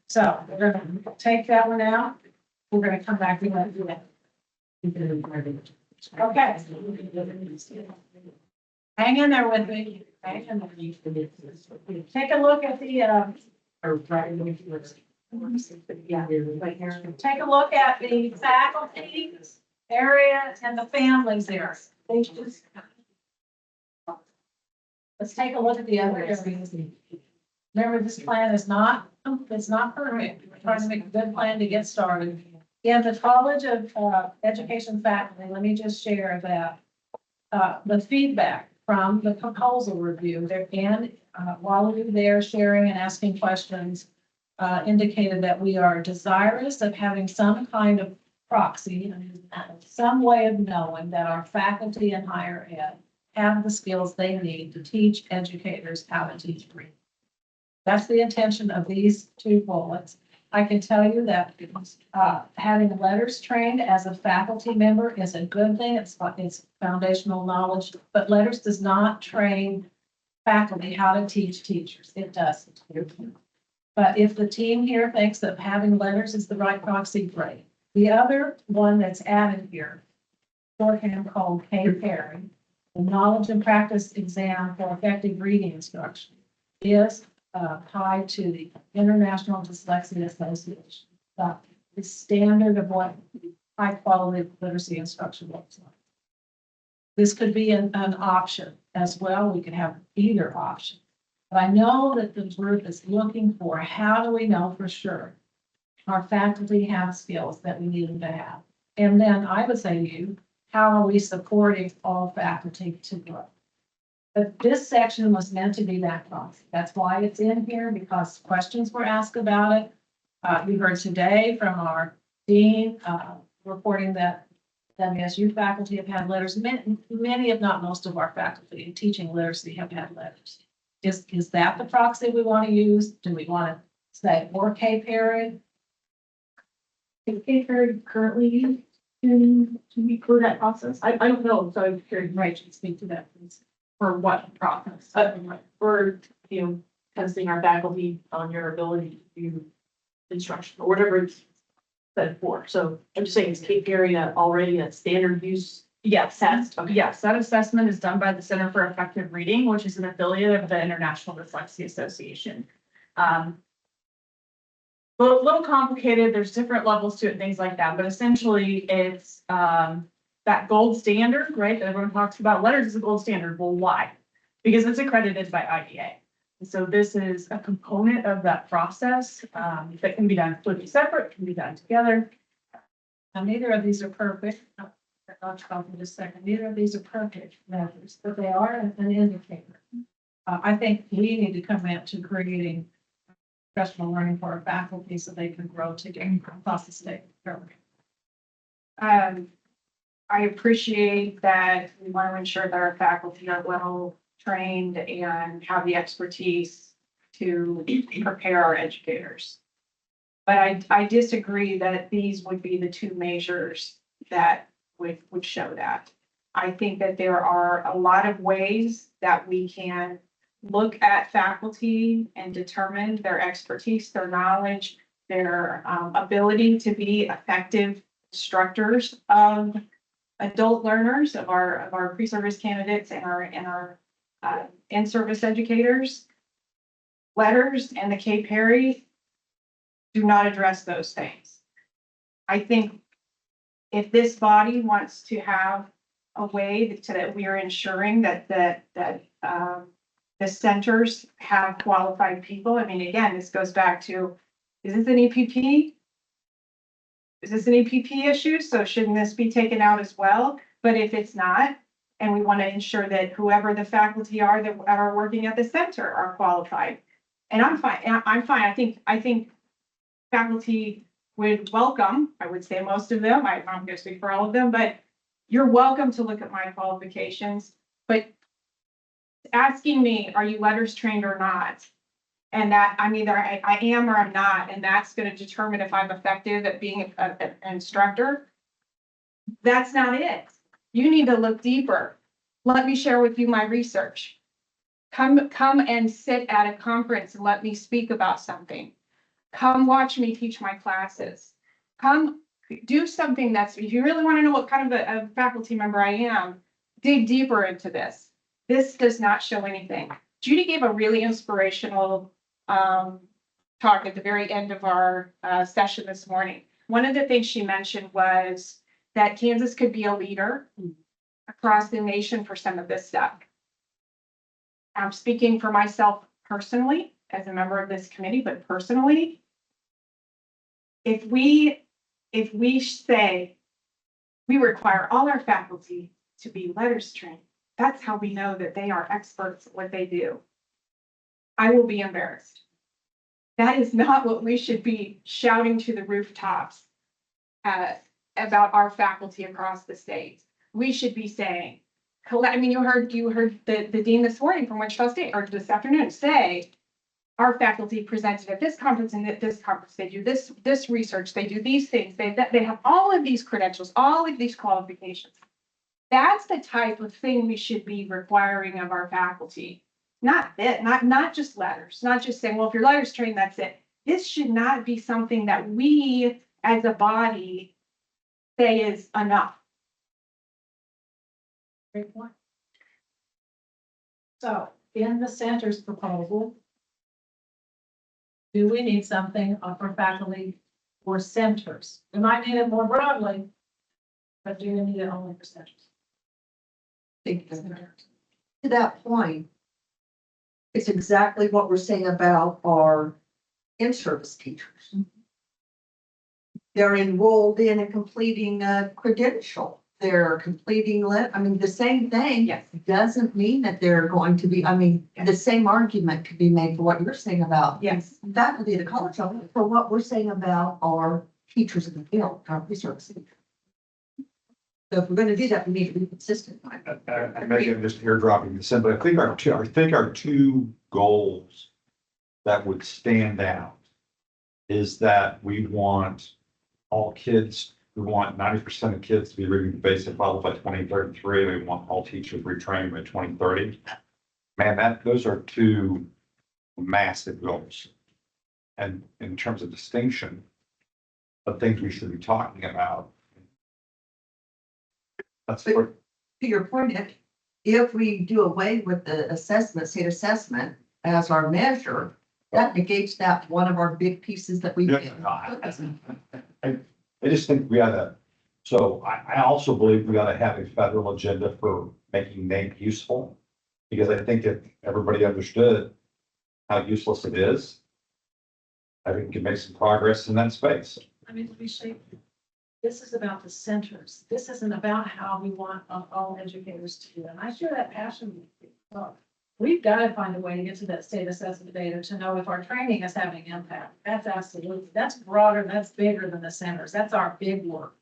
S1: So we're going to take that one out. We're going to come back to that. Okay. Hang in there with me. Hang in there. Take a look at the, take a look at the faculty area and the families there. Let's take a look at the other areas. Remember, this plan is not, it's not perfect. We're trying to make a good plan to get started. In the College of Education faculty, let me just share that the feedback from the proposal review there, and while we were there sharing and asking questions, indicated that we are desirous of having some kind of proxy, some way of knowing that our faculty in higher ed have the skills they need to teach educators how to teach reading. That's the intention of these two bullets. I can tell you that having letters trained as a faculty member is a good thing. It's foundational knowledge, but letters does not train faculty how to teach teachers. It doesn't. But if the team here thinks that having letters is the right proxy, great. The other one that's added here, shorthand called K-Perry, the knowledge and practice exam for effective reading instruction, is tied to the International Dyslexia Association, the standard of what high quality literacy instruction looks like. This could be an option as well. We could have either option. But I know that the group is looking for, how do we know for sure our faculty have skills that we need them to have? And then I would say to you, how are we supporting all faculty to grow? But this section was meant to be that proxy. That's why it's in here, because questions were asked about it. We heard today from our dean reporting that WSU faculty have had letters. Many, if not most of our faculty in teaching literacy have had letters. Is that the proxy we want to use? Do we want to say or K-Perry?
S19: Is K-Perry currently used to be for that process? I don't know, so I'm curious.
S1: Rachel, speak to that, please.
S19: For what process? For, testing our faculty on your ability to do instruction or whatever it's said for. So I'm just saying, is K-Perry already a standard use?
S15: Yes,
S19: test? Okay.
S15: yes, that assessment is done by the Center for Effective Reading, which is an affiliate of the International Dyslexia Association. A little complicated, there's different levels to it, things like that, but essentially it's that gold standard, right? That everyone talks about. Letters is a gold standard. Well, why? Because it's accredited by IDA. And so this is a component of that process that can be done completely separate, can be done together.
S1: Now, neither of these are perfect. I'll talk in just a second. Neither of these are perfect measures, but they are an indicator. I think we need to commit to creating professional learning for our faculty so they can grow together across the state.
S5: I appreciate that we want to ensure that our faculty are well trained and have the expertise to prepare our educators. But I disagree that these would be the two measures that would show that. I think that there are a lot of ways that we can look at faculty and determine their expertise, their knowledge, their ability to be effective instructors of adult learners, of our pre-service candidates and our in-service educators. Letters and the K-Perry do not address those things. I think if this body wants to have a way that we are ensuring that the centers have qualified people. I mean, again, this goes back to, is this an EPP? Is this an EPP issue? So shouldn't this be taken out as well? But if it's not, and we want to ensure that whoever the faculty are that are working at the center are qualified, And I'm fine, I think faculty would welcome, I would say most of them, I'm not gonna speak for all of them, but you're welcome to look at my qualifications, but asking me, are you letters trained or not? And that I'm either, I am or I'm not, and that's gonna determine if I'm effective at being an instructor. That's not it. You need to look deeper. Let me share with you my research. Come and sit at a conference and let me speak about something. Come watch me teach my classes. Come do something that's, if you really want to know what kind of a faculty member I am, dig deeper into this. This does not show anything. Judy gave a really inspirational talk at the very end of our session this morning. One of the things she mentioned was that Kansas could be a leader across the nation for some of this stuff. I'm speaking for myself personally as a member of this committee, but personally, if we say we require all our faculty to be letters trained, that's how we know that they are experts at what they do. I will be embarrassed. That is not what we should be shouting to the rooftops about our faculty across the state. We should be saying, I mean, you heard the dean this morning from Wichita State, or this afternoon, say, our faculty presented at this conference and at this conference, they do this research, they do these things, they have all of these credentials, all of these qualifications. That's the type of thing we should be requiring of our faculty. Not just letters, not just saying, well, if you're letters trained, that's it. This should not be something that we as a body say is enough.
S1: Great point. So in the center's proposal, do we need something for faculty or centers? We might need it more broadly, but do we need it only for centers?
S14: To that point, it's exactly what we're saying about our in-service teachers. They're enrolled in and completing a credential. They're completing the same thing.
S5: Yes.
S14: Doesn't mean that they're going to be, the same argument could be made for what you're saying about.
S5: Yes.
S14: Faculty at the college level for what we're saying about our teachers in the field, our research teachers. So if we're gonna do that, we need to be consistent.
S3: Maybe I'm just airdropping this in, but I think our two goals that would stand out is that we want all kids, we want 90% of kids to be reading the basic level by 2033. We want all teachers retrained by 2030. Man, those are two massive goals. And in terms of distinction of things we should be talking about, that's
S14: But
S3: what,
S14: to your point, if we do away with the state assessment as our measure, that negates that one of our big pieces that we.
S3: I just think we gotta, so I also believe we gotta have a federal agenda for making NAEP useful. Because I think if everybody understood how useless it is, I think we can make some progress in that space.
S1: I mean, this is about the centers. This isn't about how we want all educators to do it. And I share that passion with you. So we've got to find a way to get to that state assessment data to know if our training is having impact. That's absolutely, that's broader, that's bigger than the centers. That's our big work.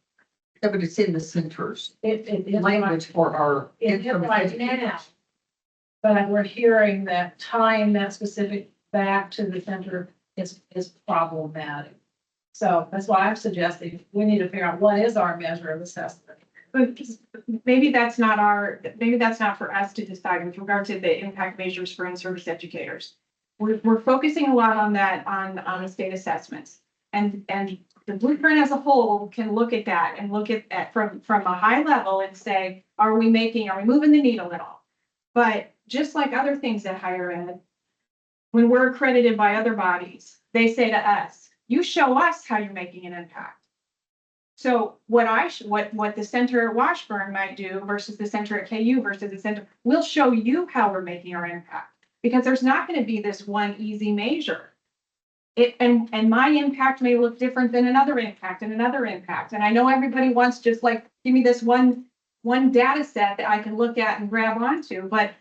S14: Yeah, but it's in the centers.
S1: It is
S14: Language for our.
S1: It is right now. But we're hearing that tying that specific back to the center is problematic. So that's why I'm suggesting we need to figure out what is our measure of assessment.
S5: But maybe that's not for us to decide with regard to the impact measures for in-service educators. We're focusing a lot on that, on the state assessments. And the blueprint as a whole can look at that and look at from a high level and say, are we moving the needle at all? But just like other things at higher ed, when we're accredited by other bodies, they say to us, you show us how you're making an impact. So what the center at Washburn might do versus the center at KU versus the center, we'll show you how we're making our impact, because there's not going to be this one easy measure. And my impact may look different than another impact and another impact. And I know everybody wants just like, give me this one data set that I can look at and grab onto, but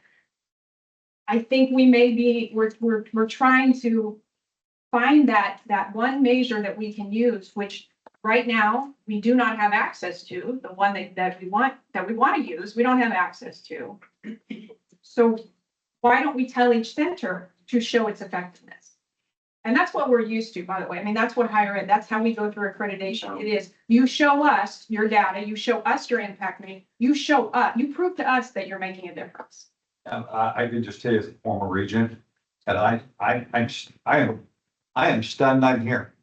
S5: I think we may be, we're trying to find that one measure that we can use, which right now we do not have access to, the one that we want to use, we don't have access to. So why don't we tell each center to show its effectiveness? And that's what we're used to, by the way. I mean, that's what higher ed, that's how we go through accreditation. It is, you show us your data, you show us your impact rate, you show up, you prove to us that you're making a difference.
S2: I can just tell you as a former regent, and I am stunned I'm here.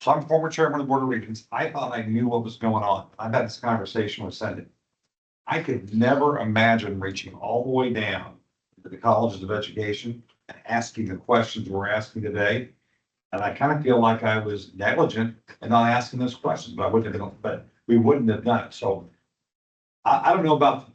S2: So I'm former chairman of the Board of Regents. I thought I knew what was going on. I've had this conversation with Cindy. I could never imagine reaching all the way down to the colleges of education and asking the questions we're asking today. And I kind of feel like I was negligent in not asking those questions, but we wouldn't have done it. So I don't know about